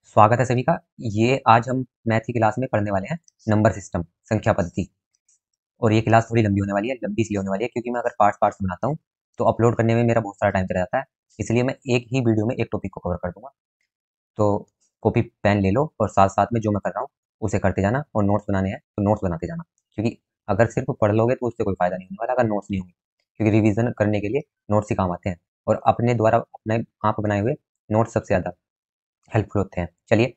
स्वागत है सभी का। ये आज हम मैथ की क्लास में पढ़ने वाले हैं नंबर सिस्टम, संख्या पद्धति। और ये क्लास थोड़ी लंबी होने वाली है, लंबी इसलिए होने वाली है क्योंकि मैं अगर पार्ट्स पार्ट्स बनाता हूँ तो अपलोड करने में मेरा बहुत सारा टाइम चला जाता है। इसलिए मैं एक ही वीडियो में एक टॉपिक को कवर कर दूंगा। तो कॉपी पेन ले लो और साथ साथ में जो मैं कर रहा हूँ उसे करते जाना, और नोट्स बनाने हैं तो नोट्स बनाते जाना। क्योंकि अगर सिर्फ पढ़ लोगे तो उससे कोई फायदा नहीं होने वाला अगर नोट्स नहीं होंगे, क्योंकि रिवीजन करने के लिए नोट्स ही काम आते हैं। और अपने द्वारा अपने आप बनाए हुए नोट्स सबसे ज़्यादा हेल्पफुल होते हैं। चलिए,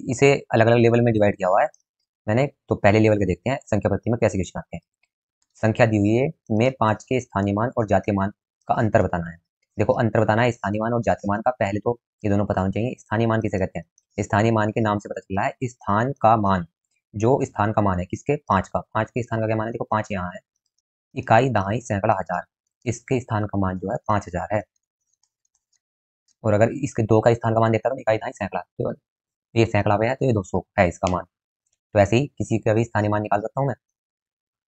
इसे अलग अलग लेवल में डिवाइड किया हुआ है मैंने। तो पहले लेवल के देखते हैं, संख्या पद्धति में कैसे क्वेश्चन आते हैं। संख्या दी हुई है में 5 के स्थानीय मान और जातीय मान का अंतर बताना है। देखो, अंतर बताना है स्थानीय मान और जातीय मान का। पहले तो ये दोनों पता होना चाहिए। स्थानीय मान किसे कहते हैं? स्थानीय मान के नाम से पता चला है स्थान का मान। जो स्थान का मान है किसके? 5 का। 5 के स्थान का क्या मान है? देखो, 5 यहाँ है। इकाई, दहाई, सैकड़ा, हजार, इसके स्थान का मान जो है 5000 है। और अगर इसके 2 का स्थान का मान देखता हूँ, इकाई, दहाई, सैकड़ा, तो ये सैकड़ा पे है तो ये 200 है इसका मान। तो ऐसे ही किसी का भी स्थानीय मान निकाल सकता हूँ मैं,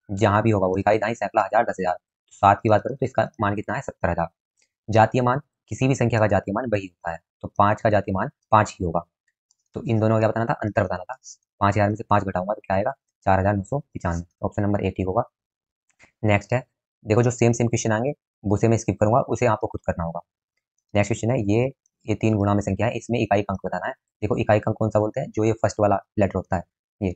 जहाँ भी होगा वो, इकाई, दहाई, सैकड़ा, हजार, 10,000। तो 7 की बात करूँ तो इसका मान कितना है? 70,000। जातीय मान, किसी भी संख्या का जातीय मान वही होता है। तो 5 का जातीय मान 5 ही होगा। तो इन दोनों का क्या बताना था? अंतर बताना था। 5,000 में से 5 घटाऊंगा तो क्या आएगा? 4,995। ऑप्शन नंबर ए ठीक होगा। नेक्स्ट है, देखो जो सेम सेम क्वेश्चन आएंगे उसे मैं स्किप करूंगा, उसे आपको खुद करना होगा। नेक्स्ट क्वेश्चन है ये 3 गुणा में संख्या है, इसमें इकाई अंक बताना है। देखो, इकाई अंक कौन सा बोलते हैं? जो ये फर्स्ट वाला लेटर होता है, ये।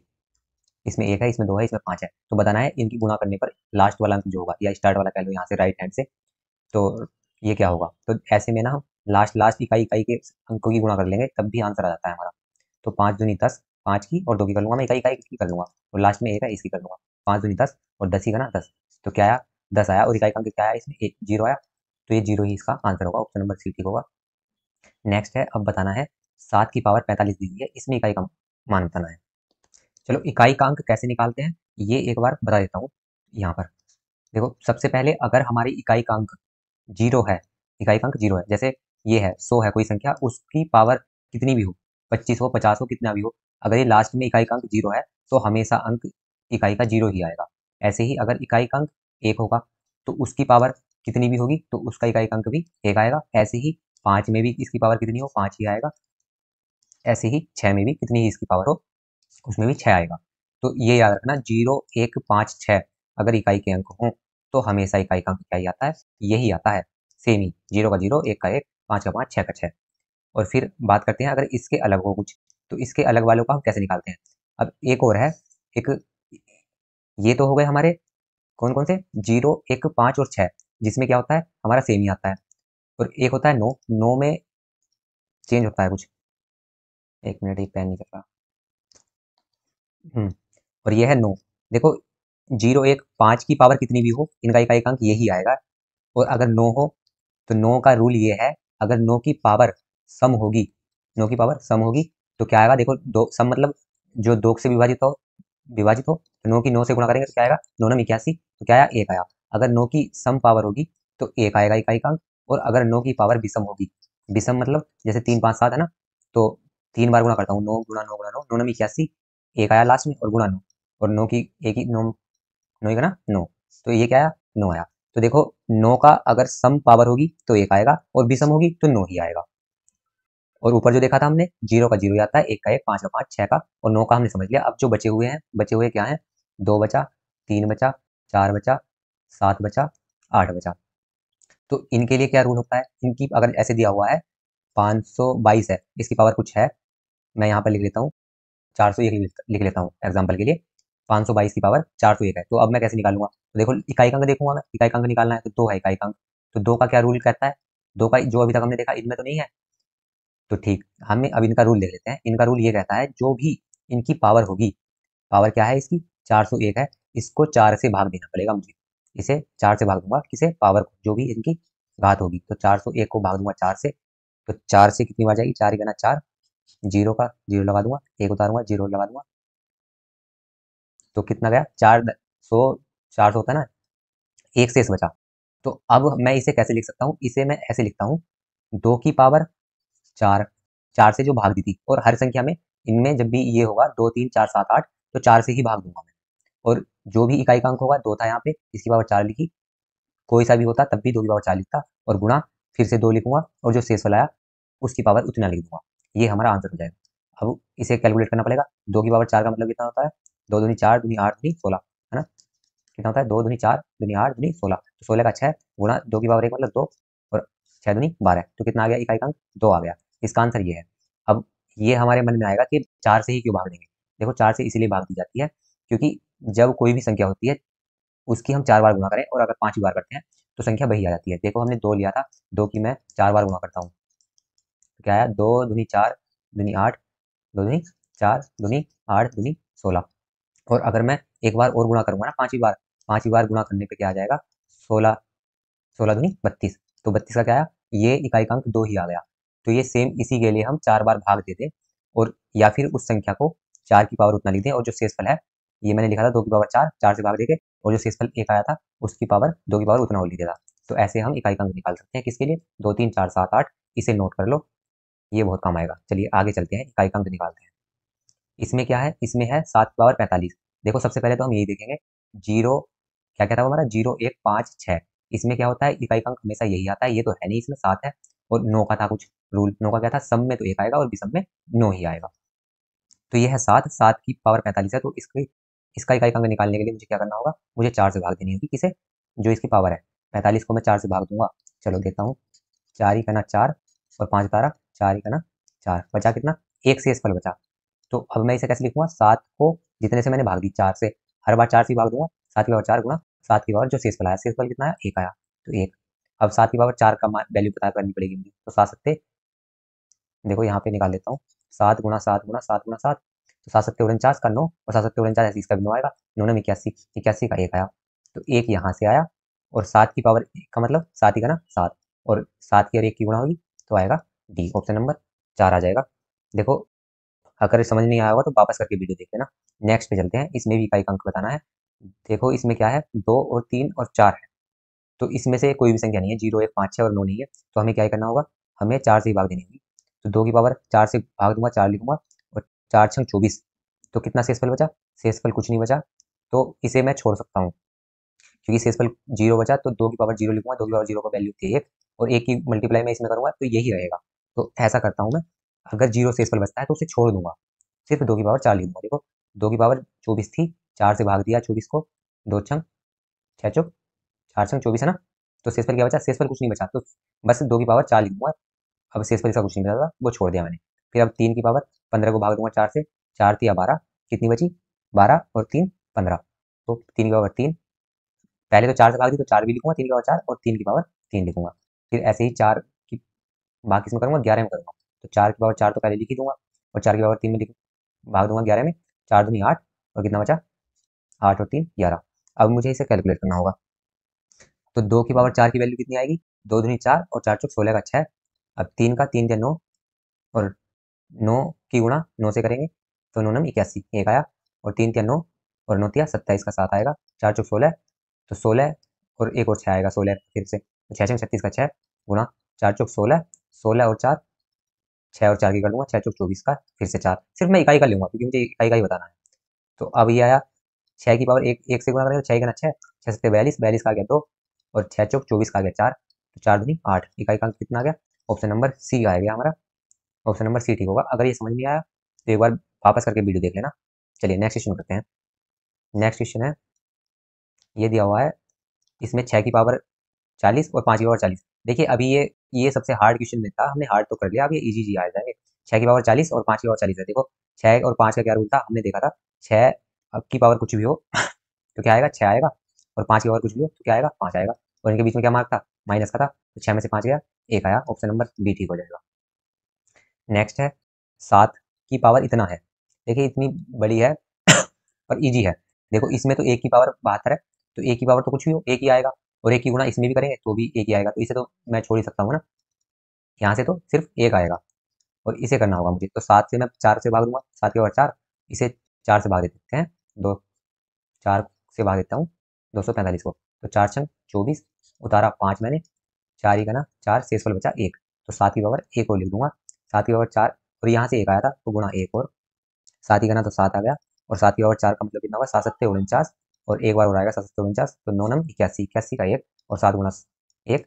इसमें 1 है, इसमें 2 है, इसमें 5 है। तो बताना है इनकी गुणा करने पर लास्ट वाला अंक जो होगा, या स्टार्ट वाला कह लो यहाँ से राइट हैंड से, तो ये क्या होगा? तो ऐसे में ना हम लास्ट लास्ट इकाई इकाई के अंकों की गुणा कर लेंगे, तब भी आंसर आ जाता है हमारा। तो 5 दूनी 10, 5 की और 2 की कर लूंगा मैं, इकाई इकाई की कर लूंगा, और लास्ट में 1 है, इसकी कर लूंगा। 5 दूनी 10 और 10 ही का ना 10। तो क्या आया? 10 आया। और इकाई का अंक क्या आया? इसमें 1 जीरो आया। तो ये जीरो ही इसका आंसर होगा। ऑप्शन नंबर सी ठीक होगा। नेक्स्ट है, अब बताना है 7 की पावर 45 दी हुई है, इसमें इकाई का मान बताना है। चलो, इकाई का अंक कैसे निकालते हैं ये एक बार बता देता हूँ यहाँ पर। देखो, सबसे पहले अगर हमारी इकाई का अंक जीरो है, इकाई का अंक जीरो है, जैसे ये है 100 है कोई संख्या, उसकी पावर कितनी भी हो, 25 हो, 50 हो, कितना भी हो, अगर ये लास्ट में इकाई का अंक जीरो है तो हमेशा अंक इकाई का जीरो ही आएगा। ऐसे ही अगर इकाई का अंक एक होगा तो उसकी पावर कितनी भी होगी तो उसका इकाई का अंक भी एक आएगा। ऐसे ही 5 में भी इसकी पावर कितनी हो, 5 ही आएगा। ऐसे ही 6 में भी कितनी ही इसकी पावर हो, उसमें भी 6 आएगा। तो ये याद रखना, 0, 1, 5, 6 अगर इकाई के अंक हों तो हमेशा इकाई का अंक क्या ही आता है? यही आता है। सेम ही, 0 का 0, 1 का 1, 5 का 5, 6 का 6। और फिर बात करते हैं अगर इसके अलग हो कुछ, तो इसके अलग वालों का हम कैसे निकालते हैं। अब एक और है, एक ये तो हो गए हमारे कौन कौन से? 0, 1, 5 और 6, जिसमें क्या होता है हमारा सेम ही आता है। और एक होता है 9, 9 में चेंज होता है कुछ। एक मिनट, ये पेन नहीं चल रहा। और ये है 9। देखो, 0, 1, 5 की पावर कितनी भी हो, इनका इकाई का अंक यही आएगा। और अगर 9 हो तो 9 का रूल ये है, अगर 9 की पावर सम होगी, 9 की पावर सम होगी तो क्या आएगा? देखो, दो सम मतलब जो 2 से विभाजित हो तो 9 की 9 से गुणा करेंगे तो क्या आएगा? 9 9 81, तो क्या आया? 1 आया। अगर 9 की सम पावर होगी तो 1 आएगा इकाई का अंक। और अगर 9 की पावर विषम होगी, विषम मतलब जैसे 3, 5, 7 है ना, तो 3 बार गुणा करता हूँ, 9 गुणा 9 गुणा 9, 9 9 81, 1 आया लास्ट में, और गुणा 9, और 9 की एक ही 9, 9 ही का ना 9, तो ये क्या आया? 9 आया। तो देखो, 9 का अगर सम पावर होगी तो 1 आएगा, और विषम होगी तो 9 ही आएगा। और ऊपर जो देखा था हमने, 0 का 0 आता है, 1 का 1, 5 का 5, 6 का, और 9 का हमने समझ लिया। अब जो बचे हुए हैं, बचे हुए क्या हैं? 2 बचा, 3 बचा, 4 बचा, 7 बचा, 8 बचा। तो इनके लिए क्या रूल होता है? इनकी अगर ऐसे दिया हुआ है 522 है, इसकी पावर कुछ है, मैं यहाँ पर लिख लेता हूँ, 401 लिख लेता हूँ एग्जाम्पल के लिए। 522 की पावर 401 है। तो अब मैं कैसे निकालूंगा? तो देखो, इकाई का अंक देखूंगा मैं, इकाई का अंक निकालना है तो 2 है इकाई का अंक। तो 2 का क्या रूल कहता है? 2 का जो अभी तक हमने देखा इनमें तो नहीं है, तो ठीक, हमें अब इनका रूल देख लेते हैं। इनका रूल ये कहता है, जो भी इनकी पावर होगी, पावर क्या है इसकी? 401 है, इसको 4 से भाग देना पड़ेगा मुझे। इसे 4 से भाग दूंगा, किसे? पावर को, जो भी इनकी घात होगी। तो 401 को भाग दूंगा 4 से, तो 4 से कितनी बार जाएगी? 4 गुना 4, जीरो का जीरो लगा दूंगा, एक उतारूंगा, जीरो लगा दूंगा, तो कितना गया? 4 होता है ना, एक शेष बचा। तो अब मैं इसे कैसे लिख सकता हूँ? इसे मैं ऐसे लिखता हूँ, 2 की पावर 4, 4 से जो भाग दी थी, और हर संख्या में इनमें जब भी ये होगा 2, 3, 4, 7, 8, तो 4 से ही भाग दूंगा मैं। और जो भी इकाई का अंक होगा, 2 था यहाँ पे, इसकी पावर 4 लिखी, कोई सा भी होता तब भी 2 की पावर 4 लिखता, और गुणा फिर से 2 लिखूंगा, और जो शेष वाला आया उसकी पावर उतना लिख दूंगा। ये हमारा आंसर हो जाएगा। अब इसे कैलकुलेट करना पड़ेगा। 2 की पावर 4 का मतलब कितना होता है? 2 दूनी 4 दूनी 8 दूनी 16, है ना? कितना होता है? 2 दूनी 4 दूनी 8 दूनी 16, तो 16 का 6 गुणा 2 की पावर 1 मतलब 2, और 6 दूनी 12, तो कितना आ गया इकाई का अंक? 2 आ गया। इसका आंसर ये है। अब ये हमारे मन में आएगा कि 4 से ही क्यों भाग देंगे? देखो 4 से इसीलिए भाग दी जाती है क्योंकि जब कोई भी संख्या होती है उसकी हम 4 बार गुणा करें और अगर 5 बार करते हैं तो संख्या वही आ जाती है। देखो हमने 2 लिया था, 2 की मैं 4 बार गुणा करता हूँ, तो क्या आया? 2 दूनी 4 दूनी 8 2 दूनी 4 दूनी 8 दूनी 16, और अगर मैं एक बार और गुणा करूंगा ना 5वीं बार, 5वीं बार गुणा करने पे क्या आ जाएगा? 16, 16 दूनी 32, तो 32 का क्या आया? ये इकाई का अंक 2 ही आ गया। तो ये सेम इसी के लिए हम 4 बार भाग देते और या फिर उस संख्या को 4 की पावर उतना लिख दें, और जो शेषफल है ये मैंने लिखा था 2 की पावर 4, 4 से भाग देके, और जो शेषफल 1 आया था उसकी पावर 2 की पावर उतना और लिख देता। तो ऐसे हम इकाई का अंक निकाल सकते हैं। किसके लिए? 2 3 4 7 8, इसे नोट कर लो, ये बहुत काम आएगा। चलिए आगे चलते हैं, इकाई का अंक निकालते हैं। इसमें क्या है? इसमें है 7 की पावर 45। देखो सबसे पहले तो हम यही देखेंगे, जीरो क्या क्या था वो हमारा? 0 1 5 6। इसमें क्या होता है? इकाई का अंक हमेशा यही आता है, ये तो है नहीं, इसमें 7 है। और 9 का था कुछ रूल, 9 का क्या था? सम में तो 1 आएगा और विषम में 9 ही आएगा। तो ये है 7, 7 की पावर 45 है, तो इसकी इसका इकाई का अंक निकालने के लिए मुझे क्या करना होगा? मुझे 4 से भाग देनी होगी। किसे? जो इसकी पावर है 45 को मैं 4 से भाग दूंगा। चलो देता हूँ, 4 ही का ना 4 और 5 तारा, 4 ही का ना 4, बचा कितना? एक से फल बचा। तो अब मैं इसे कैसे लिखूंगा? 7 को जितने से मैंने भाग दी 4 से, हर बार 4 से ही भाग दूंगा। 7 की पावर 4 गुणा 7 की पावर जो शेषफल आया, शेषफल कितना आया? 1 आया, तो 1। अब 7 की पावर 4 का वैल्यू पता करनी पड़ेगी मुझे, तो 7 सत्ते, देखो यहाँ पे निकाल लेता हूँ, 7 गुणा 7 गुणा 7 गुणा 7, तो 7 सत्ते 49 का 9, और 7 सत्ते 49 ऐसे इसका भी 9 आएगा, 9 में 81, 81 का 1 आया, तो 1 यहाँ से आया। और 7 की पावर 1 का मतलब 7 ही का ना 7, और 7 की और 1 की गुणा होगी तो आएगा डी, ऑप्शन नंबर 4 आ जाएगा। देखो अगर समझ नहीं आया होगा तो वापस करके वीडियो देख लेना। नेक्स्ट पे चलते हैं, इसमें भी इकाई का अंक बताना है। देखो इसमें क्या है? 2 और 3 और 4 है, तो इसमें से कोई भी संख्या नहीं है, 0 1 5 6 और 9 नहीं है, तो हमें क्या करना होगा? हमें 4 से ही भाग देनी होगी। तो 2 की पावर 4 से भाग दूंगा, 4 लिखूंगा, और 4 छंग 24, तो कितना शेषफल बचा? शेषफल कुछ नहीं बचा, तो इसे मैं छोड़ सकता हूँ क्योंकि शेषफल 0 बचा, तो 2 की पावर 0 लिखूंगा, 2 की पावर 0 का वैल्यू थी 1, और 1 की मल्टीप्लाई मैं इसमें करूंगा तो यही रहेगा। तो ऐसा करता हूँ मैं, अगर 0 शेषफल बचता है तो उसे छोड़ दूंगा, सिर्फ 2 की पावर 4 लिख दूंगा। देखो 2 की पावर 24 थी, 4 से भाग दिया 24 को, 2 छंग 6 चौक 4 छंग 24 है ना, तो शेषफल क्या बचा? शेषफल कुछ नहीं बचा, तो बस 2 की पावर 4 लिख दूंगा। अब शेषफल इसका कुछ नहीं बचा था, वो छोड़ दिया मैंने। फिर अब 3 की पावर 15 को भाग दूंगा 4 से, 4 तिया 12, कितनी बची? 12 और 3 15, तो 3 की पावर 3, पहले तो 4 से भाग दी तो 4 भी लिखूंगा, 3 की पावर 4 और 3 की पावर 3 लिखूंगा। फिर ऐसे ही 4 की बाकी इसमें करूंगा, 11 में करूंगा, तो 4 की पावर 4 तो पहले लिख ही दूंगा, और 4 की पावर 3 में लिख भाग दूंगा 11 में, 4 दूनी 8, और कितना बचा? 8 और 3 11। अब मुझे इसे कैलकुलेट करना होगा, तो 2 की पावर 4 की वैल्यू कितनी आएगी? 2 दूनी 4 और 4 चौक 16 का 6। अब 3 का 3 या 9, और 9 की गुणा 9 से करेंगे तो 9 9 81, 1 आया, और 3 तिया 9 और 9 तिया 27 का 7 आएगा, 4 चौक 16, तो 16 और एक और 6 आएगा, 16 फिर से, तो 6 36 का 6 गुणा 4 चौक 16, 16 और 4, 6 और 4 की कर दूंगा, 6 चौक 24 का फिर से 4, सिर्फ मैं इकाई का लूंगा क्योंकि मुझे इकाई का ही बताना है। तो अब ये आया 6 की पावर 1, 1 से गुणा करेंगे तो 6 का ना 6, 6 सत्ते 42, 42 का आ गया 2, और 6 चौक 24 का आ गया 4, तो 4 दूनी 8, इकाई का अंक कितना आ गया? ऑप्शन नंबर सी आ गया हमारा, ऑप्शन नंबर सी ठीक होगा। अगर ये समझ नहीं आया तो एक बार वापस करके वीडियो देख लेना। चलिए नेक्स्ट क्वेश्चन करते हैं। नेक्स्ट क्वेश्चन है, ये दिया हुआ है, इसमें 6 की पावर 40 और 5 की पावर 40। देखिए अभी ये सबसे हार्ड क्वेश्चन में था, हमने हार्ड तो कर लिया, अब ये इजी जी आ जाएंगे। 6 की पावर 40 और 5 की पावर 40 है। देखो 6 और 5 का क्या रूल था, हमने देखा था, 6 अब की पावर कुछ भी हो तो क्या आएगा? 6 आएगा, और 5 की पावर कुछ भी हो तो क्या आएगा? 5 आएगा, और इनके बीच में क्या मार्क था? माइनस का था, तो 6 में से 5 गया, 1 आया, ऑप्शन नंबर बी ठीक हो जाएगा। नेक्स्ट है, 7 की पावर इतना है, देखिए इतनी बड़ी है और इजी है। देखो इसमें तो 1 की पावर 72 है, तो 1 की पावर तो कुछ भी हो 1 ही आएगा, और 1 की गुणा इसमें भी करेंगे तो भी 1 ही आएगा, तो इसे तो मैं छोड़ ही सकता हूँ ना, यहाँ से तो सिर्फ 1 आएगा, और इसे करना होगा मुझे। तो 7 से मैं 4 से भाग दूंगा, 7 की पावर 4, इसे 4 से भाग देते हैं, दो 4 से भाग देता हूँ 245 को, तो 4 छंग 24, उतारा 5 मैंने, 4 ही का ना 4, शेषफल बचा 1, तो 7 की पावर 1 और लिख दूंगा। 7 की पावर 4 और यहाँ से 1 आया था तो गुणा 1 और, 7 ही का ना तो 7 आ गया, और 7 की पावर 4 का मतलब कितना होगा? 7 सत्ते 49, और एक बार और आएगा 7 सत्ते 49, तो 9 नम 81, 81 का 1, और 7 गुणा 1,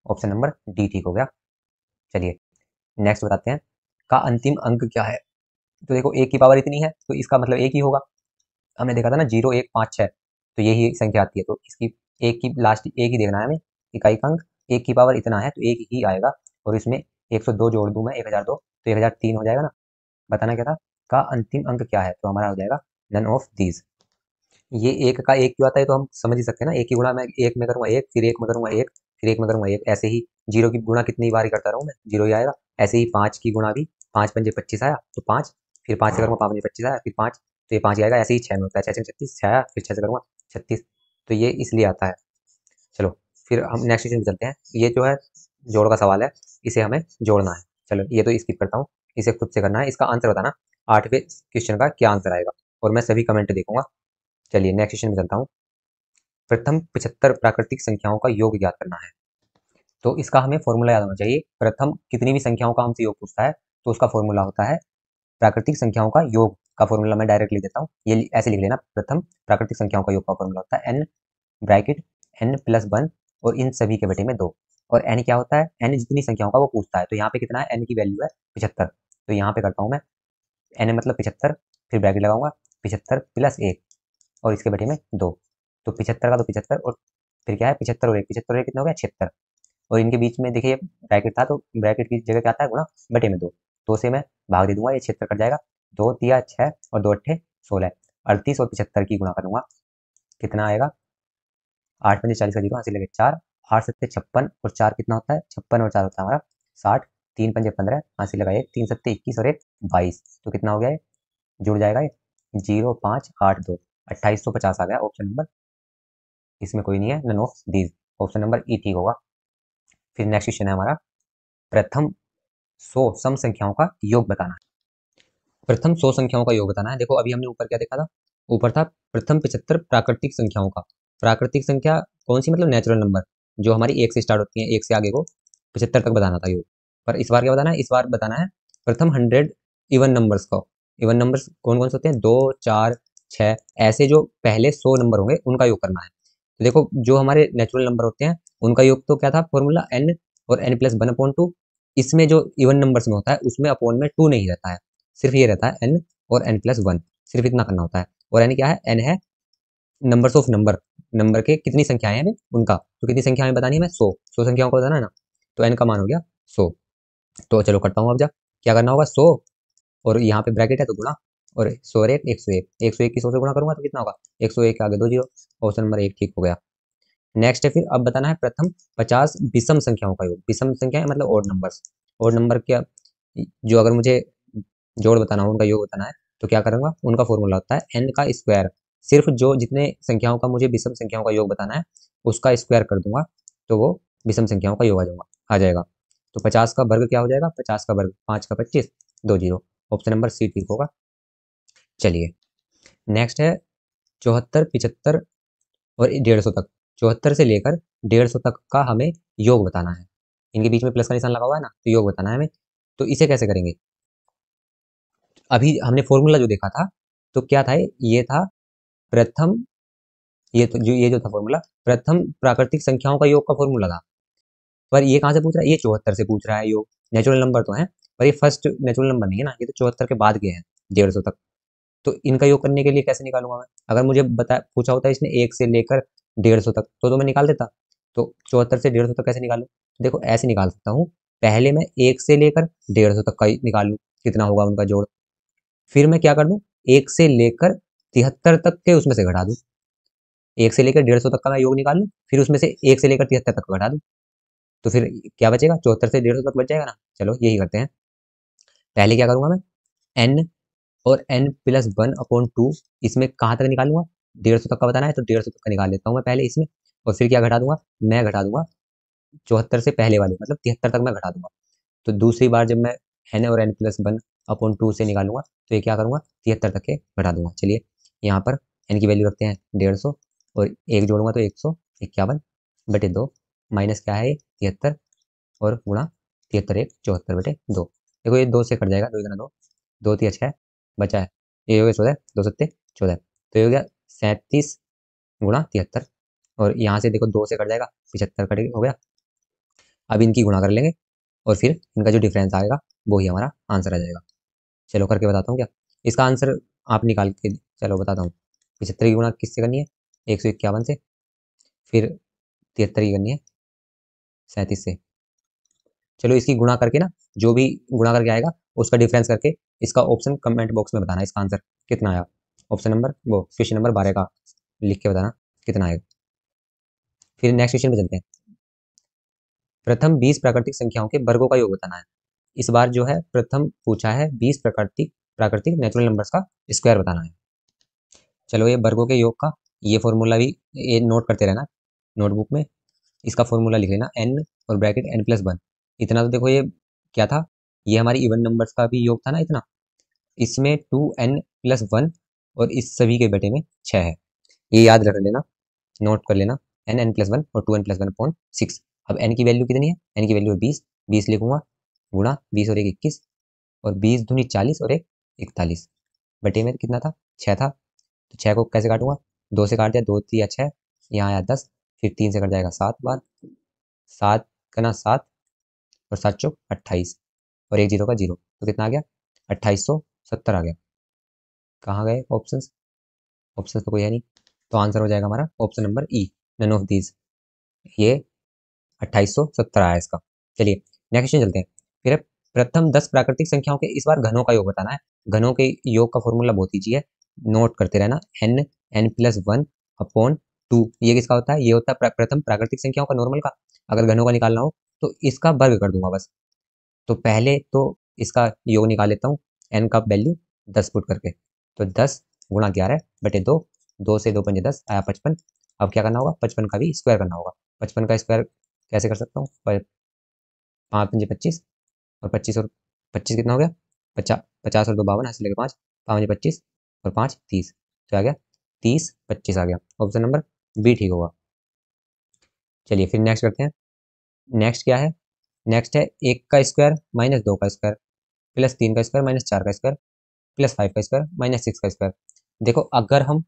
ऑप्शन नंबर डी ठीक हो गया। चलिए नेक्स्ट बताते हैं, का अंतिम अंक क्या है? तो देखो 1 की पावर इतनी है तो इसका मतलब 1 ही होगा। हमने देखा था ना 0 1 5 6, तो यही संख्या आती है। तो इसकी एक की लास्ट एक ही देखना है हमें, इकाई का अंक 1 की पावर इतना है तो 1 ही आएगा। और इसमें 102 जोड़ दूं मैं 1002 तो 1003 हो जाएगा ना। बताना क्या था, का अंतिम अंक क्या है, तो हमारा हो जाएगा नन ऑफ दीज। ये एक का एक क्यों आता है तो हम समझ ही सकते हैं ना। एक की गुणा मैं एक में करूंगा एक, फिर एक में करूंगा एक, फिर एक में करूंगा एक, ऐसे ही जीरो की गुणा कितनी बार करता रहूं मैं, जीरो ही आएगा। ऐसे ही 5 की गुणा भी, 5 पंजे 25 आया तो 5, फिर 5 से करूंगा 5 पंजे 25 आया, फिर 5 तो ये 5 ही आएगा। ऐसे ही 6 में होता है, 6 से 36 6 आया, फिर 6 से करूंगा 36, तो ये इसलिए आता है। चलो फिर हम नेक्स्ट क्वेश्चन चलते हैं। ये जो है जोड़ का सवाल है, इसे हमें जोड़ना है। चलो ये तो स्किप करता हूँ, इसे खुद से करना है। इसका आंसर बताना 8वें क्वेश्चन का क्या आंसर आएगा, और मैं सभी कमेंट देखूंगा। चलिए नेक्स्ट क्वेश्चन में चलता हूँ। प्रथम 75 प्राकृतिक संख्याओं का योग ज्ञात करना है। तो इसका हमें फॉर्मूला याद होना चाहिए। प्रथम कितनी भी संख्याओं का हमसे योग पूछता है तो उसका फॉर्मूला होता है प्राकृतिक संख्याओं का योग का फॉर्मूला मैं डायरेक्ट लिख देता हूँ। ये ऐसे लिख लेना, प्रथम प्राकृतिक संख्याओं का योग का फॉर्मूला होता है n bracket n plus one और इन सभी के बटे में 2। और एन क्या होता है, एन जितनी संख्याओं का वो पूछता है। तो यहाँ पे कितना है, एन की वैल्यू है 75। तो यहाँ पे करता हूँ मैं एन मतलब 75, फिर ब्रैकेट लगाऊंगा 75 प्लस 1 और इसके बटे में 2। तो 75 का तो 75 और फिर क्या है 75 और 1, 75 और 1 कितना हो गया 76। और इनके बीच में देखिए ब्रैकेट था, तो ब्रैकेट की जगह क्या आता है गुणा बटे में 2। 2 से मैं भाग दे दूंगा, ये 76 कट जाएगा। 2 तिया 6 और 2 अट्ठे 16, 38 और 75 की गुणा करूंगा कितना आएगा, 8 पंजे 40 का जीरो, हासिल लगे 4, 8 सत्ते 56 और 4 कितना होता है 56 और 4 होता है हमारा 60, 3 पंजे 15, हासिल लगा 1, 3 सत्ते 21 और 1 22। तो कितना हो गया ये, जुड़ जाएगा ये 0 5 8 2, 2850 आ गया ऑप्शन नंबर। इसमें कोई नहीं है, none of these, option number E ठीक होगा। फिर नेक्स्ट क्वेश्चन है हमारा, प्रथम 100 सम संख्याओं का योग बताना है। प्रथम 100 संख्याओं का योग बताना है। देखो अभी हमने ऊपर क्या देखा था, ऊपर था प्रथम 75 प्राकृतिक संख्याओं का। प्राकृतिक संख्या कौन सी, मतलब नेचुरल नंबर जो हमारी 1 से स्टार्ट होती है, 1 से आगे को 75 तक बताना था योग। पर इस बार क्या बताना है, इस बार बताना है प्रथम 100 इवन नंबर्स का। इवन नंबर्स कौन कौन से होते हैं, 2 4 6, ऐसे जो पहले 100 नंबर होंगे उनका योग करना है। तो देखो जो हमारे नेचुरल नंबर होते हैं उनका योग तो क्या था फॉर्मूला एन और n plus one upon two. इसमें जो इवन नंबर्स में होता है उसमें अपॉन में 2 नहीं रहता है, सिर्फ ये रहता है एन और एन प्लस वन, सिर्फ इतना करना होता है। और एन क्या है, एन है नंबर्स ऑफ नंबर, नंबर के कितनी संख्याएं हैं हमें उनका। तो कितनी संख्याएं बतानी है, मैं 100 संख्याओं को बताना है ना। तो एन का मान हो गया 100। तो चलो करता हूँ अब, जा क्या करना होगा 100 और यहाँ पे ब्रैकेट है तो गुणा, और 100 और 1 101, 101 की 100 से गुणा करूंगा तो कितना होगा 101 के आगे 2 जीरो, ऑप्शन नंबर 1 ठीक हो गया। नेक्स्ट है फिर अब बताना है प्रथम 50 विषम संख्याओं का योग। विषम संख्या मतलब ओड नंबर्स। ओड नंबर क्या, जो अगर मुझे जोड़ बताना हो, उनका योग बताना है, तो क्या करूंगा, उनका फॉर्मूला होता है एन का स्क्वायर। सिर्फ जो जितने संख्याओं का मुझे विषम संख्याओं का योग बताना है उसका स्क्वायर कर दूंगा तो वो विषम संख्याओं का योग आ जाएगा। तो 50 का वर्ग क्या हो जाएगा, 50 का वर्ग 5 का 25, 2 जीरो, ऑप्शन नंबर सी ठीक होगा। चलिए नेक्स्ट है 74 75 और 150 तक। 74 से लेकर 150 तक का हमें योग बताना है। इनके बीच में प्लस का निशान लगा हुआ है ना, तो योग बताना है हमें। तो इसे कैसे करेंगे, अभी हमने फॉर्मूला जो देखा था तो क्या था, ये था प्रथम, ये जो था फॉर्मूला प्रथम प्राकृतिक संख्याओं का योग का फॉर्मूला था। पर ये कहाँ से पूछ रहा है, ये 74 से पूछ रहा है योग। नेचुरल नंबर तो है पर ये फर्स्ट नेचुरल नंबर नहीं है ना, ये तो 74 के बाद के हैं 150 तक। तो इनका योग करने के लिए कैसे निकालूंगा मैं, अगर मुझे बता पूछा होता है इसने 1 से लेकर 150 तक तो मैं निकाल देता। तो 74 से 150 तक कैसे निकालूं, देखो ऐसे निकाल सकता हूँ। पहले मैं 1 से लेकर 150 तक का निकाल लूँ कितना होगा उनका जोड़, फिर मैं क्या कर दूं 1 से लेकर 73 तक के उसमें से घटा दूं। 1 से लेकर 150 तक का मैं योग निकाल लूं, फिर उसमें से 1 से लेकर 73 तक का घटा दूं। तो फिर क्या बचेगा, 74 से 150 तक बच जाएगा ना। चलो यही करते हैं। पहले क्या करूंगा मैं, एन और n plus one upon two, इसमें कहाँ तक निकालूंगा, 150 तक का बताना है तो 150 तक का निकाल लेता हूँ मैं पहले इसमें। और फिर क्या घटा दूंगा, मैं घटा दूंगा 74 से पहले वाले मतलब 73 तक मैं घटा दूंगा। तो दूसरी बार जब मैं एन और n plus one upon two से निकालूंगा तो ये क्या करूंगा 73 तक के घटा दूंगा। चलिए यहाँ पर एन की वैल्यू रखते हैं 150 और एक जोड़ूंगा तो 151 बटे 2, माइनस क्या है 73 और गुणा 73 1 74 बटे 2। देखो ये 2 से कट जाएगा, 2 दो, 2 तिया 6 बचा है, ये हो गया 14, 2 सत्ते 14, तो ये हो गया 37 गुणा 73। और यहाँ से देखो 2 से कट जाएगा 75 कट हो गया। अब इनकी गुणा कर लेंगे और फिर इनका जो डिफरेंस आएगा वो ही हमारा आंसर आ जाएगा। चलो करके बताता हूँ क्या इसका आंसर आप निकाल के, चलो बताता हूँ। 75 की गुणा किससे करनी है? 151 से, फिर 73 की करनी है 37 से। चलो इसकी गुणा करके ना, जो भी गुणा करके आएगा उसका डिफरेंस करके इसका ऑप्शन कमेंट बॉक्स में बताना, इसका आंसर कितना आया। ऑप्शन नंबर वो क्वेश्चन नंबर 12 का लिख के बताना कितना आएगा। फिर नेक्स्ट क्वेश्चन पे चलते हैं। प्रथम 20 प्राकृतिक संख्याओं के वर्गों का योग बताना है। इस बार जो है प्रथम पूछा है 20 प्राकृतिक प्राकृतिक नेचुरल नंबर्स का स्क्वायर बताना है। चलो ये वर्गों के योग का ये फॉर्मूला भी ये नोट करते रहना नोटबुक में। इसका फॉर्मूला लिख लेना n और ब्रैकेट n+1। इतना तो देखो ये क्या था, ये हमारी इवन नंबर्स का भी योग था ना इतना। इसमें 2n+1 और इस सभी के बटे में 6 है। ये याद रख लेना, नोट कर लेना, n+1 और 2n+1 अपॉन 6। अब n की वैल्यू कितनी है? n की वैल्यू है 20। 20 लिखूंगा गुणा 20 और 1 21, और 20 दूनी 40 और 1 41। बटे में कितना था? 6 था। तो 6 को कैसे काटूंगा? 2 से काट दिया, 2 3 6, यहाँ आया 10, फिर 3 से कट जाएगा 7 बार, 7 का 7 और 7 चौक 28, और एक जीरो का जीरो, तो कितना आ गया? 2870 आ गया। कहाँ गए ऑप्शंस? ऑप्शंस तो कोई है नहीं, तो आंसर हो जाएगा हमारा option number E, none of these. ये 2870 आया इसका। चलिए नेक्स्ट क्वेश्चन चलते हैं। फिर प्रथम 10 प्राकृतिक संख्याओं के इस बार घनों का योग बताना है। घनों के योग का फॉर्मूला बहुत ईजी है, नोट करते रहना, n+1 अपॉन 2। ये किसका होता है? ये होता है प्रथम प्राकृतिक संख्याओं का, नॉर्मल का। अगर घनों का निकालना हो तो इसका वर्ग कर दूंगा बस। तो पहले तो इसका योग निकाल लेता हूँ, n का वैल्यू 10 पुट करके। तो 10 गुणा 11 बटे 2, 2 से 2 पंजे 10 आया 55। अब क्या करना होगा? 55 का भी स्क्वायर करना होगा। 55 का स्क्वायर कैसे कर सकता हूँ? 5 पंजे 25, और 25 और 25 कितना हो गया? 50, 50 और 2 52, ऐसे लेके 5, 5 पंजे 25 और 5 30, तो आ गया 30 25 आ गया। ऑप्शन नंबर बी ठीक होगा। चलिए फिर नेक्स्ट करते हैं। नेक्स्ट क्या है? नेक्स्ट है 1 का स्क्वायर माइनस 2 का स्क्वायर प्लस 3 का स्क्वायर माइनस 4 का स्क्वायर प्लस 5 का स्क्वायर माइनस 6 का स्क्वायर। देखो अगर हम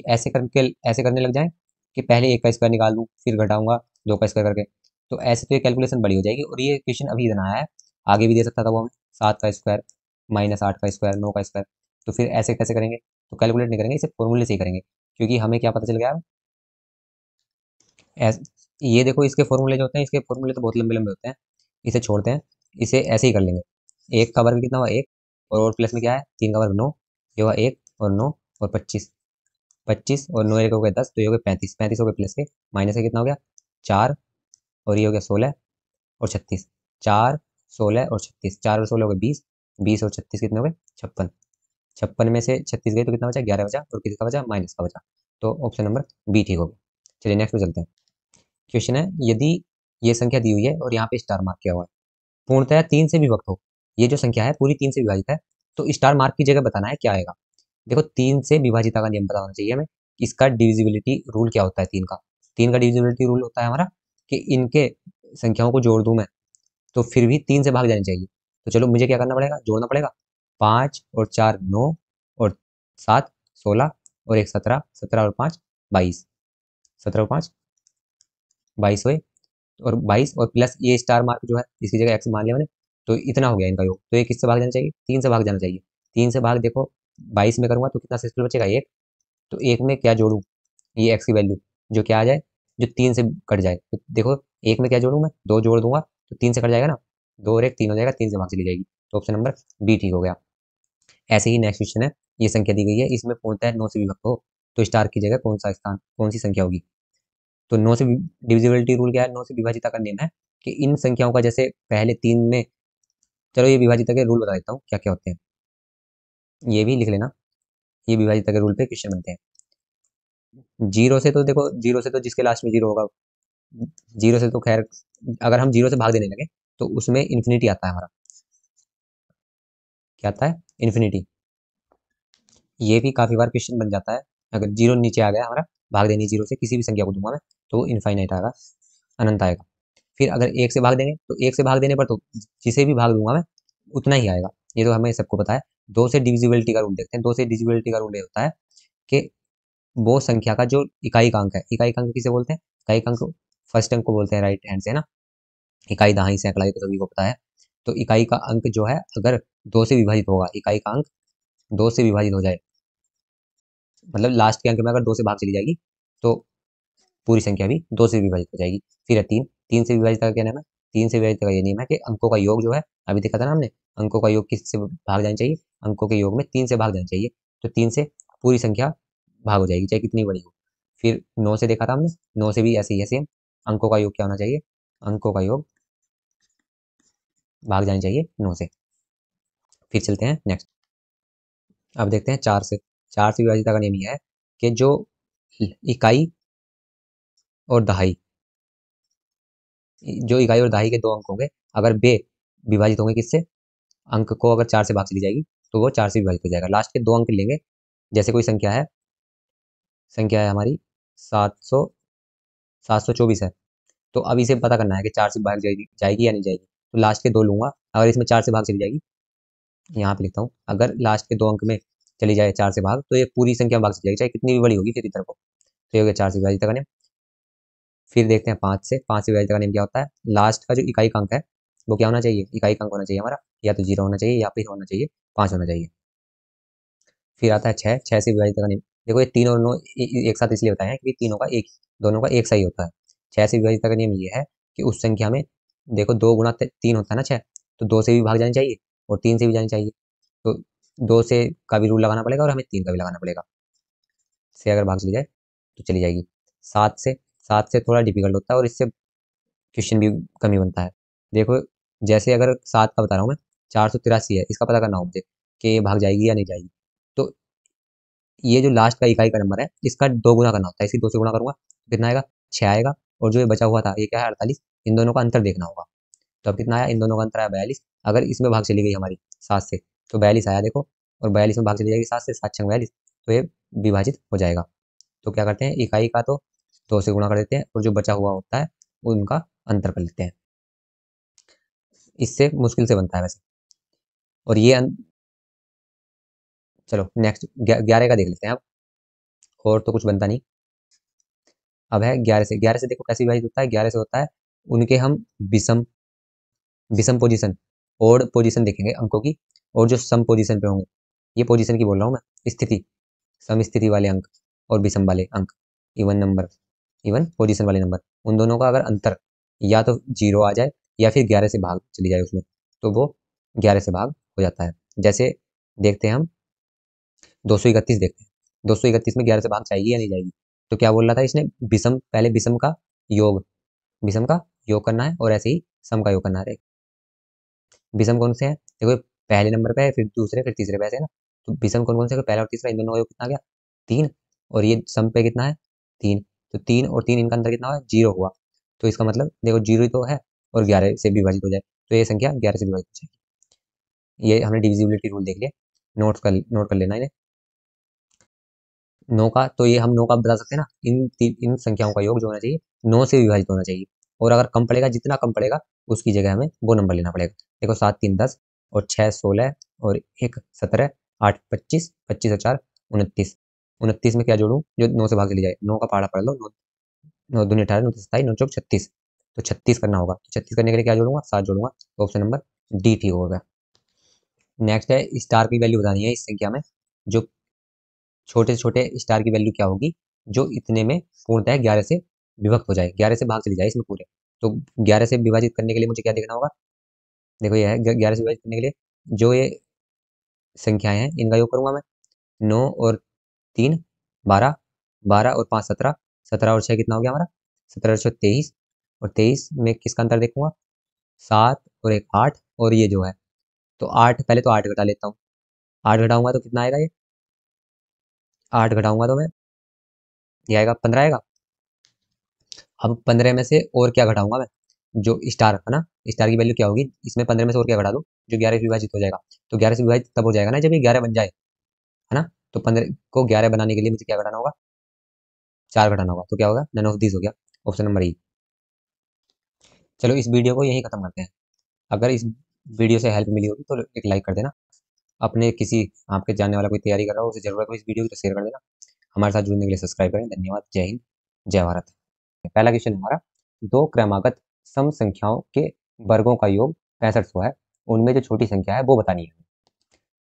ऐसे करके ऐसे करने लग जाएं कि पहले 1 का स्क्वायर निकाल दूं फिर घटाऊंगा 2 का स्क्वायर करके, तो ऐसे तो ये कैलकुलेशन बड़ी हो जाएगी। और ये क्वेश्चन अभी इतना आया है, आगे भी दे सकता था वो हमें, 7 का स्क्वायर माइनस 8 का स्क्वायर 9 का स्क्वायर। तो फिर ऐसे कैसे करेंगे? तो कैलकुलेट नहीं करेंगे, इसे फॉर्मूले से ही करेंगे, क्योंकि हमें क्या पता चल गया ये देखो इसके फॉर्मूले जो होते हैं, इसके फॉर्मूले तो बहुत लंबे लंबे होते हैं, इसे छोड़ते हैं, इसे ऐसे ही कर लेंगे। 1 का वर्ग कितना हुआ? 1, और प्लस में क्या है? 3 का वर्ग 9, ये हुआ 1 और 9 और 25, 25 और 9 एक हो गया 10, तो ये हो गया 35, 35 हो गया प्लस के, माइनस के कितना हो गया? 4, और ये हो गया 16 और 36, 4 16 और 36, 4 और 16 हो गए 20, 20 और 36 कितने हो गए? 56, 56 में से 36 गए तो कितना बचा? 11 बचा, और किसका बचा? माइनस का बचा। तो ऑप्शन नंबर बी ठीक होगा। चलिए नेक्स्ट पे चलते हैं। क्वेश्चन है, यदि ये संख्या दी हुई है और यहाँ पे स्टार मार्क किया हुआ है, पूर्णतः 3 से विभक्त हो, ये जो संख्या है पूरी 3 से विभाजित है, तो स्टार मार्क की जगह बताना है क्या आएगा। देखो 3 से विभाजिता का नियम पता होना चाहिए हमें। इसका डिविजिबिलिटी रूल क्या होता है? 3 का, 3 का डिविजिबिलिटी रूल होता है हमारा कि इनके संख्याओं को जोड़ दूं मैं तो फिर भी 3 से भाग जानी चाहिए। तो चलो मुझे क्या करना पड़ेगा? जोड़ना पड़ेगा। 5 और 4 9, और 7 16, और 1 17, 17 और 5 22, 17 और 5 22 हुए, और 22 और प्लस ये स्टार मार्क जो है इसकी जगह एक्स मान लिया मैंने, तो इतना हो गया इनका योग। तो ये किससे भाग जाना चाहिए? 3 से भाग जाना चाहिए। 3 से भाग देखो 22 में करूंगा तो कितना शेषफल बचेगा? 1। तो 1 में क्या जोड़ूं? ये एक्स की वैल्यू जो क्या आ जाए, जो 3 से कट जाए। तो देखो 1 में क्या जोड़ूं मैं? 2 जोड़ दूंगा तो 3 से कट जाएगा ना, 2 और 1 3 हो जाएगा, 3 से भाग चली जाएगी। तो ऑप्शन नंबर बी ठीक हो गया। ऐसे ही नेक्स्ट क्वेश्चन है, ये संख्या दी गई है, इसमें पूर्णतः 9 से विभक्त हो, तो स्टार की जगह कौन सा स्थान, कौन सी संख्या होगी? तो 9 से डिविजिबिलिटी रूल क्या है? 9 से विभाजिता का नियम है कि इन संख्याओं का जैसे पहले 3 में, चलो ये विभाजिता के रूल बता देता हूँ क्या क्या होते हैं, ये भी लिख लेना। ये विभाजिता के रूल पे क्वेश्चन बनते हैं। जीरो से तो देखो, जीरो से तो जिसके लास्ट में जीरो होगा, जीरो से तो खैर अगर हम जीरो से भाग देने लगे तो उसमें इन्फिनिटी आता है हमारा। क्या आता है? इन्फिनिटी। ये भी काफी बार क्वेश्चन बन जाता है। अगर जीरो नीचे आ गया हमारा, भाग देनी जीरो से किसी भी संख्या को दूंगा मैं, तो इनफाइनाइट आएगा, अनंत आएगा। फिर अगर 1 से भाग देंगे तो 1 से भाग देने पर तो जिसे भी भाग दूंगा मैं उतना ही आएगा, ये तो हमें सबको पता है। 2 से डिविजिबिलिटी का रूल देखते हैं। 2 से डिविजिबिलिटी का रूल ये होता है कि वो संख्या का जो इकाई का अंक है, इकाई का अंक किसे बोलते हैं? इकाई का अंक फर्स्ट अंक को बोलते हैं राइट हैंड से, है ना। इकाई दहाई सैकड़ा ये तो सभी को पता है। तो इकाई का अंक जो है अगर 2 से विभाजित होगा, इकाई का अंक 2 से विभाजित हो जाए, मतलब लास्ट के अंक में अगर 2 से भाग चली जाएगी तो पूरी संख्या भी 2 से विभाजित हो जाएगी। फिर है 3, 3 से विभाजित का क्या नियम है? 3 से विभाजित का ये नियम है कि अंकों का योग जो है, अभी देखा था ना हमने, अंकों का योग किससे भाग जाना चाहिए? अंकों के योग में 3 से भाग जाना चाहिए। तो 3 से पूरी संख्या भाग हो जाएगी, चाहे कितनी बड़ी हो। फिर 9 से देखा था हमने, 9 से भी ऐसे ही है सेम, अंकों का योग क्या होना चाहिए? अंकों का योग भाग जाना चाहिए 9 से। फिर चलते हैं नेक्स्ट। अब देखते हैं 4 से। 4 से विभाजित का नियम यह है कि जो इकाई और दहाई, जो इकाई और दहाई के 2 अंक होंगे, अगर वे विभाजित होंगे किससे? अंक को अगर 4 से भाग चली जाएगी तो वो 4 से विभाजित हो जाएगा। लास्ट के 2 अंक लेंगे, जैसे कोई संख्या है हमारी 700 724 है। तो अब इसे पता करना है कि 4 से भाग जाएगी या नहीं जाएगी। तो लास्ट के 2 लूंगा, अगर इसमें 4 से भाग चली जाएगी, यहाँ पे लिखता हूँ, अगर लास्ट के 2 अंक में चली जाए 4 से भाग, तो ये पूरी संख्या में भाग चली जाएगी, चाहे कितनी भी बड़ी होगी फिर इधर को। तो ये हो गया 4 से विभाजित का नियम। फिर देखते हैं 5 से। 5 से विभाजित का नियम क्या होता है? लास्ट का जो इकाई का अंक है वो क्या होना चाहिए? इकाई का अंक होना चाहिए हमारा या तो 0 होना चाहिए या फिर होना चाहिए 5 होना चाहिए। फिर आता है 6। 6 से विभाजित का नियम, देखो ये 3 और 9 एक साथ इसलिए बताए हैं क्योंकि तीनों का एक, दोनों का एक सही होता है। 6 से विभाजित का नियम ये है कि उस संख्या में, देखो 2 गुणा 3 होता है ना 6, तो 2 से भी भाग जानी चाहिए और 3 से भी जानी चाहिए। तो 2 से का भी रूल लगाना पड़ेगा और हमें 3 का भी लगाना पड़ेगा। से अगर भाग चली जाए तो चली जाएगी। 7 से थोड़ा डिफिकल्ट होता है और इससे क्वेश्चन भी कम ही बनता है। देखो जैसे अगर 7 का बता रहा हूँ मैं, 483 है, इसका पता करना हो मुझे कि ये भाग जाएगी या नहीं जाएगी। तो ये जो लास्ट का इकाई का नंबर है, इसका 2 गुना करना होता है, इसी 2 से गुना करूंगा तो कितना आएगा? 6 आएगा। और जो ये बचा हुआ था ये क्या है? 48। इन दोनों का अंतर देखना होगा। तो अब कितना आया? इन दोनों का अंतर आया 42। अगर इसमें भाग चली गई हमारी 7 से तो 42 आया देखो, और 42 में भाग चली जाएगी 7 से, 7 छंग 42, तो ये विभाजित हो जाएगा। तो क्या करते हैं, इकाई का तो 2 से गुणा कर देते हैं और जो बचा हुआ होता है उनका अंतर कर लेते हैं। इससे मुश्किल से बनता है वैसे। और ये चलो नेक्स्ट 11 का देख लेते हैं अब। और तो कुछ बनता नहीं। अब है 11 से। 11 से देखो कैसे विभाजित होता है? 11 से होता है, उनके हम विषम विषम पोजीशन, ओड पोजीशन देखेंगे अंकों की, और जो सम पोजीशन पे होंगे, ये पोजीशन की बोल रहा हूँ मैं, स्थिति, सम स्थिति वाले अंक और विषम वाले अंक, इवन नंबर, इवन पोजीशन वाले नंबर, उन दोनों का अगर अंतर या तो 0 आ जाए या फिर 11 से भाग चली जाए उसमें, तो वो 11 से भाग हो जाता है। जैसे देखते हैं हम 231 देखते हैं। 231 में 11 से भाग जाएगी या नहीं जाएगी? तो क्या बोल रहा था इसने? विषम, पहले विषम का योग, विषम का योग करना है और ऐसे ही सम का योग करना है। विषम कौन से हैं? देखो पहले नंबर पे है, फिर दूसरे, फिर तीसरे पे ऐसे है ना। तो विषम कौन कौन से? पहला और तीसरा, इन दोनों का योग कितना आ गया? 3। और ये सम पे कितना है? 3। तो 3 और 3 इनका अंतर कितना हुआ? 0 हुआ। तो इसका मतलब देखो 0 ही तो है और 11 से विभाजित हो जाए तो ये संख्या 11 से विभाजित हो जाएगी। ये हमने डिविजिबिलिटी रूल देख लिया, नोट कर लेना इन्हें। 9 का तो ये हम 9 का बता सकते हैं ना, इन संख्याओं का योग जो होना चाहिए 9 से विभाजित होना चाहिए। और अगर कम पड़ेगा, जितना कम पड़ेगा उसकी जगह हमें वो नंबर लेना पड़ेगा। देखो 7 3 10 और 6 16 और 1 17, 8 25, 25 और 4 29। 29 में क्या जोड़ूं जो 9 से भाग चली जाए? 9 का पहाड़ा पढ़ लो, 9 9 दूनी 18, 9 27, 9 चौक 36। तो 36 करना होगा, तो 36 करने के लिए क्या जोड़ूंगा? 7 जोड़ूंगा। तो ऑप्शन नंबर डी ठीक होगा। नेक्स्ट है स्टार की वैल्यू बतानी है इस संख्या में। जो छोटे से छोटे स्टार की वैल्यू क्या होगी जो इतने में पूर्णतः 11 से विभक्त हो जाए, 11 से भाग चली जाए इसमें पूरे। तो 11 से विभाजित करने के लिए मुझे क्या देखना होगा? देखो ये है 11 से विभाजित करने के लिए जो ये संख्याएं हैं इनका योग करूंगा मैं। 9 और 3 12, 12 और 5 17, 17 और 6 कितना हो गया हमारा? 17 और 6 23, और 23 में किसका अंतर देखूंगा? 7 और 1 8, और ये जो है तो 8, पहले तो 8 घटा लेता हूँ। 8 घटाऊंगा तो कितना आएगा? ये 8 घटाऊंगा तो मैं, ये आएगा 15 आएगा। अब 15 में से और क्या घटाऊंगा मैं? जो स्टार है ना, स्टार की वैल्यू क्या होगी इसमें? 15 में से और क्या घटा दूं जो 11 से विभाजित हो जाएगा? तो 11 से विभाजित तब हो जाएगा ना जब ये 11 बन जाए, है ना। तो 15 को 11 बनाने के लिए मुझे क्या घटाना होगा? 4 घटाना होगा। तो क्या होगा? नन ऑफ दिस हो गया, ऑप्शन नंबर ई। चलो इस वीडियो को यहीं खत्म करते हैं। अगर इस वीडियो से हेल्प मिली होगी तो एक लाइक कर देना। अपने किसी आपके जानने वाला कोई तैयारी कर रहा हो उसे जरूरत हो इस वीडियो की तो शेयर कर देना। हमारे साथ जुड़ने के लिए सब्सक्राइब करें। धन्यवाद। जय हिंद, जय भारत। पहला क्वेश्चन हमारा, दो क्रमागत सम संख्याओं के वर्गों का योग 6500 है। उनमें जो छोटी संख्या है वो बतानी है।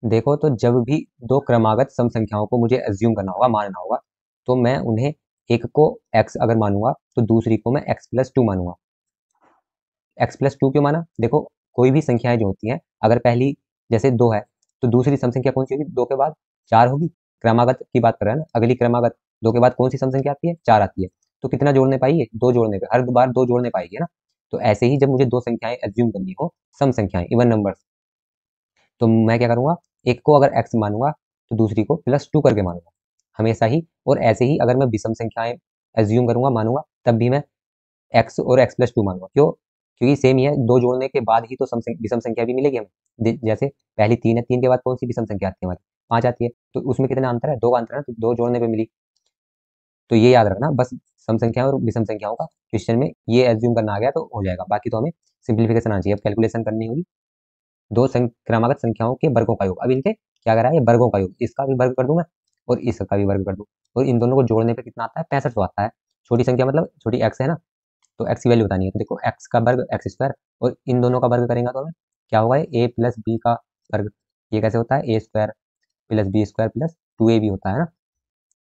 देखो, तो जब भी दो क्रमागत सम संख्याओं को मुझे एज्यूम करना होगा, मानना होगा, तो मैं उन्हें एक को x अगर मानूंगा तो दूसरी को मैं x+2 मानूंगा। x+2 क्यों माना? देखो, कोई भी संख्याएं जो होती हैं, अगर पहली जैसे 2 है तो दूसरी सम संख्या कौन सी होगी? 2 के बाद 4 होगी। क्रमागत की बात कर रहे हैं ना, अगली क्रमागत 2 के बाद कौन सी सम संख्या आती है? 4 आती है। तो कितना जोड़ने पाएगी? 2 जोड़ने पे, हर बार 2 जोड़ने पाएगी, है ना। तो ऐसे ही जब मुझे दो संख्याएं एज्यूम करनी हो, सम संख्याएं, इवन नंबर्स, तो मैं क्या करूंगा, एक को अगर x मानूंगा तो दूसरी को +2 करके मानूंगा हमेशा ही। और ऐसे ही अगर मैं विषम संख्याएं एज्यूम करूंगा, मानूंगा, तब भी मैं x और x+2 मानूंगा। क्यों? क्योंकि सेम ही है, 2 जोड़ने के बाद ही तो विषम संख्या भी मिलेगी हमें। जैसे पहली 3 है, 3 के बाद कौन सी विषम संख्या आती है हमारी? 5 आती है। तो उसमें कितना अंतर है? 2 का अंतर है, तो 2 जोड़ने पे मिली। तो ये याद रखना, बस सम संख्याओं और विषम संख्याओं का क्वेश्चन में ये एज्यूम करना आ गया तो हो जाएगा। बाकी तो हमें सिंप्लीफिकेशन आना चाहिए। अब कैलकुलेशन करनी होगी दो क्रमागत संख्याओं के वर्गों का योग। अब इनके क्या करा है? ये वर्गों का योग, इसका भी वर्ग कर दूं मैं और इसका भी वर्ग कर दूं, और इन दोनों को जोड़ने पे कितना आता है? 65 आता है। छोटी संख्या मतलब छोटी x है ना, तो x की वैल्यू बतानी है। तो देखो, x का वर्ग x², और इन दोनों का वर्ग करेंगे तो हमें क्या होगा? a प्लस बी का वर्ग। ये कैसे होता है? a² plus b² plus 2ab होता है ना।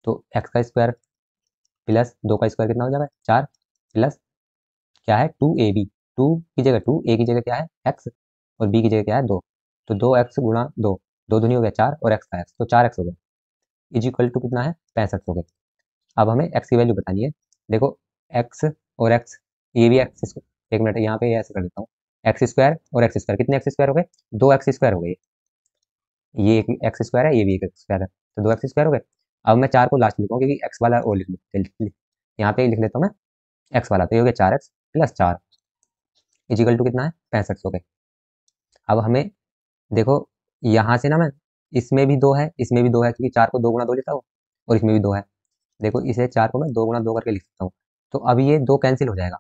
तो x का स्क्वायर प्लस 2 का स्क्वायर कितना हो जाएगा? 4 प्लस क्या है? 2ab। 2 की जगह 2, a की जगह क्या है? x, और b की जगह क्या है? 2। तो 2x गुणा 2, 2 दूनी हो गया 4, और x का x, तो 4x हो गया, इज इक्वल टू कितना है? 65 हो गए। अब हमें x की वैल्यू बतानी है। देखो, x और x, ये भी x, एक मिनट यहाँ पे ऐसे कर देता हूँ, x² और x², कितने x² हो गए? 2x² हो गए। ये एक x² है, ये भी एक x² है, तो 2x² हो गए। अब मैं 4 को लास्ट लिखूँ क्योंकि x वाला और यहाँ पे लिख लेता हूँ मैं x वाला, तो ये हो गया 4x प्लस 4 इजिकल टू कितना है? 65 हो गए। अब हमें देखो, यहाँ से ना मैं, इसमें भी 2 है, इसमें भी 2 है, क्योंकि 4 को 2 गुणा 2 लेता हूँ, और इसमें भी 2 है। देखो, इसे 4 को मैं 2 गुणा 2 करके लिख सकता हूँ। तो अब ये 2 कैंसिल हो जाएगा,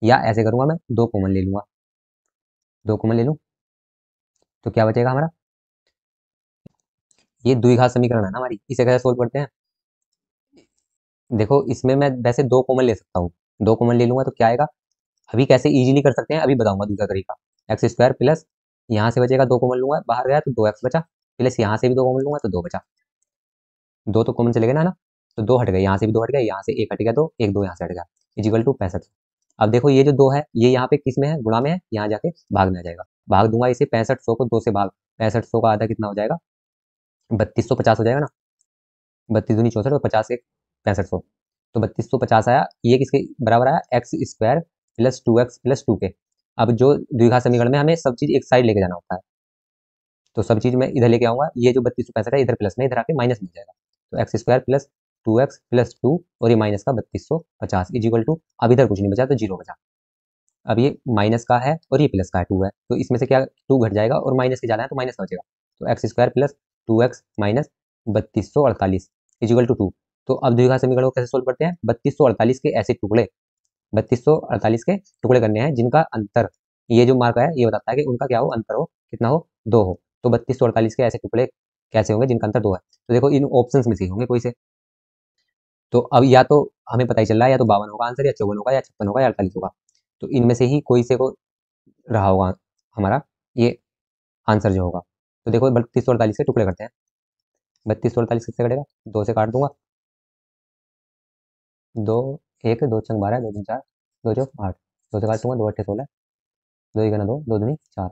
या ऐसे करूंगा मैं, 2 कॉमन ले लूंगा, 2 कॉमन ले लूँ, तो क्या बचेगा हमारा? ये द्विघात समीकरण है ना हमारी, इसे कैसे सोल्व करते हैं? देखो, इसमें मैं वैसे 2 कॉमन ले सकता हूँ, 2 कॉमन ले लूंगा तो क्या आएगा? अभी कैसे इजीली कर सकते हैं अभी बताऊंगा दूसरा तरीका। x² प्लस, यहाँ से बचेगा, 2 कॉमन लूंगा, बाहर गया तो 2x बचा, प्लस यहाँ से भी 2 कॉमन लूंगा तो 2 बचा। 2 तो कॉमन चले गए ना, तो 2 हट गए, यहाँ से भी 2 हट गए, यहाँ से 1 हट गया, 2 1 2 यहाँ से हट गया, इजिकल टू 65। अब देखो, ये जो 2 है, ये यहाँ पे किस में है? गुणा में है, यहाँ जाके भाग में आ जाएगा। भाग दूंगा इसे, 6500 को 2 से भाग, 6500 का आधा कितना हो जाएगा? 3250 हो जाएगा ना। 32 दूनी 64 और 50 एक 6500, तो 3250 आया। ये किसके बराबर आया? x² प्लस 2x प्लस 2 के। अब जो द्विघात समीकरण में हमें सब चीज एक साइड लेके जाना होता है, तो सब चीज मैं इधर लेके आऊंगा। ये जो 3265 है, इधर प्लस में, इधर आके माइनस में हो जाएगा। तो x² प्लस 2x प्लस 2, और ये माइनस का 3250 इजिकल टू, अब इधर कुछ नहीं बचा तो 0 बचा। अब ये माइनस का है और ये प्लस का है, 2 है, तो इसमें से क्या 2 घट जाएगा, और माइनस के ज्यादा है तो माइनस का बचेगा। तो x² plus 2x minus 3248 is equal to 2। तो अब द्विघात समीकरण को कैसे सोल्व करते हैं? 3248 के ऐसे टुकड़े, 3248 के टुकड़े करने हैं जिनका अंतर, ये जो मार्क है ये बताता है कि उनका क्या हो? अंतर हो, कितना हो? 2 हो। तो 3248 के ऐसे टुकड़े कैसे होंगे जिनका अंतर 2 है? तो देखो, इन ऑप्शन में से होंगे कोई से। तो अब या तो हमें पता ही चल रहा है, या तो 52 होगा आंसर, या 54 होगा, या 56 होगा, या 48 होगा। तो इनमें से ही कोई से को रहा होगा हमारा ये आंसर जो होगा। तो देखो, 3248 के टुकड़े करते हैं। 3248 किससे कटेगा? 2 से काट दूंगा, 2 1 2 छंग 12, 2 3 4, 2 चौक 8, 2 से काटूंगा, 2 8 16, 2 1 2, 2 दूनी 4,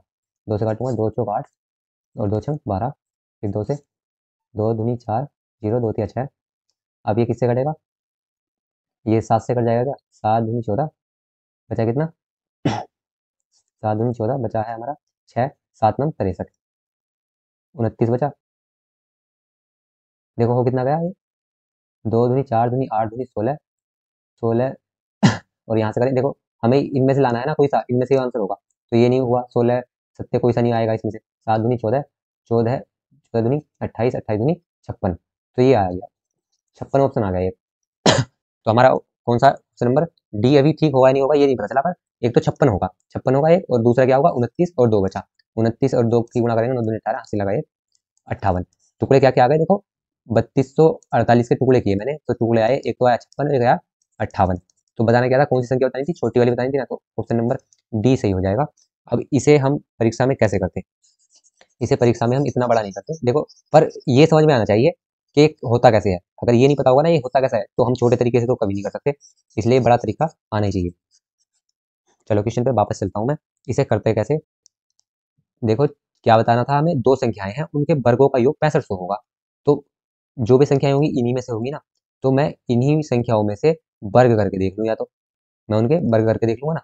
2 से काटूंगा, 2 चौक 8, और 2 छंग 12, फिर 2 से, 2 दूनी 4, 0 2 3 6। अब ये किससे कटेगा? ये 7 से कट जाएगा क्या? 7 दूनी 14, बचा कितना? 7 दूनी 14, बचा है हमारा 6, 7 9 63, 29 बचा। देखो हो कितना गया ये? 2 दूनी 4 दूनी 8 दूनी 16, 16, और यहाँ से करें, देखो हमें इनमें से लाना है ना, कोई सा इनमें से आंसर होगा। तो ये नहीं हुआ, 16 सत्य कोई सा नहीं आएगा इसमें से। 7 दूनी 14, 14 14 दूनी 28, 28 दूनी 56, तो ये आ गया 56 ऑप्शन आ गया ये। तो हमारा कौन सा ऑप्शन नंबर डी अभी ठीक होगा नहीं होगा ये नहीं पता चला, पर एक तो 56 होगा, 56 होगा एक, और दूसरा क्या होगा? 29 और 2 बचा, 29 और 2 की गुणा करेंगे, 9 दूनी 18, हासिल लगा ये 58। टुकड़े क्या क्या आ गए? देखो, 3248 के टुकड़े किए मैंने, तो टुकड़े आए, एक तो आया 56 और एक आया 58। तो बताना क्या था? कौन सी संख्या बतानी थी? छोटी वाली बतानी थी ना, तो ऑप्शन नंबर डी सही हो जाएगा। अब इसे हम परीक्षा में कैसे करते? इसे परीक्षा में हम इतना बड़ा नहीं करते, देखो। पर ये समझ में आना चाहिए कि होता कैसे है। अगर ये नहीं पता होगा ना ये होता कैसा है, तो हम छोटे तरीके से तो कभी नहीं कर सकते, इसलिए बड़ा तरीका आना ही चाहिए। चलो क्वेश्चन पे वापस चलता हूँ मैं। इसे करते कैसे, देखो। क्या बताना था हमें, दो संख्याएं हैं, उनके वर्गों का योग 6500 होगा। तो जो भी संख्याएं होंगी इन्हीं में से होंगी ना, तो मैं इन्हीं संख्याओं में से वर्ग करके देख लूँ, या तो मैं उनके वर्ग करके देख लूंगा ना।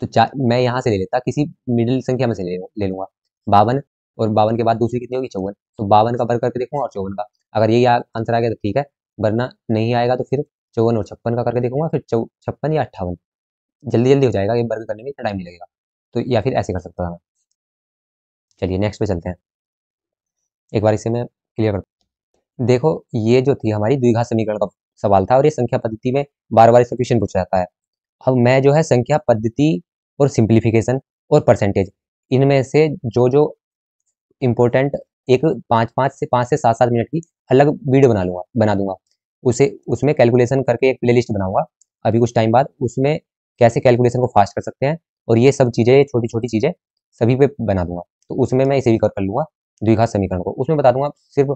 तो चार मैं यहाँ से ले लेता, किसी मिडिल संख्या में से ले लूंगा 52, और 52 के बाद दूसरी कितनी होगी 54, तो 52 का वर्ग करके देखूंगा और 54 का। अगर यही आंसर आ गया तो ठीक है, वरना नहीं आएगा तो फिर 54 और 56 का करके देखूंगा, फिर 56 या 58। जल्दी जल्दी हो जाएगा, ये वर्ग करने में इतना टाइम नहीं लगेगा। तो या फिर ऐसे कर सकता था मैं। चलिए नेक्स्ट पे चलते हैं, एक बार इसे मैं क्लियर करता हूँ। देखो, ये जो थी हमारी द्विघात समीकरण का सवाल था, और ये संख्या पद्धति में बार बार इसका क्वेश्चन पूछा जाता है। अब मैं जो है संख्या पद्धति और सिंप्लीफिकेशन और परसेंटेज, इनमें से जो जो इम्पोर्टेंट एक 5 से 7 मिनट की अलग वीडियो बना दूंगा। उसे उसमें कैलकुलेशन करके एक प्लेलिस्ट बनाऊंगा अभी कुछ टाइम बाद, उसमें कैसे कैलकुलेशन को फास्ट कर सकते हैं, और ये सब चीज़ें, छोटी छोटी चीज़ें सभी पे बना दूंगा। तो उसमें मैं इसे भी कर लूंगा, द्विघात समीकरण को उसमें बता दूंगा सिर्फ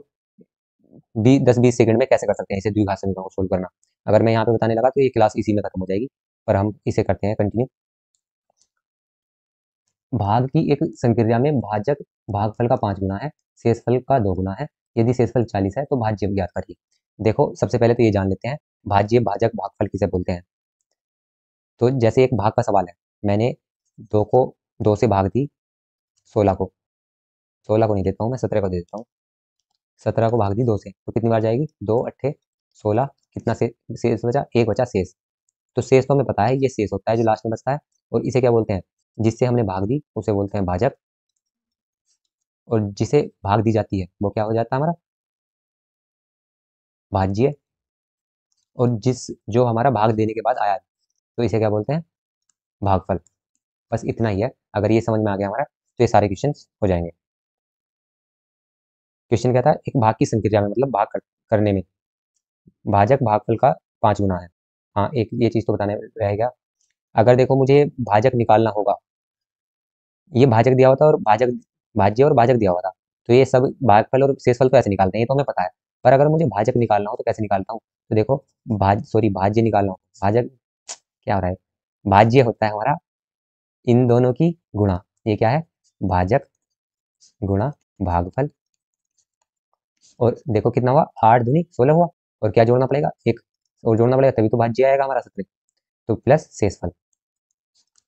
10-20 सेकंड में कैसे कर सकते हैं इसे, द्विघात समीकरण को सोल्व करना। अगर मैं यहाँ पे बताने लगा तो ये क्लास इसी में खत्म हो जाएगी, पर हम इसे करते हैं कंटिन्यू। भाग की एक संक्रिया में भाजक भागफल का 5 गुना है, शेषफल का 2 गुना है। यदि शेषफल 40 है तो भाज्य ज्ञात करिए। देखो, सबसे पहले तो ये जान लेते हैं भाज्य भाजक भागफल किसे बोलते हैं। तो जैसे एक भाग का सवाल है, मैंने 2 को 2 से भाग दी 16 को, 16 को नहीं देता हूँ मैं, 17 को दे देता हूँ। 17 को भाग दी 2 से, तो कितनी बार जाएगी, 2 अट्ठे 16, कितना से शेष बचा, एक बचा शेष। तो शेष तो हमें पता है, ये शेष होता है जो लास्ट में बचता है, और इसे क्या बोलते हैं, जिससे हमने भाग दी उसे बोलते हैं भाजक, और जिसे भाग दी जाती है वो क्या हो जाता है हमारा, भाज्य। और जो हमारा भाग देने के बाद आया तो इसे क्या बोलते हैं, भागफल। बस इतना ही है, अगर ये समझ में आ गया हमारा तो ये सारे क्वेश्चन हो जाएंगे। क्वेश्चन कहता है एक भाग की संक्रिया में, मतलब करने में भाजक भागफल का 5 गुना है। हाँ, एक ये चीज तो बताने रहेगा। अगर देखो मुझे भाजक निकालना होगा, ये भाजक दिया होता है और भाज्य और भाजक दिया हुआ था, तो ये सब भागफल और शेषफल तो ऐसे निकालते हैं, ये तो हमें पता है। पर अगर मुझे भाजक निकालना हो तो कैसे निकालता हूँ, तो देखो, भाज्य निकालना हो, भाजक क्या हो रहा है, भाज्य होता है हमारा इन दोनों की गुणा। ये क्या है, भाजक गुणा भागफल। और देखो कितना हुआ, 8 दूनी 16 हुआ, और क्या जोड़ना पड़ेगा, एक और जोड़ना पड़ेगा, तभी तो भाज्य आएगा हमारा 17, तो प्लस शेषफल।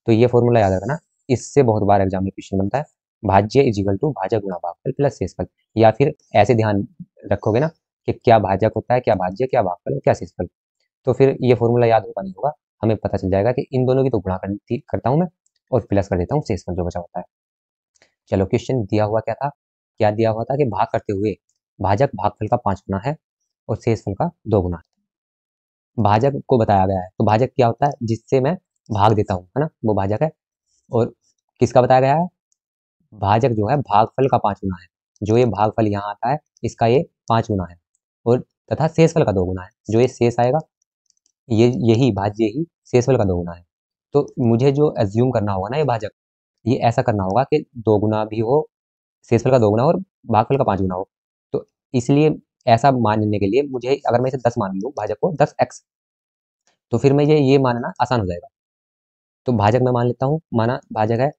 तो ये फॉर्मूला याद रखना, इससे बहुत बार एग्जाम में क्वेश्चन बनता है, भाज्य इज इक्वल टू भाजक गुणा भागफल प्लस शेषफल। या फिर ऐसे ध्यान रखोगे ना कि क्या भाजक होता है, क्या भाज्य, क्या भागफल और क्या शेषफल, तो फिर ये फॉर्मूला याद होगा नहीं होगा, हमें पता चल जाएगा कि इन दोनों की तो गुणा करता हूँ मैं, और प्लस कर देता हूँ शेषफल जो बचा होता है। चलो, क्वेश्चन दिया हुआ क्या था, क्या दिया हुआ था कि भाग करते हुए भाजक भागफल का 5 गुना है और शेषफल का 2 गुना है। भाजक को बताया गया है, तो भाजक क्या होता है, जिससे मैं भाग देता हूँ, है ना, वो भाजक है। और किसका बताया गया है, भाजक जो है भागफल का 5 गुना है, जो ये भागफल यहाँ आता है इसका ये 5 गुना है, और तथा शेषफल का 2 गुना है, जो ये शेष आएगा, ये यही भाज्य ही शेषफल का 2 गुना है। तो मुझे जो एज्यूम करना होगा ना, ये भाजक, ये ऐसा करना होगा कि 2 गुना भी हो, शेषफल का 2 गुना और भागफल का 5 गुना हो। तो इसलिए ऐसा मानने के लिए मुझे, अगर मैं इसे 10 मान लूँ भाजक को 10x, तो फिर मैं ये मानना आसान हो जाएगा। तो भाजक मैं मान लेता हूँ, माना भाजक है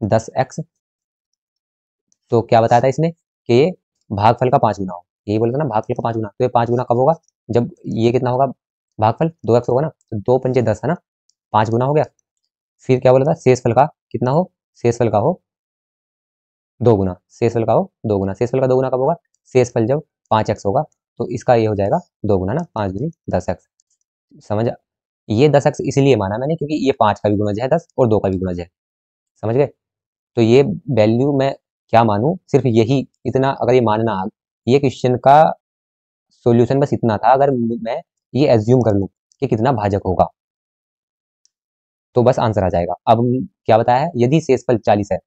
10x। तो क्या बताया था इसने कि ये भागफल का 5 गुना हो, यही बोला था ना, भागफल का 5 गुना। तो ये 5 गुना कब होगा, जब ये कितना होगा, भागफल 2x होगा ना, तो 2 पंजे 10 है ना, 5 गुना हो गया। फिर क्या बोला था, शेषफल का कितना हो, शेषफल का हो 2 गुना, शेषफल का हो 2 गुना। शेषफल का 2 गुना कब होगा, शेषफल जब 5x होगा, तो इसका ये हो जाएगा 2 गुना ना, 5 दूनी 10x। समझ, ये 10x इसलिए माना मैंने क्योंकि ये 5 का भी गुणज है 10, और 2 का भी गुणज है, समझ गए। तो ये वैल्यू मैं क्या मानूं, सिर्फ यही, इतना अगर ये मानना, ये क्वेश्चन का सॉल्यूशन बस इतना था, अगर मैं ये एज्यूम कर लूं कि कितना भाजक होगा, तो बस आंसर आ जाएगा। अब क्या बताया है, यदि शेषफल 40 है,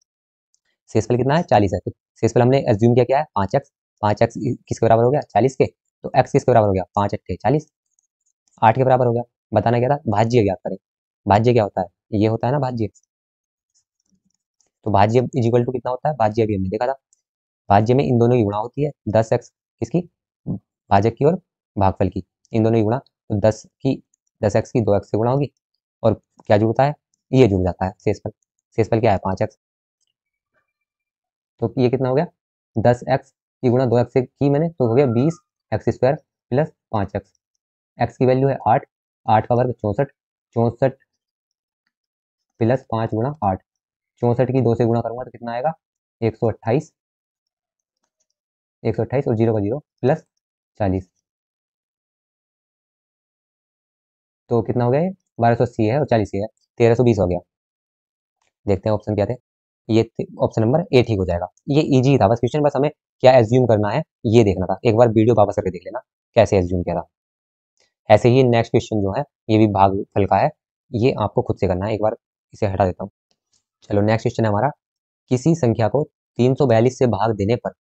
शेषफल कितना है 40 है, तो शेषफल हमने एज्यूम किया क्या है 5x, 5x किसके बराबर हो गया 40 के, तो x किसके बराबर हो गया 5 अट्ठे 40, 8 के बराबर हो गया। बताना क्या था, भाज्य ज्ञात करें। भाज्य क्या होता है, ये होता है ना भाज्य, तो भाज्य इज इक्वल टू कितना होता है, भाज्य अभी हमने देखा था, भाज्य में इन दोनों की गुणा होती है, 10x किसकी, भाजक की और भागफल की, इन दोनों की गुणा, तो 10x की 2x से गुणा होगी, और क्या जुड़ता है, ये जुड़ जाता है शेषफल। शेषफल क्या है, 5x। तो ये कितना हो गया, 10x की गुणा 2x से की मैंने, तो हो गया 20x² प्लस 5x। x की वैल्यू है 8, 8 का वर्ग 64, 64 प्लस 5 गुणा 8, 64 की 2 से गुणा करूंगा तो कितना आएगा, 128, 128 और 0 का 0 प्लस 40, तो कितना हो गया ये, 1280 है और 40 है, 1320 हो गया। देखते हैं ऑप्शन क्या थे, ये ऑप्शन नंबर ए ठीक हो जाएगा। ये इजी था, बस क्वेश्चन, बस हमें क्या एज्यूम करना है ये देखना था। एक बार वीडियो वापस करके देख लेना कैसे एज्यूम किया था। ऐसे ही नेक्स्ट क्वेश्चन जो है ये भी भागफल का है, ये आपको खुद से करना है। एक बार इसे हटा देता हूँ। चलो नेक्स्ट क्वेश्चन है हमारा, किसी संख्या को 342 से भाग देने पर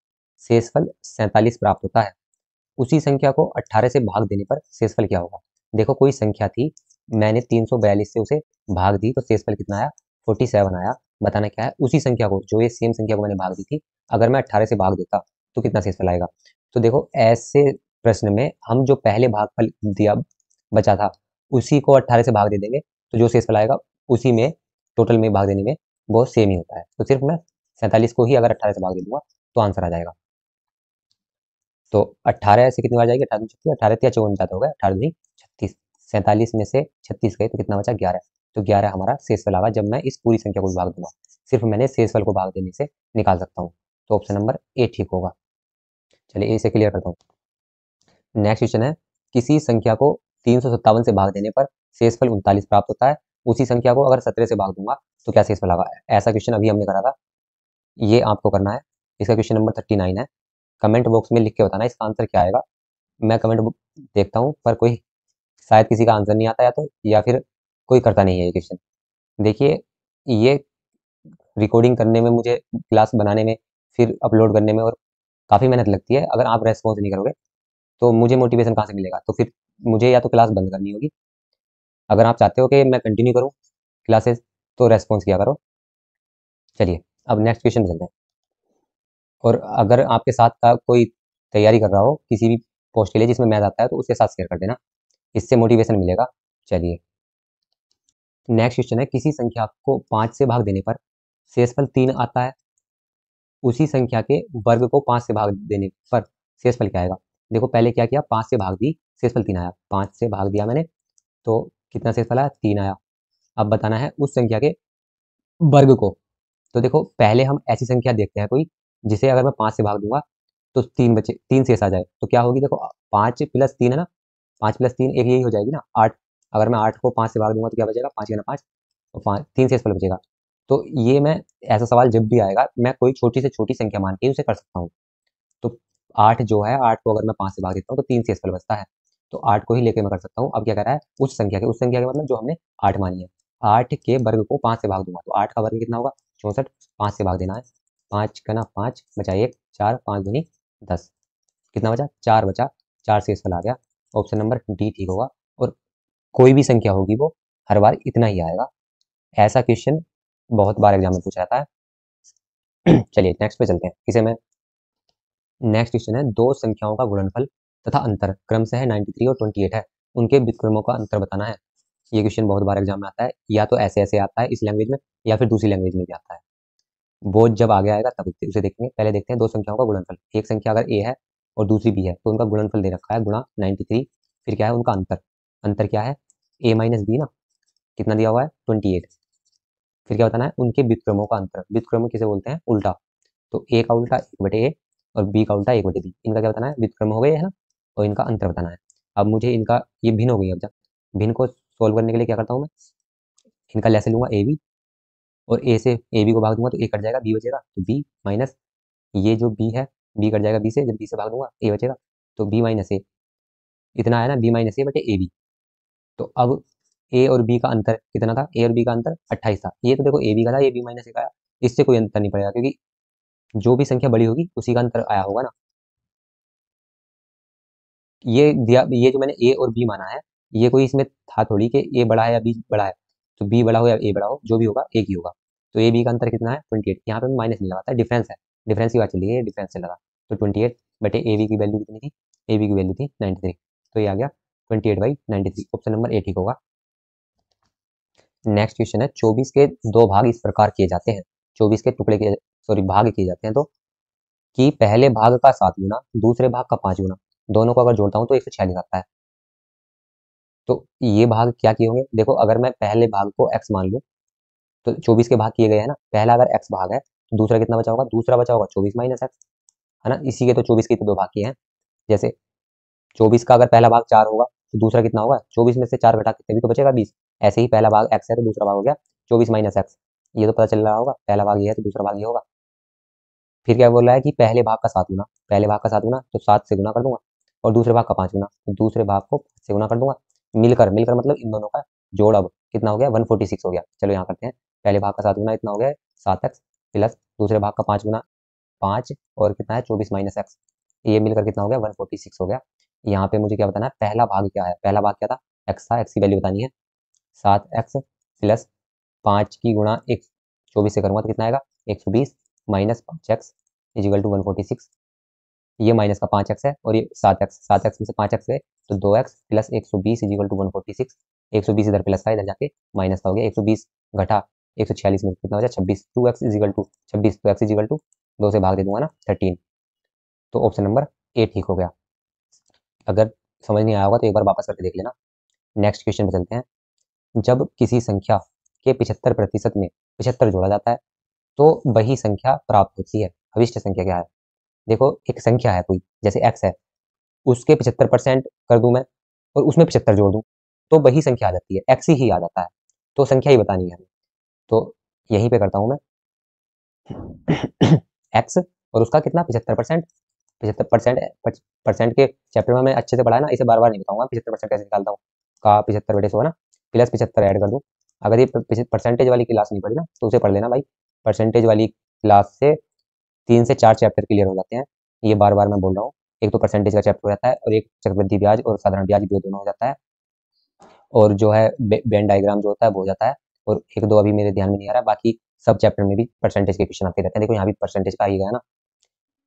शेषफल 47 प्राप्त होता है, उसी संख्या को 18 से भाग देने पर शेषफल क्या होगा। देखो कोई संख्या थी, मैंने 342 से उसे भाग दी तो शेषफल कितना आया, 47 आया। बताना क्या है, उसी संख्या को, जो ये सेम संख्या को मैंने भाग दी थी, अगर मैं 18 से भाग देता तो कितना शेषफल आएगा। तो देखो ऐसे प्रश्न में हम जो पहले भागफल दिया बचा था उसी को 18 से भाग दे देंगे, तो जो शेषफल आएगा उसी में टोटल में भाग देने में वो सेम ही होता है। तो सिर्फ मैं 47 को ही अगर 18 से भाग दे दूंगा तो आंसर आ जाएगा। तो 18 से कितनी बार जाएगी, 18 36, 18 या 54 जाता होगा, 18 36, 47 में से 36 गए तो कितना बचा, 11। तो 11 हमारा शेषफल आएगा जब मैं इस पूरी संख्या को भाग दूंगा। सिर्फ मैंने शेषफल को भाग देने से निकाल सकता हूँ। तो ऑप्शन नंबर ए ठीक होगा। चलिए इसे क्लियर करता हूँ। नेक्स्ट क्वेश्चन है, किसी संख्या को 357 से भाग देने पर शेषफल 39 प्राप्त होता है, उसी संख्या को अगर 17 से भाग दूंगा तो क्या शेषफल आएगा। ऐसा क्वेश्चन अभी हमने करा था, ये आपको करना है। इसका क्वेश्चन नंबर 39 है। कमेंट बॉक्स में लिख के बताना इसका आंसर क्या आएगा। मैं कमेंट देखता हूँ पर कोई, शायद किसी का आंसर नहीं आता, या तो या फिर कोई करता नहीं है ये क्वेश्चन। देखिए ये रिकॉर्डिंग करने में, मुझे क्लास बनाने में, फिर अपलोड करने में और काफ़ी मेहनत लगती है। अगर आप रेस्पॉन्स नहीं करोगे तो मुझे मोटिवेशन कहाँ से मिलेगा। तो फिर मुझे या तो क्लास बंद करनी होगी। अगर आप चाहते हो कि मैं कंटिन्यू करूँ क्लासेस तो रेस्पॉन्स किया करो। चलिए अब नेक्स्ट क्वेश्चन पे चलते हैं। और अगर आपके साथ का कोई तैयारी कर रहा हो किसी भी पोस्ट के लिए जिसमें मैथ आता है तो उसके साथ शेयर कर देना, इससे मोटिवेशन मिलेगा। चलिए नेक्स्ट क्वेश्चन है, किसी संख्या को 5 से भाग देने पर शेषफल 3 आता है, उसी संख्या के वर्ग को 5 से भाग देने पर शेषफल क्या आएगा। देखो पहले क्या किया, 5 से भाग दी, शेषफल 3 आया, 5 से भाग दिया मैंने तो कितना शेषफल आया, 3 आया। अब बताना है उस संख्या के वर्ग को। तो देखो पहले हम ऐसी संख्या देखते हैं कोई जिसे अगर मैं 5 से भाग दूंगा तो 3 बचे, 3 शेष आ जाए तो क्या होगी। देखो 5 प्लस 3 है ना, 5 प्लस 3 एक यही हो जाएगी ना 8। अगर मैं 8 को 5 से भाग दूंगा तो क्या बचेगा, 5 या 5 और 5, 3 शेषफल बचेगा। तो ये मैं, ऐसा सवाल जब भी आएगा मैं कोई छोटी से छोटी संख्या मान के उसे कर सकता हूँ। तो 8 जो है, 8 को अगर मैं 5 से भाग देता हूँ तो 3 शेषफल बचता है, तो 8 को ही लेके मैं कर सकता हूँ। अब क्या कह रहा है, उस संख्या के मतलब जो हमने 8 मानी है, 8 के वर्ग को 5 से भाग दूंगा तो 8 का वर्ग कितना होगा, 64, 5 से भाग देना है, 5 का ना 5 बचा 1, 4, 5 दूनी 10, कितना बचा, 4 बचा, 4 शेषफल आ गया। ऑप्शन नंबर डी ठीक होगा। और कोई भी संख्या होगी वो हर बार इतना ही आएगा। ऐसा क्वेश्चन बहुत बार एग्जाम में पूछा जाता है। चलिए नेक्स्ट पे चलते हैं। इसे मैं, नेक्स्ट क्वेश्चन है, दो संख्याओं का गुणनफल तथा अंतर क्रमशः 93 और 28 है, उनके व्युत्क्रमों का अंतर बताना है। ये क्वेश्चन बहुत बार एग्जाम में आता है, या तो ऐसे ऐसे आता है इस लैंग्वेज में, या फिर दूसरी लैंग्वेज में भी आता है। वो जब आगे आएगा तब उसे देखेंगे। पहले देखते हैं दो संख्याओं का गुणनफल। एक संख्या अगर ए है और दूसरी बी है तो उनका गुणनफल दे रखा है गुणा 93, फिर क्या है उनका अंतर। अंतर क्या है, ए माइनस बी ना, कितना दिया हुआ है 28। फिर क्या बताना है, उनके व्युत्क्रमों का अंतर। व्युत्क्रम किसे बोलते हैं, उल्टा। तो ए का उल्टा 1/a और बी का उल्टा 1/b, इनका क्या बताना है, व्युत्क्रम हो गए है ना, और इनका अंतर बताना है। अब मुझे इनका, ये भिन्न हो गई। अब जब भिन्न को सोल्व करने के लिए क्या करता हूँ मैं, इनका लैसे लूंगा ए बी, और ए से ए बी को भाग दूंगा तो ए कट जाएगा, बी बचेगा, तो बी माइनस ये जो बी है, बी कट जाएगा बी से, जब बी से भाग दूंगा ए बचेगा, तो बी माइनस ए, इतना आया ना, बी माइनस ए बटे ए बी। तो अब ए और बी का अंतर कितना था, ए और बी का अंतर 28 था। ये तो देखो ए बी का था, ये बी माइनस ए का आया, इससे कोई अंतर नहीं पड़ेगा क्योंकि जो भी संख्या बड़ी होगी उसी का अंतर आया होगा ना। ये दिया, ये जो मैंने ए और बी माना है, ये कोई इसमें था थोड़ी कि ए बड़ा है या बी बड़ा है, तो बी बड़ा हो या ए बड़ा हो जो भी होगा एक ही होगा। तो ए बी का अंतर कितना है 28। यहाँ पे माइनस नहीं लगाता, डिफरेंस है, डिफरेंस की बात चली है, डिफरेंस से लगा। तो 28 बटे ए बी की वैल्यू कितनी थी, ए बी की वैल्यू थी 93, तो ये आ गया 28/93। ऑप्शन नंबर ए ठीक होगा। नेक्स्ट क्वेश्चन है 24 के दो भाग इस प्रकार किए जाते हैं, 24 के टुकड़े के सॉरी भाग किए जाते हैं तो कि पहले भाग का 7 गुना, दूसरे भाग का 5 गुना, दोनों को अगर जोड़ता हूँ तो 146 आता है। तो ये भाग क्या किए होंगे, देखो अगर मैं पहले भाग को x मान लूँ तो 24 के भाग किए गए हैं ना, पहला अगर x भाग है तो दूसरा कितना बचा होगा, दूसरा बचा होगा 24 माइनस x, है ना। इसी के तो 24 के तो दो भाग किए हैं। जैसे 24 का अगर पहला भाग 4 होगा तो दूसरा कितना होगा, 24 में से 4 घटा के तभी तो बचेगा 20। ऐसे ही पहला भाग x है तो दूसरा भाग हो गया 24 माइनस x, ये तो पता चल रहा होगा, पहला भाग ये है तो दूसरा भाग ये होगा। फिर क्या बोल रहा है कि पहले भाग का 7 गुना, पहले भाग का 7 गुना तो 7 से गुना कर दूंगा, और दूसरे भाग का 5 गुना तो दूसरे भाग को 5 से गुना कर दूंगा। मिलकर मिलकर मतलब इन दोनों का जोड़ अब कितना हो गया 146 हो गया। चलो यहाँ करते हैं, पहले भाग का 7 गुना इतना हो गया 7x, प्लस दूसरे भाग का 5 गुना 5, और कितना है 24 माइनस एक्स, ये मिलकर कितना हो गया 146 हो गया। यहाँ पे मुझे क्या बताना है, पहला भाग क्या है, पहला भाग क्या था, एक्स था, एक्स की वैल्यू बतानी है। 7x प्लस 5 की गुणा एक 24 से करूँगा तो कितना आएगा 120 माइनस 5x इजिकल टू 146। ये माइनस का 5x है और ये 7x, 7x में से 5x गए तो 2x प्लस 120 इजिकल टू 146। 120 इधर प्लस का इधर जाके माइनस का हो गया, 120 घटा 146 में कितना हो जाए 26, 2x इजिकल टू 26, तो x इजिकल टू 2 से भाग दे दूंगा ना 13। तो ऑप्शन नंबर ए ठीक हो गया। अगर समझ नहीं आया होगा तो एक बार वापस करके देख लेना। नेक्स्ट क्वेश्चन पे चलते हैं। जब किसी संख्या के 75% में 75 जोड़ा जाता है तो वही संख्या प्राप्त होती है। अविष्ट संख्या क्या है, देखो एक संख्या है कोई, जैसे x है, उसके 75% कर दूं मैं और उसमें 75 जोड़ दूं तो वही संख्या आ जाती है, x ही आ जाता है। तो संख्या ही बतानी है हमें, तो यहीं पे करता हूं मैं x और उसका कितना 75%, 75% परसेंट के चैप्टर में मैं अच्छे से पढ़ा है ना, इसे बार बार नहीं बताऊंगा 75% कैसे निकालता हूँ, का 75/100 है ना, प्लस 75 ऐड कर दूं। अगर ये परसेंटेज वाली क्लास नहीं पढ़ी ना तो उसे पढ़ लेना भाई, परसेंटेज वाली क्लास से 3 से 4 चैप्टर क्लियर हो जाते हैं। ये बार बार मैं बोल रहा हूँ, एक तो परसेंटेज का चैप्टर हो जाता है और एक चक्रवृद्धि ब्याज और साधारण ब्याज भी दोनों हो जाता है, और जो है वेन डायग्राम जो होता है वो हो जाता है, और एक दो अभी मेरे ध्यान में नहीं आ रहा, बाकी सब चैप्टर में भी परसेंटेज के क्वेश्चन आते रहते हैं। देखो यहाँ भी परसेंटेज का आ ही गया ना,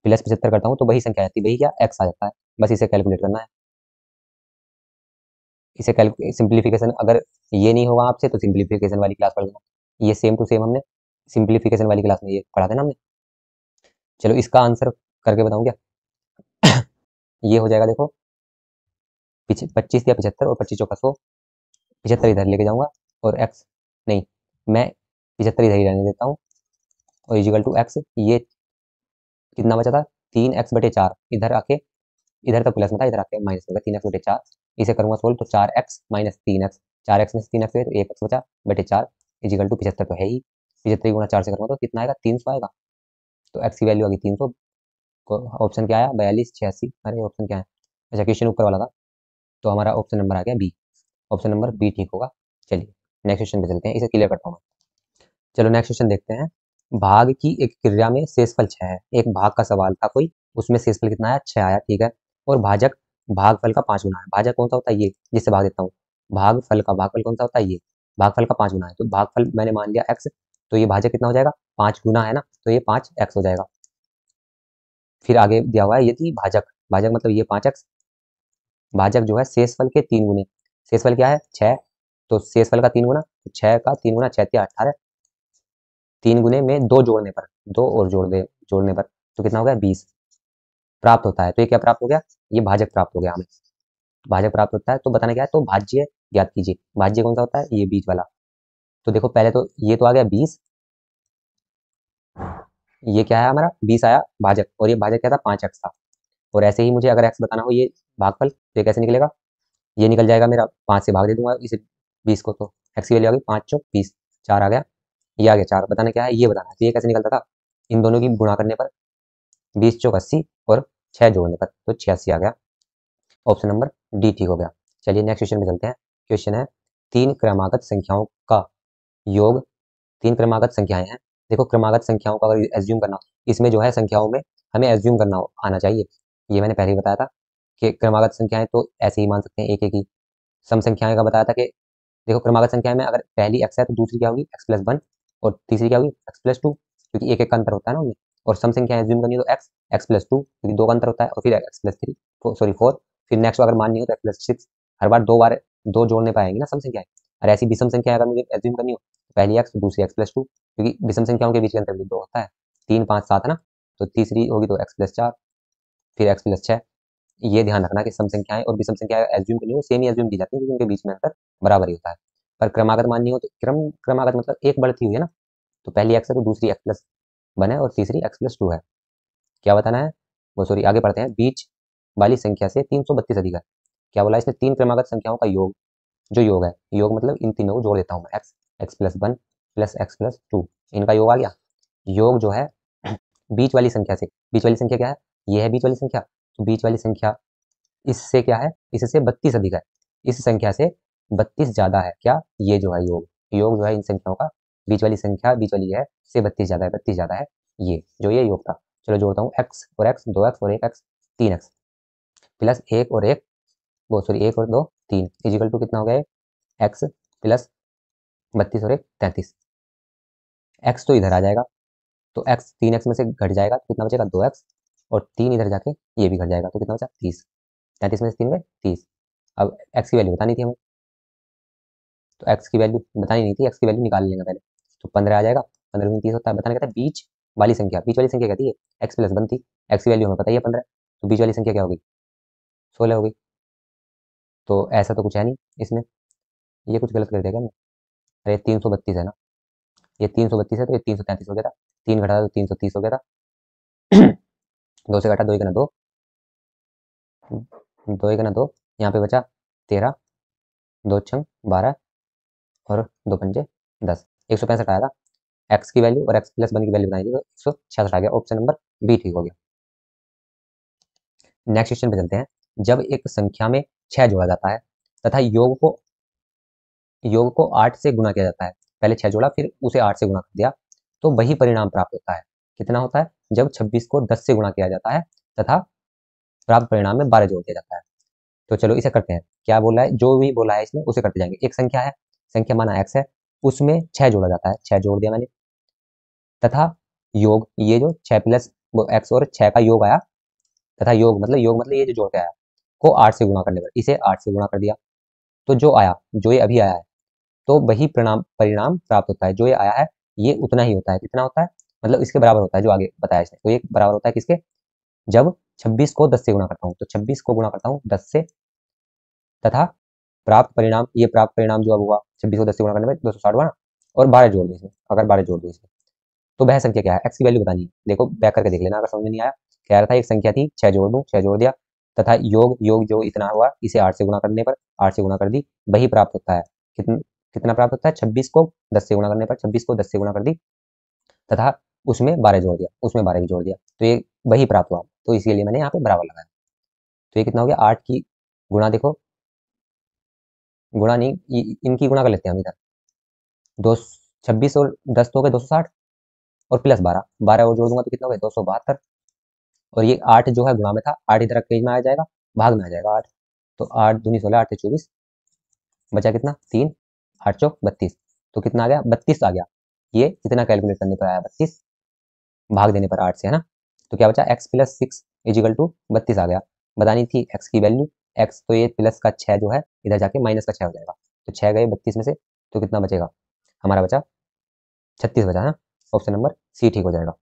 प्लस 75 करता हूँ तो वही संख्या आती है, वही क्या एक्स आ जाता है, बस इसे कैलकुलेट करना है। इसे सिंप्लीफिकेशन अगर ये नहीं होगा आपसे तो सिंप्लीफिकेशन वाली क्लास पढ़ लेना, ये सेम टू सेम हमने सिंप्लीफिकेशन वाली क्लास में ये पढ़ा था ना हमने। चलो इसका आंसर करके बताऊँ क्या ये हो जाएगा, देखो 25 या 75 और 25 चौका 100, 75 इधर लेके जाऊंगा और एक्स नहीं, मैं 75 इधर ही रहने देता हूँ, और इजिकल टू एक्स, ये कितना बचा था 3x/4, इधर आके इधर तक प्लस में था, इधर आके माइनस में 3x/4, इसे करूंगा सोल्व तो 4x माइनस 3x, 4x में से 3x गए तो 1x बचा बटे 4 इजिकल टू 75 तो है ही, 75 गुणा 4 से करूंगा तो कितना आएगा 300 आएगा, तो x की वैल्यू आ गई 300। ऑप्शन क्या आया 42 86, अरे ऑप्शन क्या है, अच्छा क्वेश्चन ऊपर वाला था, तो हमारा ऑप्शन नंबर आ गया बी, ऑप्शन नंबर बी ठीक होगा। चलिए नेक्स्ट क्वेश्चन पे चलते हैं, इसे क्लियर करता हूँ मैं। चलो नेक्स्ट क्वेश्चन देखते हैं। भाग की एक क्रिया में शेषफल 6 है, एक भाग का सवाल था कोई, उसमें शेषफल कितना आया 6 आया, ठीक है, और भाजक भागफल का 5 गुना है। भाजक कौन सा होता है, ये जिससे भाग देता हूँ, भागफल का भागफल कौन सा होता है, ये भागफल का 5 गुना है, तो भागफल मैंने मान लिया x, तो ये भाजक कितना हो जाएगा 5 गुना है ना, तो ये 5x हो जाएगा। फिर आगे दिया हुआ है यदि भाजक, भाजक मतलब ये 5x, भाजक जो है शेषफल के 3 गुने, शेषफल क्या है 6, तो शेषफल का 3 गुना, 6 का 3 गुना 6 या 18, 3 गुने में 2 जोड़ने पर, 2 और जोड़ने पर तो कितना हो गया 20 प्राप्त होता है। तो ये क्या प्राप्त हो गया, ये भाजक प्राप्त हो गया हमें, भाजक प्राप्त होता है। तो बताना क्या है, तो भाज्य ज्ञात कीजिए, भाज्य कौन सा होता है, ये बीच वाला। तो देखो पहले तो ये तो आ गया 20, ये क्या है हमारा 20 आया भाजक, और ये भाजक क्या था 5x था, और ऐसे ही मुझे अगर x बताना हो ये भागफल, तो ये कैसे निकलेगा, ये निकल जाएगा मेरा 5 से भाग दे दूंगा इसे 20 को, तो x की वैल्यू आ गई 5 चौक 20, 4 आ गया, ये आ गया 4, बताना क्या है ये बताना है, तो ये कैसे निकलता था, इन दोनों की गुणा करने पर 20 चौक 80 और 6 जोड़ने पर तो 86 आ गया, ऑप्शन नंबर डी ठीक हो गया। चलिए नेक्स्ट क्वेश्चन में चलते हैं। क्वेश्चन है 3 क्रमागत संख्याओं का योग, 3 क्रमागत संख्याएं हैं, देखो क्रमागत संख्याओं का अगर एज्यूम करना, इसमें जो है संख्याओं में हमें एज्यूम करना आना चाहिए, ये मैंने पहले ही बताया था कि क्रमागत संख्याएं तो ऐसे ही मान सकते हैं एक एक ही। सम संख्याएं का बताया था कि देखो क्रमागत संख्याएं में अगर पहली x है तो दूसरी क्या होगी x+1, और तीसरी क्या हुई x+2, क्योंकि एक एक का अंतर होता है ना उनमें। और सम संख्या एज्यूम करनी हो तो x+2, क्योंकि 2 का अंतर होता है, और फिर x+3, सॉरी 4, फिर नेक्स्ट अगर माननी हो तो x+6। हर बार 2 बार 2 जोड़ने पाएंगे ना सम संख्याएं। और ऐसी विषम संख्या अगर मुझे एज्यूम करनी हो तो पहली x दूसरी x+2, क्योंकि विषम संख्याओं के बीच का अंतर भी 2 होता है, 3 5 7 है ना। तो तीसरी होगी तो x+4, फिर x+6। ये ध्यान रखना कि सम संख्याएं और विषम संख्याएं एज्यूम करनी हो सेम ही एज्यूम की जाती है, क्योंकि उनके बीच में अंतर बराबर ही होता है। पर क्रमागत माननी हो तो क्रमागत मतलब एक बढ़ती हुई है ना, तो पहली x है तो दूसरी x+1 है और तीसरी x+2 है। क्या बताना है वो, सॉरी आगे पढ़ते हैं। बीच वाली संख्या से 332 अधिक है। क्या बोला इसने, 3 क्रमागत संख्याओं का योग, जो योग है, योग मतलब इन तीनों को जोड़ देता हूँ मैं, x+1 प्लस x+2, इनका योग आ गया। योग जो है बीच वाली संख्या से, बीच वाली संख्या क्या है, ये है बीच वाली संख्या, तो बीच वाली संख्या इससे क्या है, इससे 32 अधिक है, इस संख्या से 32 ज्यादा है क्या, ये जो है योग, योग जो है इन संख्याओं का, बीच वाली संख्या बीच वाली है से 32 ज्यादा है, 32 ज्यादा है, ये जो ये योग था। चलो जोड़ता हूँ, x और x, 2x और 1x, 3x, प्लस 1 और 1, वो सॉरी 1 और 2 3, इजिकल टू कितना हो गया, x प्लस 32 और 1 33। x तो इधर आ जाएगा, तो x 3x में से घट जाएगा तो कितना बचेगा 2x, और 3 इधर जाके ये भी घट जाएगा तो कितना बचा 30, 33 में से 3 गए 30। अब x की वैल्यू बतानी थी हमें, तो x की वैल्यू बतानी नहीं थी, x की वैल्यू निकाल लेंगे पहले। तो 15 आ जाएगा, 15 में 30 होता है, बताना कहता है बीच वाली संख्या, बीच वाली संख्या कहती है x+1 थी, x की वैल्यू हमें पता ही है 15, तो बीच वाली संख्या क्या होगी 16 होगी। तो ऐसा तो कुछ है नहीं इसमें, ये कुछ गलत कर दिया क्या मैं, अरे 332 है ना, ये 332 है तो ये 333 हो गया था, 3 घटा तो 330 हो गया था। 2 से घटा 2 1 2, 2 1 2, यहाँ पे बचा 13, 2 6 12 और 2 पंजे 10, 165 आया था। x की वैल्यू और x+1 की वैल्यू बनाई थी तो 166 आ गया, ऑप्शन नंबर बी ठीक हो गया। नेक्स्ट क्वेश्चन पे चलते हैं। जब एक संख्या में 6 जोड़ा जाता है तथा योग को 8 से गुणा किया जाता है, पहले 6 जोड़ा फिर उसे 8 से गुणा कर दिया, तो वही परिणाम प्राप्त होता है। कितना होता है, जब 26 को 10 से गुणा किया जाता है तथा प्राप्त परिणाम में 12 जोड़ दिया जाता है। तो चलो इसे करते हैं, क्या बोला है, जो भी बोला है इसमें उसे करते जाएंगे। एक संख्या है, संख्या माना x है, उसमें 6 जोड़ा जाता है, 6 जोड़ दिया मैंने, तथा योग, ये जो 6 प्लस वो x और 6 का योग आया, तथा योग मतलब ये जो जोड़ के आया को 8 से गुणा करने पर इसे 8 से गुणा कर दिया, तो जो आया, जो ये अभी आया है, तो वही परिणाम प्राप्त होता है। जो ये आया है ये उतना ही होता है, कितना होता है, मतलब इसके बराबर होता है जो आगे बताया इसने, तो ये बराबर होता है किसके, जब 26 को 10 से गुणा करता हूँ, तो 26 को गुणा करता हूँ 10 से, तथा प्राप्त परिणाम, ये प्राप्त परिणाम जो अब हुआ 26 को 10 से गुणा करने में 260 हुआ ना, और 12 जोड़ दो इसमें, अगर 12 जोड़ दो इसमें, तो वह संख्या क्या है, x की वैल्यू बतानी है। देखो बैक करके देख लेना अगर समझ में नहीं आया। कह रहा था एक संख्या थी, 6 जोड़ दूं, 6 जोड़ दिया, तथा योग जो इतना हुआ इसे 8 से गुणा करने पर 8 से गुणा कर दी, वही प्राप्त होता है। कितना प्राप्त होता है, 26 को 10 से गुणा करने पर, 26 को 10 से गुणा कर दी, तथा उसमें 12 जोड़ दिया, उसमें 12 भी जोड़ दिया, तो ये वही प्राप्त हुआ, तो इसीलिए मैंने यहाँ पे बराबर लगाया। तो ये कितना हो गया, 8 की गुणा, देखो गुणा नहीं, इनकी गुणा कर लेते हैं हम इधर, दो 26 और 10 तो हो गए 260, और प्लस 12, 12 और जोड़ दूंगा तो कितना हो गया 272, और ये 8 जो है गुणा में था, 8 इधर पेज में आ जाएगा, भाग में आ जाएगा 8, तो 8 दूनी 16, 8 से 24, बचा कितना 3, 8 चौक 32, तो कितना आ गया 32 आ गया। ये इतना कैलकुलेट करने पर आया 32, भाग देने पर 8 से, है ना। तो क्या बचा, x+6 इजिकल टू 32 आ गया। बतानी थी x की वैल्यू, x तो ये प्लस का 6 जो है इधर जाके माइनस का 6 हो जाएगा, तो 6 गए 32 में से, तो कितना बचेगा, हमारा बचा 36 बचा, है ना, ऑप्शन नंबर सी ठीक हो जाएगा।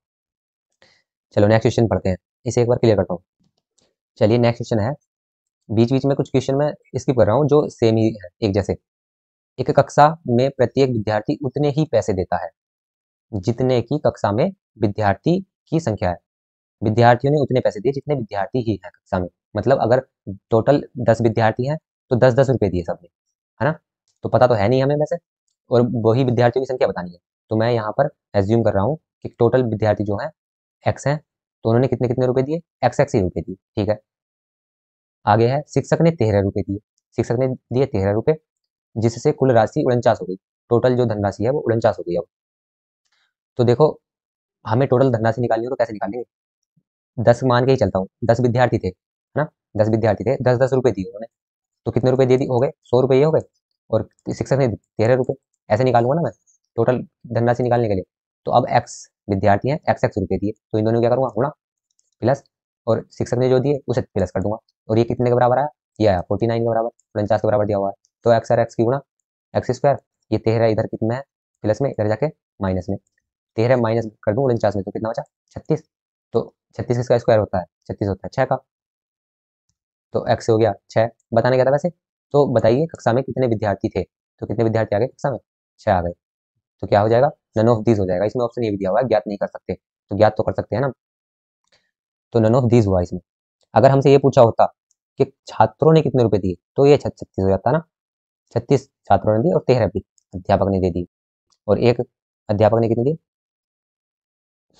चलो नेक्स्ट क्वेश्चन पढ़ते हैं, इसे एक बार क्लियर करता हूँ। चलिए नेक्स्ट क्वेश्चन है, बीच बीच में कुछ क्वेश्चन मैं स्किप कर रहा हूँ जो सेम ही है एक जैसे। एक कक्षा में प्रत्येक विद्यार्थी उतने ही पैसे देता है जितने की कक्षा में विद्यार्थी की संख्या है। विद्यार्थियों ने उतने पैसे दिए जितने विद्यार्थी ही हैं कक्षा में, मतलब अगर टोटल 10 विद्यार्थी हैं तो 10-10 रुपए दिए सबने, है ना। तो पता तो है नहीं हमें वैसे, और वही विद्यार्थियों की संख्या बतानी है, तो मैं यहाँ पर एज्यूम कर रहा हूँ कि टोटल विद्यार्थी जो है एक्स हैं, तो उन्होंने कितने कितने रुपए दिए, एक्स ही रुपए दिए, ठीक है। आगे है शिक्षक ने 13 रुपए दिए, शिक्षक ने दिए 13 रुपए, जिससे कुल राशि 49 हो गई, टोटल जो धनराशि है वो 49 हो गई। अब तो देखो हमें टोटल धनराशि निकालनी हो तो कैसे निकालेंगे, 10 मान के ही चलता हूँ, 10 विद्यार्थी थे, है ना, 10 विद्यार्थी थे, 10-10 रुपए दिए उन्होंने, तो कितने रुपए दे दी हो गए, 100 रुपए ये हो गए, और शिक्षक ने 13 रुपए, ऐसे निकालूंगा ना मैं, टोटल धनराशि निकालने के लिए। तो अब x विद्यार्थी हैं, x रुपये दिए, तो इन दोनों क्या करूँगा, गुणा प्लस, और शिक्षक ने जो दिए उसे प्लस कर दूंगा। और ये कितने के बराबर आया, ये आया 49 के बराबर, 49 के बराबर दिया हुआ है। तो x और x की गुणा एक्स स्क्वायर, ये 13 इधर कितना है प्लस में, इधर जाके माइनस में, 13 माइनस कर दूँ 49 में, तो कितना बचा 36। तो 36 किसका स्क्वायर होता है, 36 होता है 6 का। तो x हो गया 6, बताने क्या था वैसे। तो बताइए कक्षा में कितने विद्यार्थी थे, तो कितने विद्यार्थी आ गए कक्षा में, 6 आ गए। तो क्या हो जाएगा, नन ऑफ दीज हो जाएगा। इसमें ऑप्शन ये भी दिया हुआ है ज्ञात नहीं कर सकते, तो ज्ञात तो कर सकते हैं ना, तो नन ऑफ दीज हुआ इसमें। अगर हमसे ये पूछा होता कि छात्रों ने कितने रुपए दिए, तो ये 36 हो जाता ना, 36 छात्रों ने दिए और 13 भी अध्यापक ने दे दी, और एक अध्यापक ने कितने दिए,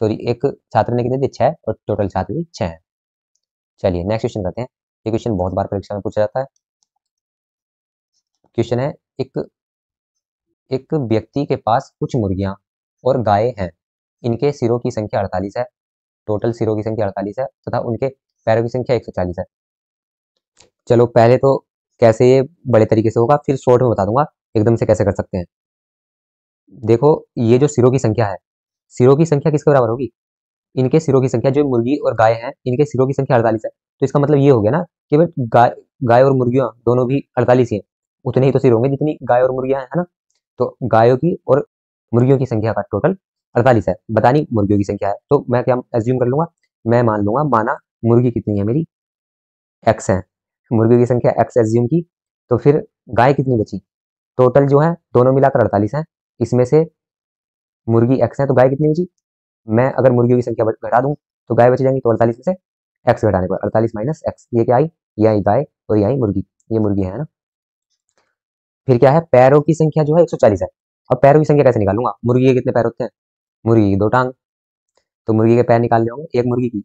सॉरी एक छात्र ने कितने दिए 6, और टोटल छात्र भी 6 हैं। चलिए नेक्स्ट क्वेश्चन करते हैं। ये क्वेश्चन बहुत बार परीक्षा में पूछा जाता है। क्वेश्चन है, एक एक व्यक्ति के पास कुछ मुर्गियां और गायें हैं, इनके सिरों की संख्या 48 है, टोटल सिरों की संख्या 48 है तथा उनके पैरों की संख्या 140 है। चलो पहले तो कैसे ये बड़े तरीके से होगा, फिर शॉर्ट में बता दूंगा एकदम से कैसे कर सकते हैं। देखो ये जो सिरों की संख्या है, सिरों की संख्या किसके बराबर होगी, इनके सिरों की संख्या, जो मुर्गी और गाय हैं इनके सिरों की संख्या 48 है। तो इसका मतलब ये हो गया ना कि भाई गाय और मुर्गियां दोनों भी 48 ही हैं, उतने ही तो सिर होंगे जितनी गाय और मुर्गियां हैं, है ना। तो गायों की और मुर्गियों की संख्या का टोटल 48 है, बतानी मुर्गियों की संख्या है। तो मैं क्या एज्यूम कर लूंगा, मैं मान लूंगा, माना मुर्गी कितनी है मेरी, एक्स है, मुर्गियों की संख्या एक्स एज्यूम की। तो फिर गाय कितनी बची, टोटल जो है दोनों मिलाकर 48 है, इसमें से मुर्गी एक्स है तो गाय कितनी बची, मैं अगर मुर्गियों की संख्या घटा दूं तो गाय बच जाएंगी, तो 48 में से एक्स घटाने पर 48 माइनस एक्स, ये क्या आई, ये आई गाय और ये आई मुर्गी, ये मुर्गी है ना। फिर क्या है, पैरों की संख्या जो है 140 है। अब पैरों की संख्या कैसे निकालूंगा, मुर्गी के कितने पैर होते हैं, मुर्गी की 2 टांग, तो मुर्गी के पैर निकालने होंगे, एक मुर्गी की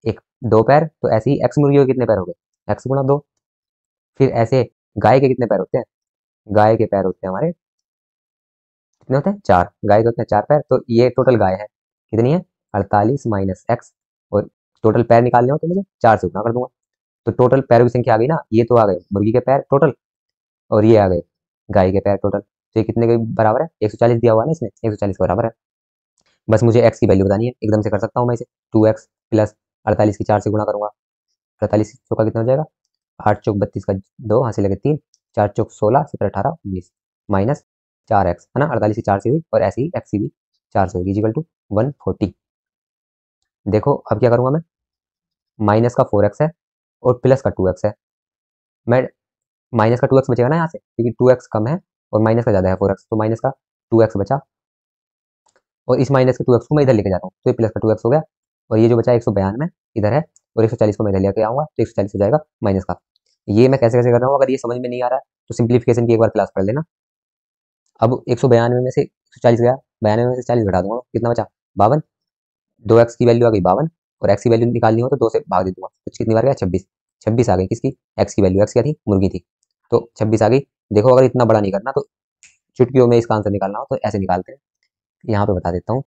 एक 2 पैर, तो ऐसे ही एक्स मुर्गियों के कितने पैर हो गए, एक्स गुणा 2। फिर ऐसे गाय के कितने पैर होते हैं, गाय के पैर होते हैं हमारे कितने होते हैं 4, गाय के होते हैं 4 पैर, तो ये टोटल गाय है कितनी है 48 माइनस एक्स, और टोटल पैर निकालने हो तो मुझे 4 से गुणा कर दूंगा। तो टोटल पैरों की संख्या आ गई ना, ये तो आ गए मुर्गी के पैर टोटल, और ये आ गए गाय के पैर टोटल। तो ये कितने के बराबर है, 140 दिया हुआ है ना इसमें, 140 के बराबर है। बस मुझे एक्स की वैल्यू बतानी है, एकदम से कर सकता हूँ मैं इसे, 2x प्लस 48 की 4 से गुणा करूंगा, 48 चौका कितना हो जाएगा, 8 चौक 32 का 2, हाथ से लगे 3, 4 चौक 16, 17 18 19 माइनस 4x, है ना, 48 की 4 से हुई, और ऐसे ही एक्स की भी 4 से होगी, इक्वल टू 140। देखो अब क्या करूंगा मैं, माइनस का 4x है और प्लस का 2x है, मैं माइनस का 2x बचेगा ना यहाँ से, क्योंकि 2x कम है और माइनस का ज़्यादा है 4x, तो माइनस का 2x बचा, और इस माइनस के 2x को मैं इधर लेके जाता हूँ, तो ये प्लस का 2x हो गया, और ये जो बचा 192 इधर है, और 140 को मैं इधर लेके आऊँगा, तो 140 हो जाएगा माइनस का। ये मैं कैसे कैसे कर रहा हूँ, अगर ये समझ में नहीं आ रहा है तो सिंप्लीफिकेशन की एक बार क्लास कर लेना। अब 192 में से 140 गया, 92 में से 40 घटा दूंगा, कितना बचा 52, 2x की वैल्यू आ गई 52, और x की वैल्यू निकालनी हो तो 2 से भाग दे दूंगा, तो कितनी बार गया 26, 26 आ गई किसकी, x की वैल्यू, x क्या थी मुर्गी थी, तो 26 आ गई। देखो अगर इतना बड़ा नहीं करना तो चुटकियों में इसका आंसर निकालना हो तो ऐसे निकालते हैं, यहाँ पे बता देता हूँ,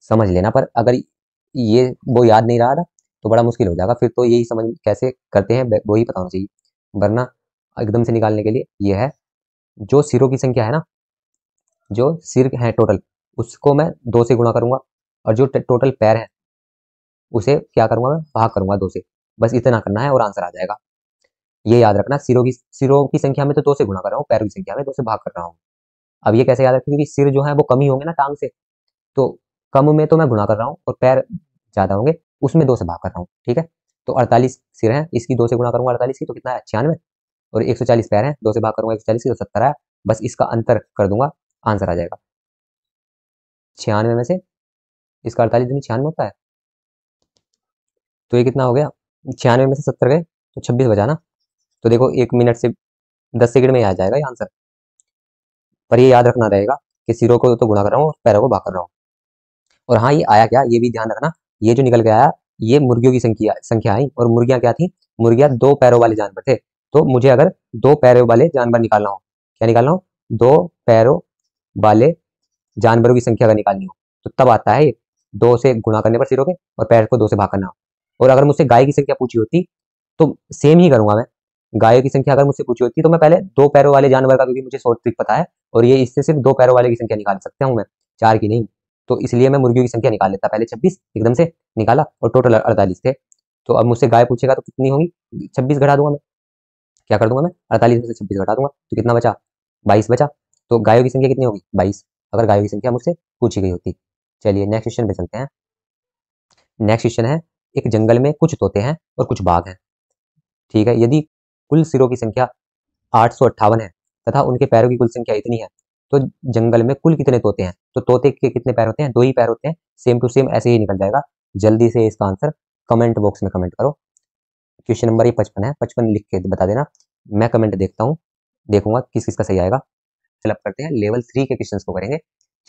समझ लेना। पर अगर ये वो याद नहीं रहा ना तो बड़ा मुश्किल हो जाएगा, फिर तो यही समझ कैसे करते हैं वो ही पता होना चाहिए, वरना एकदम से निकालने के लिए ये है, जो सिरों की संख्या है ना, जो सिर है टोटल, उसको मैं 2 से गुणा करूंगा, और जो टोटल पैर है उसे क्या करूंगा मैं, भाग करूंगा 2 से, बस इतना करना है और आंसर आ जाएगा। ये याद रखना, सिरों की संख्या में तो 2 से गुणा कर रहा हूँ, पैरों की संख्या में 2 से भाग कर रहा हूँ। अब ये कैसे याद रखें, क्योंकि सिर जो है वो कम ही होंगे ना टांग से, तो कम में तो मैं गुणा कर रहा हूँ, और पैर ज्यादा होंगे उसमें 2 से भाग कर रहा हूँ, ठीक है। तो 48 सिर है, इसकी 2 से गुणा करूंगा 48 की, तो कितना है 96, और 140 पैर है, 2 से भाग करूंगा 140 की, तो 70 है, बस इसका अंतर कर दूंगा, आंसर आ जाएगा। 96 में से इसका 48 दूनी 96 होता है, तो ये कितना हो गया, 96 में से 70 गए तो 26 बचा ना। तो देखो 1 मिनट से 10 सेकंड में आ जाएगा ये आंसर। पर ये याद रखना रहेगा कि सिरों को तो गुणा कर रहा हूँ, पैरों को भाग कर रहा हूँ। और हाँ ये आया क्या, ये भी ध्यान रखना, ये जो निकल के आया ये मुर्गियों की संख्या आई, और मुर्गियां क्या थी, मुर्गियां 2 पैरों वाले जानवर थे। तो मुझे अगर 2 पैरों वाले जानवर निकालना हो, क्या निकालना हो, 2 पैरों वाले जानवरों की संख्या अगर निकालनी हो, तो तब आता है 2 से गुणा करने पर सिरों के, और पैर को 2 से भाग करना हो। और अगर मुझसे गाय की संख्या पूछी होती तो सेम ही करूंगा मैं, गायों की संख्या अगर मुझसे पूछी होती तो मैं पहले 2 पैरों वाले जानवर का, क्योंकि मुझे शॉर्ट ट्रिक पता है, और ये इससे सिर्फ 2 पैरों वाले की संख्या निकाल सकता हूँ मैं, 4 की नहीं। तो इसलिए मैं मुर्गियों की संख्या निकाल लेता, पहले 26 एकदम से निकाला और टोटल 48 थे। तो अब मुझसे गाय पूछेगा तो कितनी होगी, 26 घटा दूंगा मैं, क्या कर दूंगा मैं, 48 में से 26 घटा दूंगा तो कितना बचा, 22 बचा। तो गायों की संख्या कितनी होगी, 22, अगर गायों की संख्या मुझसे पूछी गई होती। चलिए नेक्स्ट क्वेश्चन पे चलते हैं। नेक्स्ट क्वेश्चन है, एक जंगल में कुछ तोते हैं और कुछ बाघ हैं, ठीक है। यदि कुल सिरों की संख्या 858 है तथा उनके पैरों की कुल संख्या इतनी है, तो जंगल में कुल कितने तोते हैं। तो तोते के कितने पैर होते हैं, 2 ही पैर होते हैं, सेम टू सेम ऐसे ही निकल जाएगा। जल्दी से इसका आंसर कमेंट बॉक्स में कमेंट करो। क्वेश्चन नंबर ये 55 है, 55 लिख के बता देना, मैं कमेंट देखता हूँ, देखूंगा किस किस का सही आएगा। फिलअप करते हैं, लेवल 3 के क्वेश्चंस को करेंगे।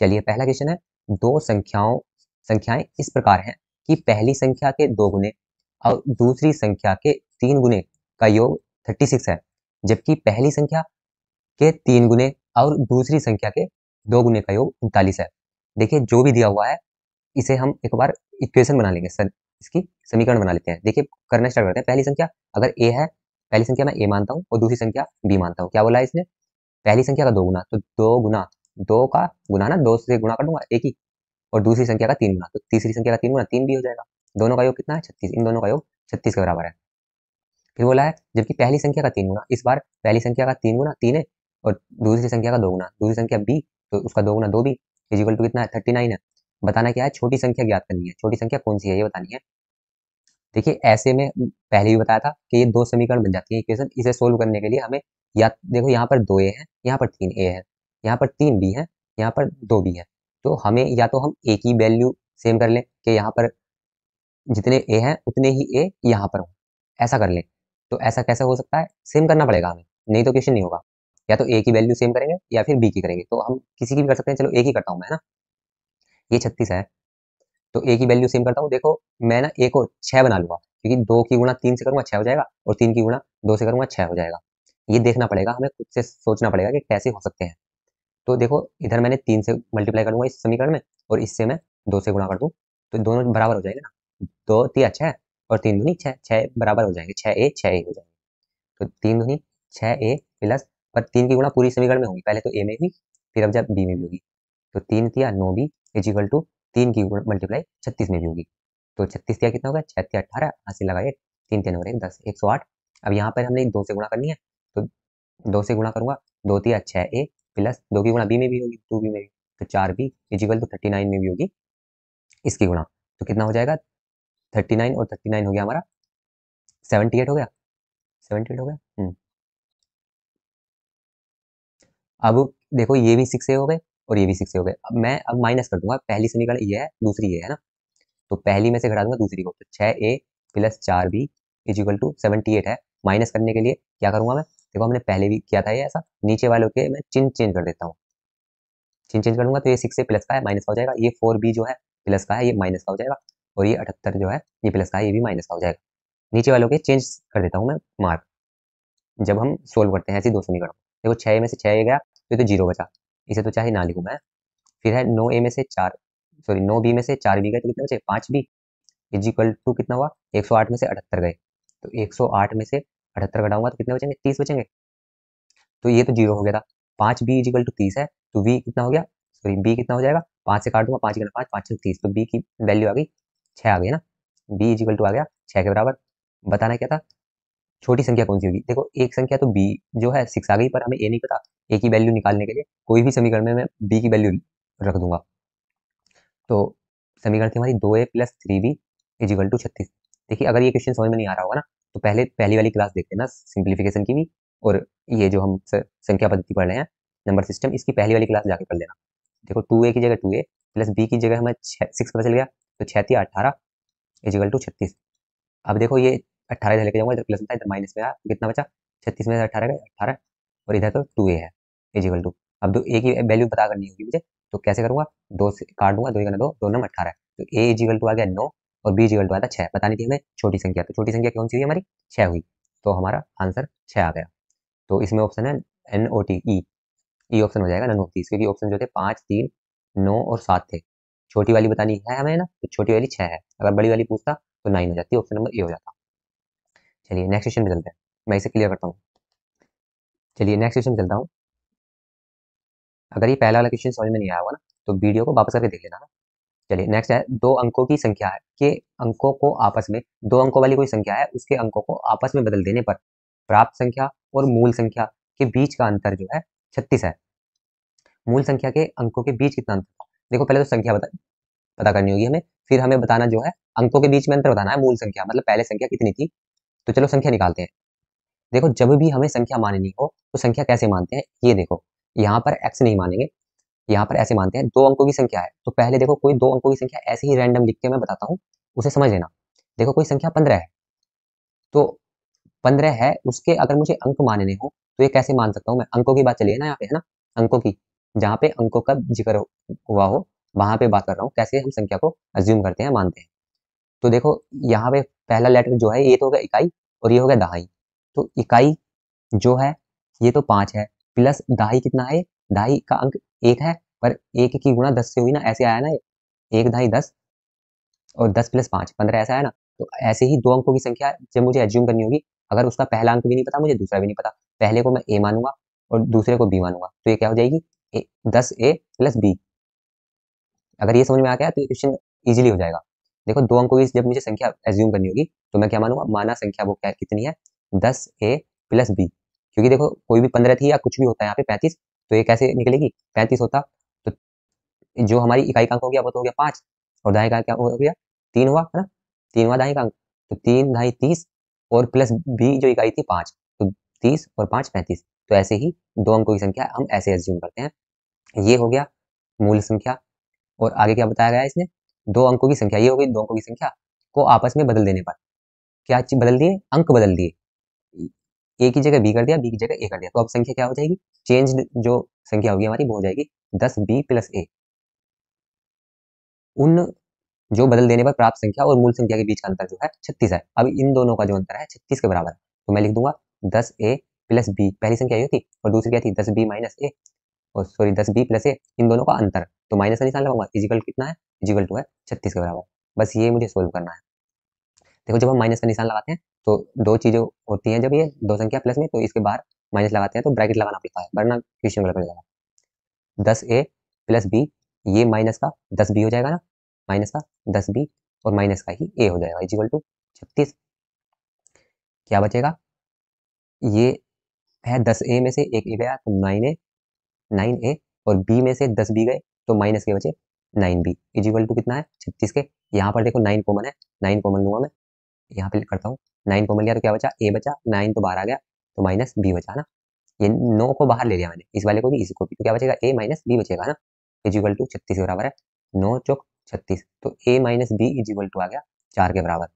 चलिए पहला क्वेश्चन है, दो संख्याएं इस प्रकार हैं कि पहली संख्या के 2 गुने और दूसरी संख्या के 3 गुने का योग 36 है, जबकि पहली संख्या के 3 गुने और दूसरी संख्या के 2 गुने का योग 39 है। देखिए जो भी दिया हुआ है इसे हम एक बार इक्वेशन बना लेंगे सर, इसकी समीकरण बना लेते हैं। देखिए करना स्टार्ट करते हैं। पहली संख्या अगर ए है, पहली संख्या मैं ए मानता हूँ और दूसरी संख्या बी मानता हूँ। क्या बोला है इसने, पहली संख्या का 2 गुना, तो 2 गुना 2 का गुना ना, 2 से गुणा कर दूंगा एक ही, और दूसरी संख्या का 3 गुना, तो तीसरी संख्या का 3 गुना 3 भी हो जाएगा। दोनों का योग कितना है, 36, इन दोनों का योग 36 के बराबर है। फिर बोला है जबकि पहली संख्या का 3 गुना, इस बार पहली संख्या का 3 गुना 3 है और दूसरी संख्या का 2 गुना, दूसरी संख्या बी, तो उसका 2 गुना 2 भी इजिकल टू कितना है, 39 है। बताना क्या है, छोटी संख्या ज्ञात करनी है, छोटी संख्या कौन सी है ये बतानी है। देखिए ऐसे में पहले भी बताया था कि ये 2 समीकरण बन जाती है इक्वेशन, इसे सोल्व करने के लिए हमें या देखो यहाँ पर 2 ए है, यहाँ पर 3 ए है, यहाँ पर 3 बी है, यहाँ पर 2 बी है। तो हमें या तो हम ए की वैल्यू सेम कर लें कि यहाँ पर जितने ए हैं उतने ही ए यहाँ पर हो, ऐसा कर लें। तो ऐसा कैसे हो सकता है, सेम करना पड़ेगा हमें, नहीं तो क्वेश्चन नहीं होगा। या तो ए की वैल्यू सेम करेंगे या फिर बी की करेंगे, तो हम किसी की भी कर सकते हैं। चलो ए की करता हूँ मैं, है ना, ये 36 है, तो ए की वैल्यू सेम करता हूँ। देखो मैं ना ए को 6 बना लूंगा, क्योंकि 2 की गुणा 3 से करूंगा 6 हो जाएगा, और 3 की गुणा 2 से करूंगा 6 हो जाएगा। ये देखना पड़ेगा हमें, खुद से सोचना पड़ेगा कि कैसे हो सकते हैं। तो देखो इधर मैंने 3 से मल्टीप्लाई करूंगा इस समीकरण में, और इससे मैं 2 से गुणा कर दूं, तो दोनों बराबर हो जाएंगे ना, 2 तिया 6 और 3 दूनी 6, 6 बराबर हो जाएंगे, 6 ए हो जाएंगे। तो 3 दूनी 6 ए प्लस, पर 3 की गुणा पूरी समीकरण में होगी, पहले तो ए में हुई फिर अब जब बी में भी होगी, तो 3 तिया 9 बी इजिकल टू 3 की मल्टीप्लाई 36 में भी होगी। तो 36 तिया कितना होगा, 6 तिया 18, 80 लगाए, 3 3 और 1 10, 108। अब यहाँ पर हमने 2 से गुणा करनी है, तो 2 से गुणा करूंगा, 2 तिया 6 ए प्लस 2 की गुणा बी में भी होगी, 2 बी में भी, तो 4 बी इजिकल टू 39 में भी होगी इसकी गुणा। तो कितना हो जाएगा, 39 और 39 हो गया हमारा 78 हो गया, 78 हो गया। अब देखो ये भी 6 ए हो गए और ये भी 6 ए हो गए। अब माइनस कर दूंगा, पहली समीकरण ये है, दूसरी ये है ना, तो पहली में से घटा दूंगा दूसरी को, तो 6 ए प्लस 4 बी इजिकल टू 78 है। माइनस करने के लिए क्या करूंगा मैं, देखो हमने पहले भी किया था ये ऐसा, नीचे वालों के मैं चिन्ह चेंज कर देता हूँ, चिन्ह चेंज करूंगा तो ये 6 ए प्लस का है माइनस का हो जाएगा, ये 4 बी जो है प्लस का है ये माइनस का हो जाएगा, और ये 78 जो है ये प्लस का है ये भी माइनस का हो जाएगा। नीचे वालों के चेंज कर देता हूँ मैं मार्क, जब हम सोल्व करते हैं ऐसी दो समीकरण। देखो 6 में से 6 ए गया तो 0 बचा, इसे तो चाहे ना लिखूं मैं। फिर है 9 ए में से 4, सॉरी 9 बी में से 4 बी गए तो कितने बचे, 5 बी इज इक्वल टू कितना हुआ, 108 में से 78 गए, तो 108 में से 78 घटाऊंगा तो कितने बचेंगे, 30 बचेंगे। तो ये तो 0 हो गया था। 5 बी इज इक्वल टू 30 है, तो वी कितना हो गया, सॉरी बी कितना हो जाएगा, 5 से काट दूंगा, 5 5 5 30, तो बी की वैल्यू आ गई 6 आ गई ना, बी इज इक्वल टू आ गया 6 के बराबर। बताना क्या था, छोटी संख्या कौन सी होगी। देखो एक संख्या तो बी जो है 6 आ गई, पर हमें ए नहीं पता, ए की वैल्यू निकालने के लिए कोई भी समीकरण में मैं बी की वैल्यू रख दूंगा। तो समीकरण थी हमारी 2 ए प्लस 3 बी इजिकल टू 36। देखिए अगर ये क्वेश्चन समझ में नहीं आ रहा होगा ना, तो पहले पहली वाली क्लास देखते हैं ना सिंप्लीफिकेशन की भी, और ये जो हम संख्या पद्धति पढ़ रहे हैं नंबर सिस्टम, इसकी पहली वाली क्लास जाके पढ़ लेना। देखो 2 ए की जगह 2 ए प्लस बी की जगह हमें 6 पता चल गया, तो 6 18 इजिकल टू 36। अब देखो ये 18 इधर लेके जाऊंगा, इधर प्लस में था इधर माइनस में आया, तो कितना बचा, 36 में से 18 गए 18, और इधर तो 2 ए है इजिकल टू। अब दो ए की वैल्यू पता करनी होगी मुझे, तो कैसे करूंगा, 2 से काट दूंगा, 2 दो, 2 नम 18, तो ए इजिकल टू आ गया 9 और बी इजिकल टू आया था 6। बतानी थी हमें छोटी संख्या, तो छोटी संख्या कौन सी हुई हमारी, 6 हुई, तो हमारा आंसर 6 आ गया। तो इसमें ऑप्शन है N O T E, E option हो जाएगा नन ऑफ दीस, क्योंकि ऑप्शन जो थे 5 3 9 और 7 थे। छोटी वाली बतानी है हमें ना, तो छोटी वाली 6 है, अगर बड़ी वाली पूछता तो 9 हो जाती, ऑप्शन नंबर ए हो जाता। चलिए नेक्स्ट क्वेश्चन पे चलते हैं, मैं इसे क्लियर करता हूँ। चलिए नेक्स्ट क्वेश्चन चलता हूँ। अगर ये पहला वाला क्वेश्चन समझ में नहीं आया होगा ना, तो वीडियो को वापस करके देख लेना ना। चलिए नेक्स्ट है, दो अंकों की संख्या है के अंकों को आपस में, दो अंकों वाली कोई संख्या है उसके अंकों को आपस में बदल देने पर प्राप्त संख्या और मूल संख्या के बीच का अंतर जो है 36 है। मूल संख्या के अंकों के बीच कितना अंतर था? देखो पहले तो संख्या पता करनी होगी हमें, फिर हमें बताना जो है अंकों के बीच में अंतर बताना है, मूल संख्या मतलब पहले संख्या कितनी थी। तो चलो संख्या निकालते हैं। देखो जब भी हमें संख्या माननी हो तो संख्या कैसे मानते हैं, ये देखो यहाँ पर x नहीं मानेंगे, यहाँ पर ऐसे मानते हैं, दो अंकों की संख्या है तो पहले देखो कोई दो अंकों की संख्या ऐसे ही रैंडम लिख के मैं बताता हूँ, उसे समझ लेना। देखो कोई संख्या 15 है, तो 15 है उसके अगर मुझे अंक मानने हो तो ये कैसे मान सकता हूँ मैं, अंकों की बात चलिए ना यहाँ पे, है ना, अंकों की, जहाँ पे अंकों का जिक्र हुआ हो वहां पे बात कर रहा हूँ, कैसे हम संख्या को अज्यूम करते हैं, मानते हैं। तो देखो यहाँ पे पहला लेटर जो है ये तो हो गया इकाई और ये हो गया दहाई। तो इकाई जो है ये तो 5 है, प्लस दहाई कितना है, दहाई का अंक 1 है, पर 1 की गुणा 10 से हुई ना, ऐसे आया ना, एक दहाई 10 और 10 प्लस 5 15 ऐसा है ना। तो ऐसे ही दो अंकों की संख्या जब मुझे एज्यूम करनी होगी, अगर उसका पहला अंक भी नहीं पता मुझे दूसरा भी नहीं पता, पहले को मैं ए मानूंगा और दूसरे को बी मानूंगा, तो ये क्या हो जाएगी 10a प्लस बी। अगर ये समझ में आ गया तो ये क्वेश्चन इजीली हो जाएगा। देखो दो अंकों की जब मुझे संख्या एज्यूम करनी होगी तो मैं क्या मानूंगा, माना संख्या वो क्या कितनी है 10a प्लस बी, क्योंकि देखो कोई भी 15 थी या कुछ भी होता है यहाँ पे 35, तो ये कैसे निकलेगी 35 होता, तो जो हमारी इकाई का अंक हो गया वो तो हो गया 5 और दहाई का अंक क्या हो गया 3 हुआ, है ना, 3 हुआ दहाई का अंक, तो 3 दहाई 30 और प्लस बी जो इकाई थी 5, तो 30 और 5 35। तो ऐसे ही दो अंकों की संख्या हम ऐसे एज्यूम करते हैं। ये हो गया मूल संख्या। और आगे क्या बताया गया है इसने, दो अंकों की संख्या, ये हो गई दो अंकों की संख्या को आपस में बदल देने पर क्या चीज बदल दिए, अंक बदल दिए, ए की जगह बी कर दिया, बी की जगह ए कर दिया, तो अब संख्या क्या हो जाएगी, चेंज जो संख्या होगी हमारी वो हो जाएगी 10b प्लस ए। उन जो बदल देने पर प्राप्त संख्या और मूल संख्या के बीच का अंतर जो है 36 है। अब इन दोनों का जो अंतर है 36 के बराबर है, तो मैं लिख दूंगा 10a प्लस बी, पहली संख्या ये थी और दूसरी क्या थी 10b माइनस ए, और सॉरी 10b प्लस ए, इन दोनों का अंतर, तो माइनस का निशान लगाऊंगा, इजिकल कितना है, इजिकल टू है 36 के बराबर। बस ये मुझे सोल्व करना है। देखो जब हम माइनस का निशान लगाते हैं तो दो चीजें होती हैं, जब ये दो संख्या प्लस में तो इसके बाहर माइनस लगाते हैं तो ब्रैकेट लगाना पड़ता है, वरना क्वेश्चन गलत हो जाएगा। 10a प्लस बी, ये माइनस का 10b हो जाएगा ना, माइनस का 10b और माइनस का ही a हो जाएगा इजिकल टू 36। क्या बचेगा, ये है 10a में से एक ए गया तो 9a और b में से 10b गए तो माइनस के बचे 9b इजिकल टू कितना है 36 के। यहाँ पर देखो 9 कॉमन है, 9 कॉमन लूंगा मैं, यहाँ पे करता हूँ, 9 कॉमन लिया तो क्या बचा, a बचा, 9 तो बाहर आ गया तो माइनस b बचा ना, ये 9 को बाहर ले लिया मैंने, इस वाले को भी इसको भी, तो क्या बचेगा a माइनस बी बचेगा ना, इजिकल टू 36 के बराबर है, 9 चौक 36, तो a minus B is equal to आ गया 4 के बराबर।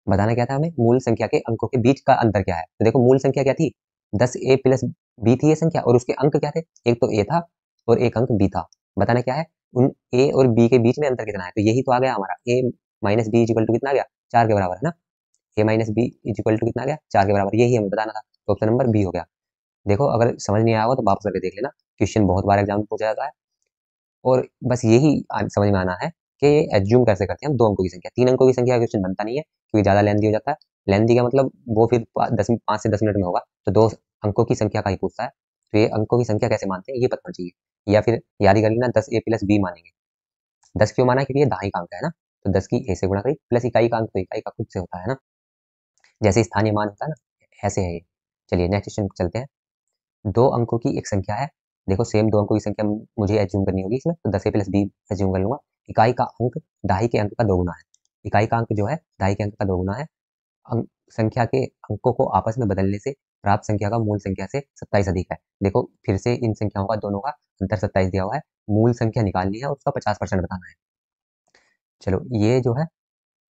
बताना क्या था हमें, मूल संख्या के अंकों के बीच का अंतर क्या है, तो देखो मूल संख्या क्या थी 10a प्लस बी थी ये संख्या, और उसके अंक क्या थे, एक तो a था और एक अंक b था। बताना क्या है, उन a और b के बीच में अंतर कितना है, तो यही तो आ गया हमारा a minus B is equal to कितना आ गया 4 के बराबर, है ना, a minus B is equal to कितना आ गया 4 के बराबर, यही हमें बताना था, तो ऑप्शन नंबर बी हो गया। देखो अगर समझ नहीं आया होगा तो वापस करके देख लेना, क्वेश्चन बहुत बार एग्जाम में पूछा जाता है। और बस यही समझ में आना है कि ये एज्यूम कैसे करते हैं हम दो अंकों की संख्या, तीन अंकों की संख्या क्वेश्चन बनता नहीं है क्योंकि ज़्यादा लेंथी हो जाता है। लेंथी का मतलब वो फिर 5 से 10 मिनट में होगा, तो दो अंकों की संख्या का ही पूछता है, तो ये अंकों की संख्या कैसे मानते हैं ये पता होना चाहिए। या फिर याद ही कर लेना 10a प्लस बी मानेंगे, 10 क्यों माना, क्योंकि ये दहाई का अंक है ना, तो 10 की a से गुणा करी प्लस इकाई का अंक तो इकाई का खुद से होता है ना, जैसे स्थानीय मान होता है ना, ऐसे है ये। चलिए नेक्स्ट क्वेश्चन चलते हैं। दो अंकों की एक संख्या है, देखो सेम दो अंकों की संख्या मुझे एज्यूम करनी होगी इसमें, तो 10a प्लस बी एज्यूम कर लूंगा। इकाई का अंक दहाई के अंक का दोगुना है, इकाई का अंक जो है दहाई के अंक का दोगुना है। अंक संख्या के अंकों को आपस में बदलने से प्राप्त संख्या का मूल संख्या से 27 अधिक है। देखो फिर से इन संख्याओं का दोनों का अंतर 27 दिया हुआ है, मूल संख्या निकालनी है और उसका 50% बताना है। चलो ये जो है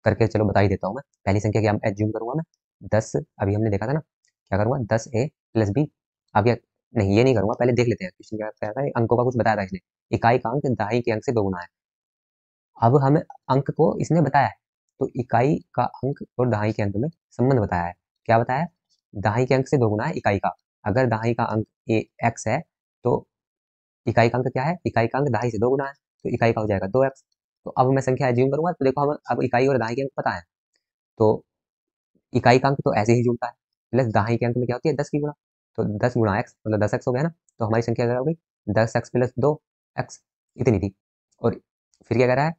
करके चलो बता ही देता हूँ मैं। पहली संख्या क्या एज्यूम करूंगा मैं, 10, अभी हमने देखा था ना, क्या करूंगा 10a प्लस बी। अब क्या, नहीं ये नहीं करूंगा, पहले देख लेते हैं क्वेश्चन क्या कहता है, अंकों का कुछ बताया था इसने, इकाई का अंक दहाई के अंक से दोगुना है। अब हमें अंक को इसने बताया है, तो इकाई का अंक और दहाई के अंक में संबंध बताया है। क्या बताया है, दहाई के अंक से दोगुना है इकाई का, अगर दहाई का अंक x है तो इकाई का अंक क्या है, इकाई का अंक दहाई से दोगुना है, तो इकाई का हो जाएगा 2x। तो अब मैं संख्या एज्यूम करूंगा, तो देखो हम अब इकाई और दहाई के अंक पता है, तो इकाई का अंक तो ऐसे ही जुड़ता है, प्लस दहाई के अंक में क्या होती है 10 की गुणा, तो 10 गुणा एक्स मतलब 10x हो गया ना। तो हमारी संख्या क्या हो गई, 10x प्लस 2x इतनी थी। और फिर क्या कह रहा है,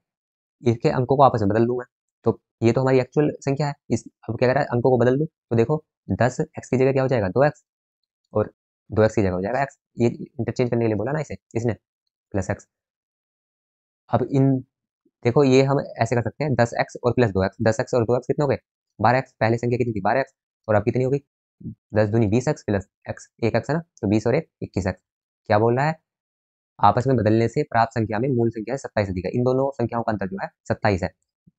इसके अंकों को आपस में बदल दूं मैं। तो ये तो हमारी एक्चुअल संख्या है। इस अब क्या कह रहा है, अंकों को बदल दूं, तो देखो 10x की जगह क्या हो जाएगा 2x, और 2x की जगह हो जाएगा x। ये इंटरचेंज करने के लिए बोला ना इसे इसने, प्लस x। अब इन देखो ये हम ऐसे कर सकते हैं, 10x और प्लस 2x, 10x और 2x कितने हो गए 12x। पहले संख्या कितनी थी 12x, और अब कितनी हो गई 10 दूनी 20x प्लस x, एक x है ना, तो 20 और 1 21x। क्या बोल रहा है, आपस में बदलने से प्राप्त संख्या में मूल संख्या 27 अधिक है। इन दोनों संख्याओं का अंतर जो है 27 है।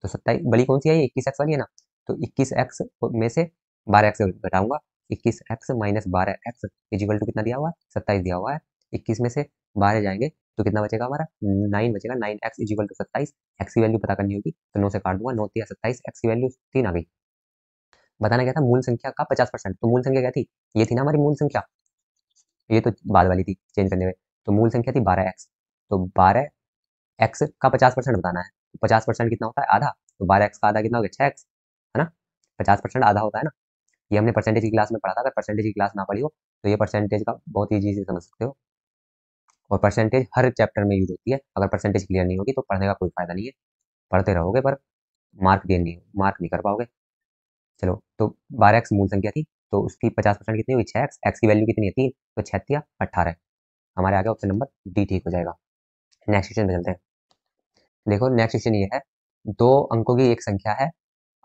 तो 27 बड़ी कौन सी है, ये 21x वाली है ना। तो 21x में से 12x घटाऊंगा, 21x minus 12x is equal to कितना दिया हुआ है 27 दिया हुआ है। 21 में से 12 जाएंगे तो कितना बचेगा हमारा 9 बचेगा, 9x इजिकल टू 27। x की वैल्यू पता करनी होगी तो 9 से काट दूंगा, 9 तिया 27, x की वैल्यू 3 आ गई। बताना क्या था, मूल संख्या का 50%। तो मूल संख्या क्या थी, ये थी ना हमारी मूल संख्या, ये तो बाद वाली थी चेंज करने में। तो मूल संख्या थी 12x, तो 12x का 50% बताना है। 50% कितना होता है आधा, तो 12x का आधा कितना हो गया 6x, है ना। 50% आधा होता है ना। ये हमने परसेंटेज की क्लास में पढ़ा था, अगर परसेंटेज की क्लास ना पढ़ी हो तो ये परसेंटेज का बहुत ईजी से समझ सकते हो। और परसेंटेज हर चैप्टर में यूज होती है, अगर परसेंटेज क्लियर नहीं होगी तो पढ़ने का कोई फायदा नहीं है। पढ़ते रहोगे पर मार्क नहीं कर पाओगे। चलो, तो 12x मूल संख्या थी, तो उसकी 50% कितनी हुई 6x, x की वैल्यू कितनी है 3, तो 6 18। हमारे आगे ऑप्शन नंबर डी ठीक हो जाएगा। नेक्स्ट क्वेश्चन पे चलते हैं। देखो नेक्स्ट क्वेश्चन ये है, दो अंकों की एक संख्या है,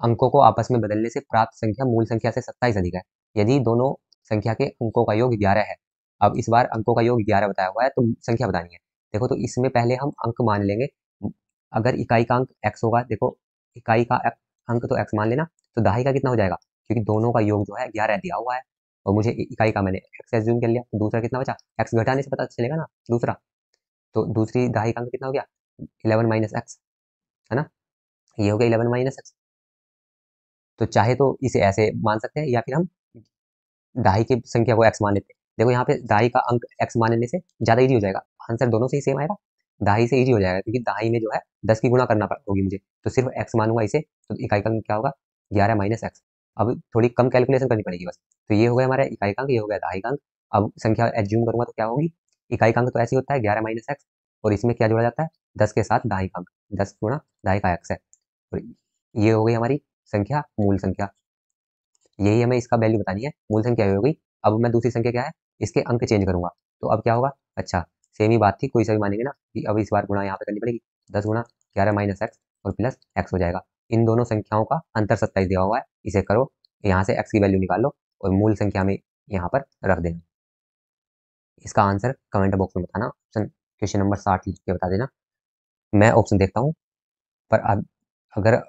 अंकों को आपस में बदलने से प्राप्त संख्या मूल संख्या से 27 अधिक है, यदि दोनों संख्या के अंकों का योग 11 है। अब इस बार अंकों का योग 11 बताया हुआ है, तो संख्या बतानी है। देखो तो इसमें पहले हम अंक मान लेंगे। अगर इकाई का अंक x होगा, देखो इकाई का अंक तो x मान लेना, तो दहाई का कितना हो जाएगा, क्योंकि दोनों का योग जो है 11 दिया हुआ है, और मुझे इकाई का मैंने x एज्यूम कर लिया, तो दूसरा कितना बचा, x घटाने से पता चलेगा ना दूसरा। तो दूसरी दहाई का अंक कितना हो गया 11 माइनस एक्स, है ना। ये हो गया 11 माइनस एक्स। तो चाहे तो इसे ऐसे मान सकते हैं, या फिर हम दहाई की संख्या को x मान लेते हैं। देखो यहाँ पे दहाई का अंक x मानने से ज्यादा इजी हो जाएगा, आंसर दोनों से ही सेम आएगा। दहाई से इजी हो जाएगा, क्योंकि दहाई में जो है 10 की गुणा करना होगी मुझे, तो सिर्फ x मानूंगा इसे, तो इकाई का अंक क्या होगा 11 माइनस एक्स। अब थोड़ी कम कैलकुलेशन करनी पड़ेगी बस। तो ये हो गया हमारा इकाई का अंक, ये हो गया दहाई का अंक। अब संख्या एज्यूम करूंगा तो क्या होगी, इकाई का अंक तो ऐसे ही होता है 11 माइनस एक्स, और इसमें क्या जोड़ा जाता है 10 के साथ दहाई का अंक, 10 गुणा दहाई का एक्स है। और ये हो गई हमारी संख्या मूल संख्या। यही हमें इसका वैल्यू बतानी है, मूल संख्या ये हो गई। अब मैं दूसरी संख्या क्या है, इसके अंक चेंज करूंगा, तो अब क्या होगा, अच्छा सेम ही बात थी, कोई सा भी मानेंगे ना, कि अब इस बार गुणा यहाँ पे करनी पड़ेगी, 10 गुणा 11 माइनस एक्स और प्लस एक्स हो जाएगा। इन दोनों संख्याओं का अंतर 27 दिया हुआ है, इसे करो, यहाँ से एक्स की वैल्यू निकाल लो और मूल संख्या में यहाँ पर रख देना। इसका आंसर कमेंट बॉक्स में बताना, ऑप्शन क्वेश्चन नंबर 60 लिख के बता देना। मैं ऑप्शन देखता हूँ, पर अगर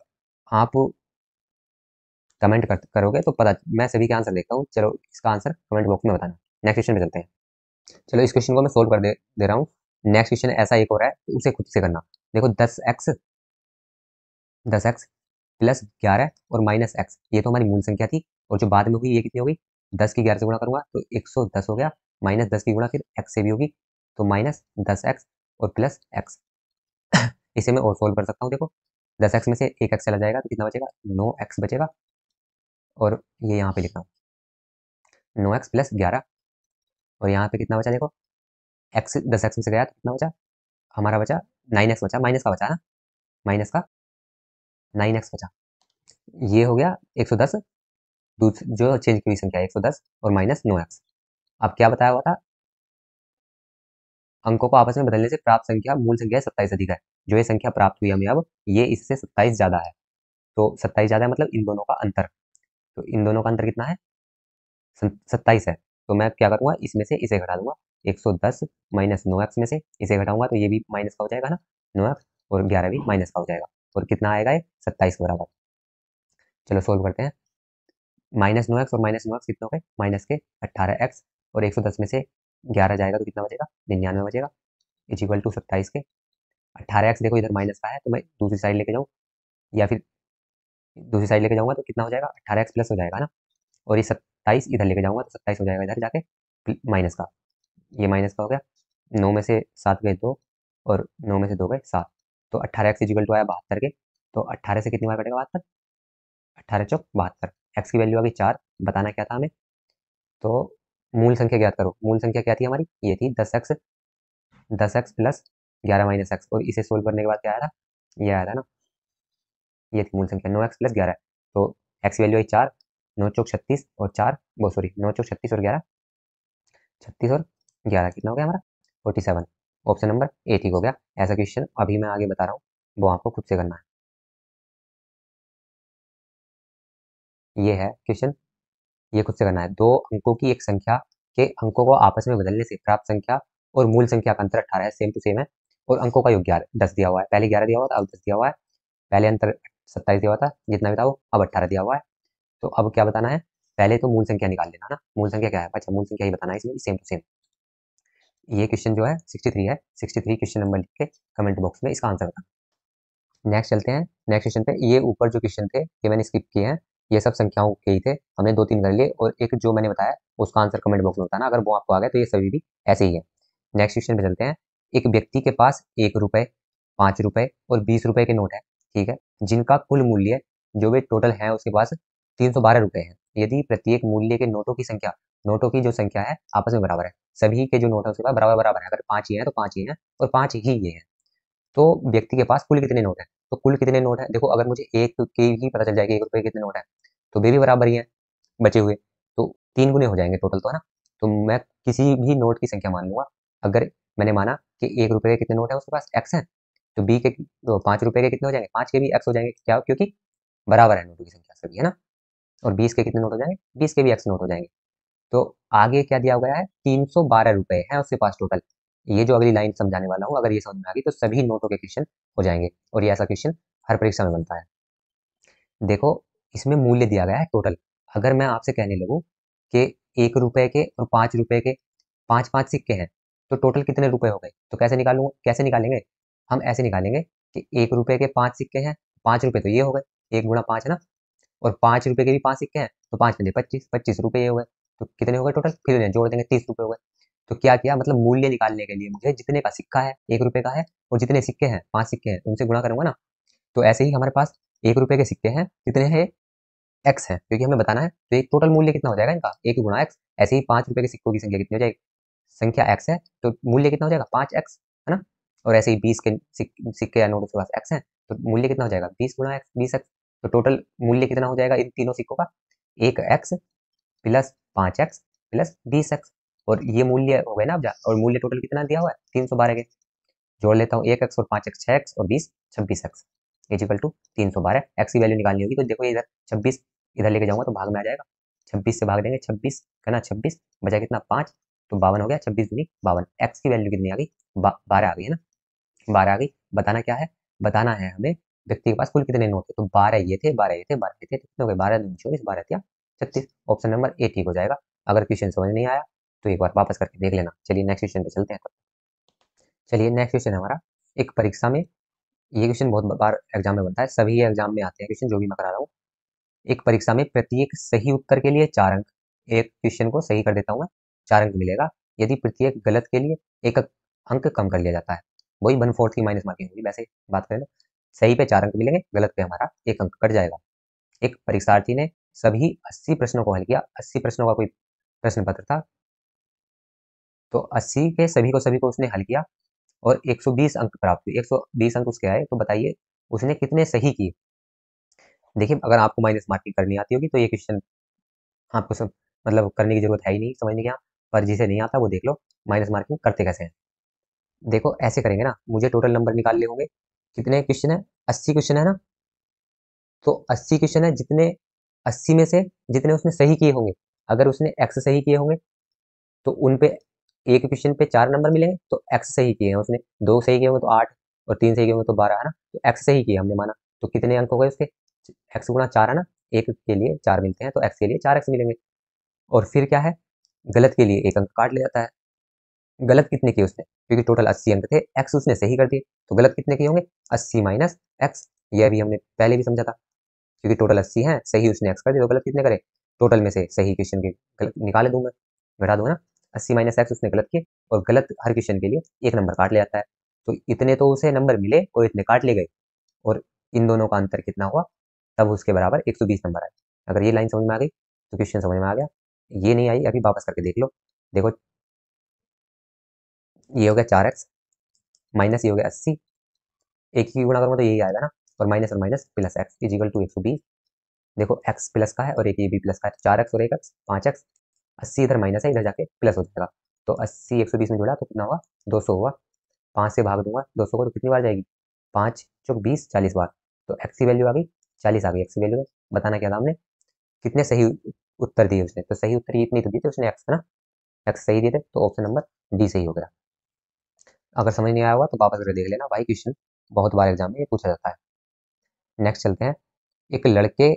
आप कमेंट करोगे तो पता, मैं सभी के आंसर देखता हूँ। चलो इसका आंसर कमेंट बॉक्स में बताना। नेक्स्ट क्वेश्चन पे चलते हैं। चलो इस क्वेश्चन को मैं सोल्व कर दे रहा हूँ। नेक्स्ट क्वेश्चन ऐसा एक और है, तो उसे खुद से करना। देखो 10x प्लस 11 और माइनस एक्स, ये तो हमारी मूल संख्या थी, और जो बाद में हुई ये कितनी होगी, 10 की 11 से गुणा करूंगा तो 110 हो गया, माइनस 10 की गुणा फिर एक्स से भी होगी, तो माइनस 10x और प्लस एक्स। इसे मैं और सोल्व कर सकता हूँ। देखो 10x में से एक एक्स चला जाएगा तो कितना बचेगा 9x बचेगा, और ये यहाँ पे लिखा 9x प्लस 11, और यहाँ पे कितना बचा देखो, एक्स 10x में से गया तो कितना बचा, हमारा बचा 9x बचा, माइनस का बचा ना, माइनस का 9x बचा। ये हो गया 110, जो चेंज की हुई संख्या 110 और माइनस 9x। अब क्या बताया हुआ था, अंकों को आपस में बदलने से प्राप्त संख्या मूल संख्या 27 अधिक है। जो ये संख्या प्राप्त हुई हमें अब, ये इससे 27 ज्यादा है। तो 27 ज्यादा है मतलब इन दोनों का अंतर, तो इन दोनों का अंतर कितना है 27 है। तो मैं क्या करूंगा, इसमें से इसे घटा दूंगा, 110 माइनस 9x में से इसे घटाऊंगा तो ये भी माइनस का हो जाएगा ना 9x, और 11 भी माइनस का हो जाएगा, और कितना आएगा ये 27 के बराबर। चलो सोल्व करते हैं। -9x और -9x कितना हो गए, माइनस के 18x, और 110 में से 11 जाएगा तो कितना बचेगा 99 बचेगा, इज इक्वल टू 27 के 18x। देखो इधर माइनस का है तो मैं दूसरी साइड लेके जाऊँ, या फिर दूसरी साइड लेके जाऊंगा तो कितना हो जाएगा 18x प्लस हो जाएगा ना, और ये 27 इधर लेके जाऊंगा तो 27 हो जाएगा इधर जाके माइनस का, ये माइनस का हो गया। 9 में से 7 गए 2, और 9 में से 2 गए 7, तो 18x इजिकल टू आया 72 के। तो 18 से कितनी बार कटेगा 72, 18 चौक 72, एक्स की वैल्यू आ गई 4, बताना क्या था हमें, तो मूल संख्या ज्ञात करो। मूल संख्या क्या थी हमारी, ये थी 10x प्लस 11 माइनस एक्स, और इसे सोल्व करने के बाद क्या आया था, ये आया था ना, ये थी मूल संख्या 9x प्लस 11। तो एक्स वैल्यू आई 4, 9 चौक 36 और 4, वो सॉरी 9 चौक 36 और 11, 36 और 11 कितना हो गया हमारा 47। ऑप्शन नंबर ए ठीक हो गया। ऐसा क्वेश्चन अभी मैं आगे बता रहा हूँ, वो आपको खुद से करना है। ये है क्वेश्चन, ये खुद से करना है। दो अंकों की एक संख्या के अंकों को आपस में बदलने से प्राप्त संख्या और मूल संख्या का अंतर 18 है, सेम टू सेम है, और अंकों का योग 10 दिया हुआ है। पहले 11 दिया हुआ था, अब 10 दिया हुआ है। पहले अंतर 27 दिया हुआ था, जितना भी था वो, अब 18 दिया हुआ है। तो अब क्या बताना है, पहले तो मूल संख्या निकाल लेना ना। मूल संख्या क्या है, अच्छा मूल संख्या ही बताना है इसमें, सेम टू सेम। ये क्वेश्चन जो है 63 है, 63 क्वेश्चन नंबर लिख के कमेंट बॉक्स में इसका आंसर बताना। नेक्स्ट चलते हैं नेक्स्ट क्वेश्चन पे। ये ऊपर जो क्वेश्चन थे ये मैंने स्किप किए हैं, ये सब संख्याओं के ही थे, हमने 2-3 कर लिए, और एक जो मैंने बताया उसका आंसर कमेंट बॉक्स में बताना, अगर वो आपको आ गया तो ये सभी भी ऐसे ही है। नेक्स्ट क्वेश्चन पे चलते हैं। एक व्यक्ति के पास 1 रुपए, 5 रुपए और 20 रुपए के नोट है, ठीक है, जिनका कुल मूल्य जो भी टोटल है उसके पास 312 रुपए है। यदि प्रत्येक मूल्य के नोटों की जो संख्या है आपस में बराबर है, सभी के जो नोट है उसके पास बराबर बराबर है, अगर 5 ही है तो 5 ही है, और 5 ही ये है, तो व्यक्ति के पास कुल कितने नोट हैं। तो कुल कितने नोट हैं, देखो अगर मुझे एक के ही पता चल जाएगा 1 रुपए के कितने नोट हैं, तो वे भी बराबर ही हैं बचे हुए, तो 3 गुने हो जाएंगे टोटल, तो है ना। तो मैं किसी भी नोट की संख्या मान लूंगा। अगर मैंने माना कि 1 रुपए के कितने नोट है उसके पास एक्स है, तो बी के तो 5 रुपए के कितने हो जाएंगे, 5 के भी एक्स हो जाएंगे, क्या, क्योंकि बराबर है नोटों की संख्या सभी, है ना। और 20 के कितने नोट हो जाएंगे, 20 के भी एक्स नोट हो जाएंगे। तो आगे क्या दिया गया है, 312 रुपए है उसके पास टोटल। ये जो अगली लाइन समझाने वाला हूँ, अगर ये समझ में आ गई तो सभी नोटों के क्वेश्चन हो जाएंगे, और ये ऐसा क्वेश्चन हर परीक्षा में बनता है। देखो इसमें मूल्य दिया गया है टोटल। अगर मैं आपसे कहने लगूँ कि 1 रुपए के और 5 रुपए के 5-5 सिक्के हैं, तो टोटल कितने रुपए हो गए, तो कैसे निकालेंगे, हम ऐसे निकालेंगे कि 1 रुपए के 5 सिक्के हैं, 5 रुपए तो ये हो गए, 1 गुणा 5 है ना, और 5 रुपए के भी 5 सिक्के हैं, तो 5 पंजे 25, 25 रुपए ये हो गए, तो कितने हो गए टोटल, फिर उन्हें जोड़ देंगे, 30 रुपए हो गए। तो क्या किया, मतलब मूल्य निकालने के लिए मुझे जितने का सिक्का है 1 रुपए का है, और जितने सिक्के हैं 5 सिक्के हैं उनसे गुणा करूंगा ना। तो ऐसे ही हमारे पास 1 रुपए के सिक्के हैं कितने हैं, एक्स है, क्योंकि हमें बताना है, तो एक टोटल मूल्य कितना हो जाएगा इनका, 1 गुणा एक्स। ऐसे ही 5 रुपए के सिक्कों की संख्या कितनी हो जाएगी, संख्या एक्स है, तो मूल्य कितना हो जाएगा 5x, है ना। और ऐसे ही 20 के सिक्के या नोट उसके पास एक्स है, तो मूल्य कितना हो जाएगा 20 गुणा एक्स, 20x। तो टोटल मूल्य कितना हो जाएगा इन तीनों सिक्कों का, 1x plus 5x plus 20x, और ये मूल्य हो गए ना अब और मूल्य टोटल कितना दिया हुआ है 312 के। जोड़ लेता हूँ, 1x और 5x 6x और 20 26x इजिकल टू 312। एक्स की वैल्यू निकालनी होगी, तो देखो इधर 26 इधर लेके जाऊंगा तो भाग में आ जाएगा, 26 से भाग देंगे, 26 है ना, 26 बचा कितना 5, तो 52 हो गया, 26 दूनी 52। एक्स की वैल्यू कितनी आ गई, 12 आ गई, है ना, 12 आ गई। बताना क्या है, बताना है हमें व्यक्ति के पास कुल कितने नोट थे, तो 12 ये थे, 12 ये थे, 12 ये थे, तो कितने हो गए 12 दूनी 24, 12 या 36। ऑप्शन नंबर ए ठीक हो जाएगा। अगर क्वेश्चन समझ नहीं आया तो एक बार वापस करके देख लेना। चलिए नेक्स्ट क्वेश्चन पे चलते हैं। चलिए नेक्स्ट क्वेश्चन है हमारा, एक परीक्षा में, ये क्वेश्चन बहुत बार एग्जाम में बनता है, सभी एग्जाम में आते हैं क्वेश्चन जो भी मैं करा रहा हूँ। एक परीक्षा में प्रत्येक सही उत्तर के लिए 4 अंक, एक क्वेश्चन को सही कर देता हूँ मैं, 4 अंक मिलेगा। यदि प्रत्येक गलत के लिए एक अंक कम कर लिया जाता है, वही 1/4 की माइनस मार्किंग होगी। वैसे बात करें तो सही पे 4 अंक मिलेंगे, गलत पे हमारा 1 अंक कट जाएगा। एक परीक्षार्थी ने सभी 80 प्रश्नों को हल किया, 80 प्रश्नों का कोई प्रश्न पत्र था, तो 80 के सभी को उसने हल किया और 120 अंक प्राप्त हुए, 120 अंक उसके आए, तो बताइए उसने कितने सही किए। देखिए अगर आपको माइनस मार्किंग करनी आती होगी तो ये क्वेश्चन आपको सब मतलब करने की जरूरत है ही नहीं, समझने की यहाँ, पर जिसे नहीं आता वो देख लो माइनस मार्किंग करते कैसे हैं। देखो ऐसे करेंगे ना, मुझे टोटल नंबर निकालने होंगे, कितने क्वेश्चन है, 80 क्वेश्चन है ना, तो 80 क्वेश्चन है, जितने 80 में से जितने उसने सही किए होंगे, अगर उसने एक्स सही किए होंगे तो उन पे एक क्वेश्चन पे 4 नंबर मिलेंगे, तो एक्स सही किए हैं उसने, 2 सही किए होंगे तो 8, और 3 सही किए होंगे तो 12, है ना, तो एक्स सही किए हमने माना, तो कितने अंक हो गए उसके, एक्स गुणा 4 है ना, एक के लिए 4 मिलते हैं, तो एक्स के लिए 4x मिलेंगे। और फिर क्या है, गलत के लिए एक अंक काट ले जाता है। गलत कितने किए उसने, क्योंकि टोटल 80 अंक थे, एक्स उसने सही कर दिए, तो गलत कितने किए होंगे 80 माइनस एक्स। यह भी हमने पहले भी समझा था, क्योंकि टोटल 80 है, सही उसने एक्स कर दिया, तो गलत कितने करे, टोटल में से सही क्वेश्चन के गलत निकाले दूंगा, घटा दूंगा ना, 80 माइनस एक्स उसने गलत किए, और गलत हर क्वेश्चन के लिए एक नंबर काट ले जाता है, तो इतने तो उसे नंबर मिले और इतने काट ले गए, और इन दोनों का अंतर कितना हुआ, तब उसके बराबर 120 नंबर आए। अगर ये लाइन समझ में आ गई तो क्वेश्चन समझ में आ गया। ये नहीं आई, अभी वापस करके देख लो। देखो ये हो गया 4x माइनस ये हो गया 80, एक ही गुणा करूँगा तो यही आएगा ना, और minus plus x is equal to 120। देखो x प्लस का है और एक ये भी प्लस का है, 4x और एक एक्स 5x, 80 इधर माइनस है, इधर जाके प्लस हो जाएगा। तो 80 120 में जुड़ा तो कितना हुआ, 200 हुआ। 5 से भाग दूंगा 200 को तो कितनी बार जाएगी, 5 चौक 20 40 बार। तो एक्स की वैल्यू आ गई 40 आ गई एक्स की वैल्यू। बताना क्या था हमने, कितने सही उत्तर दिए उसने, तो सही उत्तर ये इतनी तो दिए थे उसने एक्स का ना, एक्स सही दिए थे, तो ऑप्शन नंबर डी सही हो गया। अगर समझ नहीं आया होगा तो वापस करके देख लेना भाई, क्वेश्चन बहुत बार एग्जाम में ये पूछा जाता है। नेक्स्ट चलते हैं। एक लड़के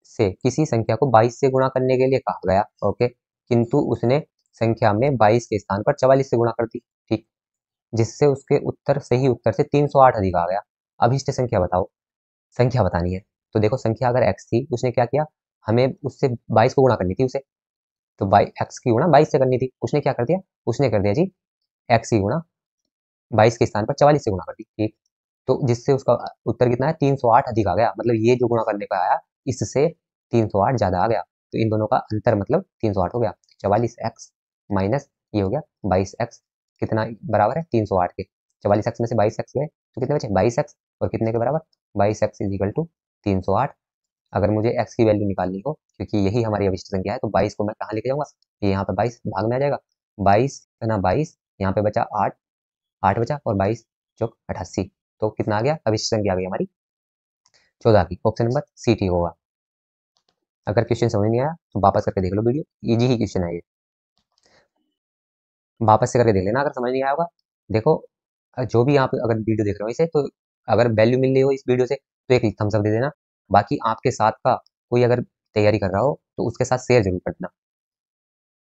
से किसी संख्या को 22 से गुणा करने के लिए कहा गया, ओके, किंतु उसने संख्या में 22 के स्थान पर 44 से गुणा कर दी, ठीक, जिससे उसके उत्तर सही उत्तर से 308 अधिक आ गया। अब इष्ट संख्या बताओ, संख्या बतानी है। तो देखो संख्या अगर x थी, उसने क्या किया, हमें उससे 22 को गुणा करनी थी उसे, तो x की गुणा 22 से करनी थी, उसने क्या कर दिया, उसने कर दिया जी x की गुणा 22 के स्थान पर 44 से गुणा कर दी, ठीक। तो जिससे उसका उत्तर कितना है, 308 अधिक आ गया, मतलब ये जो गुणा करने का आया इससे 308 ज्यादा आ गया, तो इन दोनों का अंतर मतलब 308 हो गया। 44x माइनस ये हो गया 22x, कितना बराबर है 308 के। 44x में से 22x गए तो कितने बचे 22x, और कितने के बराबर 22x इज इक्वल टू 308। अगर मुझे x की वैल्यू निकालनी हो, क्योंकि यही हमारी अभिष्ट संख्या है, तो 22 को मैं कहाँ लेके जाऊंगा, ये यहाँ पे 22 भाग में आ जाएगा, 22 ना 22, यहाँ पे बचा 8, 8 बचा, और 22 चौक 88, तो कितना आ गया, अभिष्ट संख्या आ गई हमारी 14 की। ऑप्शन नंबर सी ठीक होगा। अगर क्वेश्चन समझ नहीं आया तो वापस करके देख लो वीडियो, इजी ही क्वेश्चन है ये, वापस से करके देख लेना अगर समझ नहीं आया होगा। देखो जो भी आप अगर वीडियो देख रहे हो इसे, तो अगर वैल्यू मिल रही हो इस वीडियो से तो एक थम्स अप दे देना। बाकी आपके साथ का कोई अगर तैयारी कर रहा हो तो उसके साथ शेयर जरूर कर देना।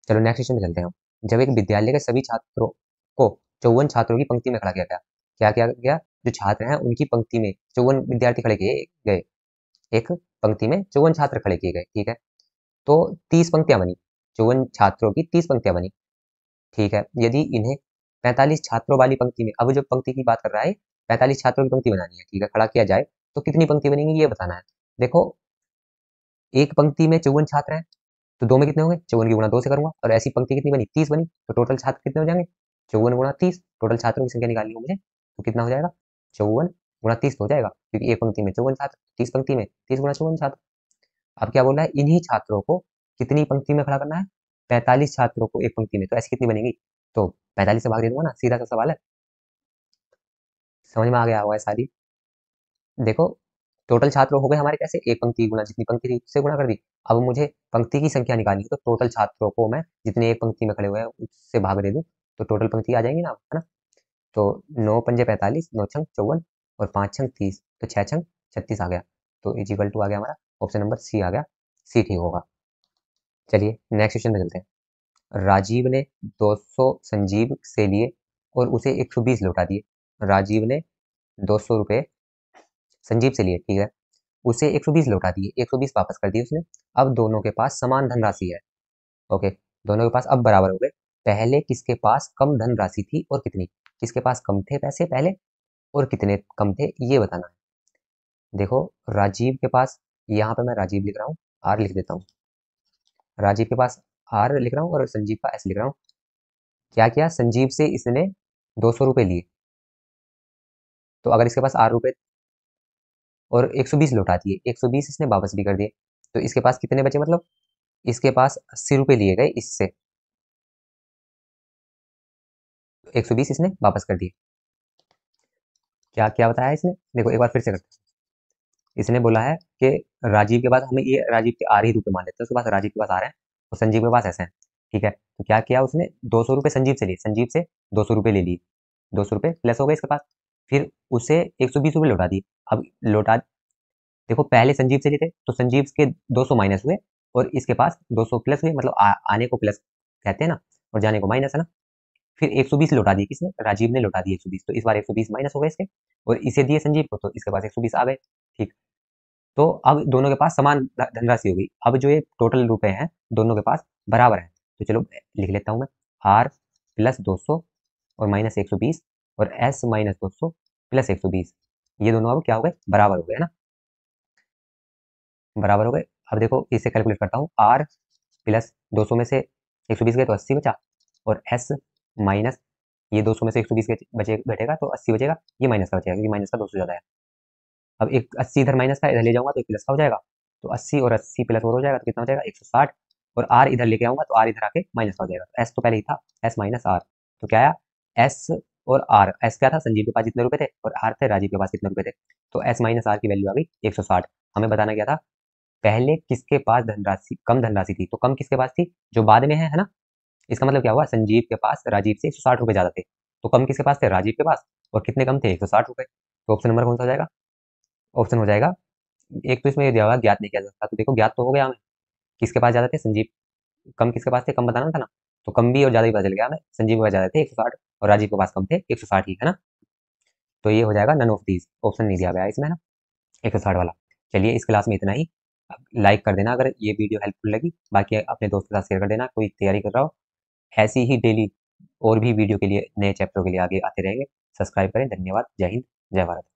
चलो नेक्स्ट क्वेश्चन में चलते हैं हम। जब एक विद्यालय के सभी छात्रों को 54 छात्रों की पंक्ति में खड़ा किया गया, क्या किया गया, जो छात्र हैं उनकी पंक्ति में 54 विद्यार्थी खड़े किए गए, एक पंक्ति में 54 छात्र खड़े किए गए, ठीक है। तो 30 पंक्तियां बनी, 54 छात्रों की 30 पंक्तियां बनी, ठीक है। यदि इन्हें 45 छात्रों वाली पंक्ति में, अब जो पंक्ति की बात कर रहा है 45 छात्रों की पंक्ति बनानी है, ठीक है, खड़ा किया जाए तो कितनी पंक्ति बनेंगी ये बताना है। देखो एक पंक्ति में 54 छात्र हैं, तो दो में कितने होंगे, 54 की गुणा 2 से करूंगा, और ऐसी पंक्ति कितनी बनी 30 बनी, तो टोटल छात्र कितने हो जाएंगे 54 गुणा 30, टोटल छात्रों की संख्या निकालनी है मुझे, तो कितना हो जाएगा 54 गुणा 30 हो जाएगा, क्योंकि एक पंक्ति में 54 छात्र, 30 पंक्ति में 30 गुणा 54 छात्र। अब क्या बोल रहा है, इन्हीं छात्रों को कितनी पंक्ति में खड़ा करना है, 45 छात्रों को एक पंक्ति में, तो ऐसी कितनी बनेगी, तो 45 से भाग दे दूंगा ना, सीधा सा सवाल है। समझ में आ गया होगा सारी। देखो टोटल छात्र हो गए हमारे कैसे, एक पंक्ति गुणा जितनी पंक्ति थी उससे गुणा कर दी। अब मुझे पंक्ति की संख्या निकालनी है, तो टोटल छात्रों को मैं जितने एक पंक्ति में खड़े हुए हैं उससे भाग दे दूं, तो टोटल पंक्ति आ जाएंगी ना, है ना। तो 9 पंजे 45, 9 छंग 54, और 5 छंग 30, तो 6 छंग 36 आ गया, तो इज इक्वल टू आ गया हमारा ऑप्शन नंबर सी आ गया, सी ठीक होगा। चलिए नेक्स्ट क्वेश्चन में चलते हैं। राजीव ने 200 संजीव से लिए और उसे 120 लौटा दिए। राजीव ने 200 रुपए संजीव से लिए, ठीक है, उसे 120 लौटा दिए, 120 वापस कर दिए उसने। अब दोनों के पास समान धनराशि है, ओके, दोनों के पास अब बराबर हो गए। पहले किसके पास कम धनराशि थी और कितनी, किसके पास कम थे पैसे पहले और कितने कम थे ये बताना है। देखो राजीव के पास, यहाँ पे मैं राजीव लिख रहा हूँ, आर लिख देता हूँ, राजीव के पास आर लिख रहा हूँ और संजीव का एस लिख रहा हूँ। क्या किया, संजीव से इसने 200 रुपए लिए, तो अगर इसके पास आर रुपए और 120 लौटा दिए, 120 इसने वापस भी कर दिए, तो इसके पास कितने बचे, मतलब इसके पास 80 रुपए लिए गए इससे, 120 इसने वापस कर दिए। क्या क्या बताया इसने, देखो एक बार फिर से करते हैं। इसने बोला है कि राजीव के पास, हमें ये राजीव के आर ही रुपए मान लेते हैं, उसके पास राजीव के पास आ रहे हैं और संजीव के पास ऐसे हैं, ठीक है। तो क्या किया उसने, 200 रुपए संजीव से लिए, संजीव से 200 रुपए ले लिए, 200 रुपए प्लस हो गए इसके पास, फिर उसे 120 रुपए लौटा दिए। अब लौटा, देखो पहले संजीव से लिए थे तो संजीव के 200 माइनस हुए और इसके पास 200 प्लस हुए, मतलब आने को प्लस कहते हैं ना, और जाने को माइनस है ना। फिर 120 लौटा दिए, किसने, राजीव ने लौटा दिए 120, तो इस बार 120 माइनस हो गए इसके, और इसे दिए संजीव को, तो इसके पास 120 आ गए, ठीक। तो अब दोनों के पास समान धनराशि हो गई। अब जो ये टोटल रुपए हैं दोनों के पास बराबर है, तो चलो लिख लेता हूं मैं, आर प्लस 200 और माइनस 120, और एस माइनस 200 प्लस 120, ये दोनों अब क्या हो गए, बराबर हो गए ना, बराबर हो गए। अब देखो इसे कैलकुलेट करता हूँ, आर प्लस 200 में से 120 गए तो 80 बचा, और एस माइनस ये 200 में से 120 बचे बैठेगा तो 80 बचेगा, ये माइनस का बचेगा क्योंकि माइनस का 200 ज़्यादा है। अब एक 80 इधर माइनस का इधर ले जाऊंगा तो एक प्लस का हो जाएगा, तो 80 और 80 प्लस और हो जाएगा तो कितना हो जाएगा 160, और आर इधर लेके आऊंगा तो आर इधर आके माइनस का हो जाएगा। तो एस तो पहले ही था, एस माइनस आर, तो क्या आया एस और आर। एस क्या था, संजीव के पास जितने रुपए थे, और आर थे राजीव के पास कितने रुपए थे, तो एस माइनस आर की वैल्यू आ गई 160। हमें बताना क्या था, पहले किसके पास धनराशि कम धनराशि थी, तो कम किसके पास थी, जो बाद में है ना। इसका मतलब क्या हुआ, संजीव के पास राजीव से 160 रुपए ज्यादा थे, तो कम किसके पास थे, राजीव के पास, और कितने कम थे, 160 रुपए। तो ऑप्शन नंबर कौन सा हो जाएगा, ऑप्शन हो जाएगा, एक तो इसमें ये दिया हुआ ज्ञात नहीं किया जा सकता, तो देखो ज्ञात तो हो गया हमें, किसके पास ज्यादा थे, संजीव, कम किसके पास थे, कम बताना था ना, तो कम भी और ज्यादा भी पता चल गया हमें, संजीव के पास ज्यादा थे 160 और राजीव के पास कम थे 160 ही, है ना। तो ये हो जाएगा नन ऑफ दीज, ऑप्शन नहीं दिया गया इसमें ना 160 वाला। चलिए इस क्लास में इतना ही। लाइक कर देना अगर ये वीडियो हेल्पफुल लगी, बाकी अपने दोस्त के साथ शेयर कर देना, कोई तैयारी कर रहा हो। ऐसी ही डेली और भी वीडियो के लिए, नए चैप्टरों के लिए आगे आते रहेंगे। सब्सक्राइब करें। धन्यवाद। जय हिंद, जय भारत।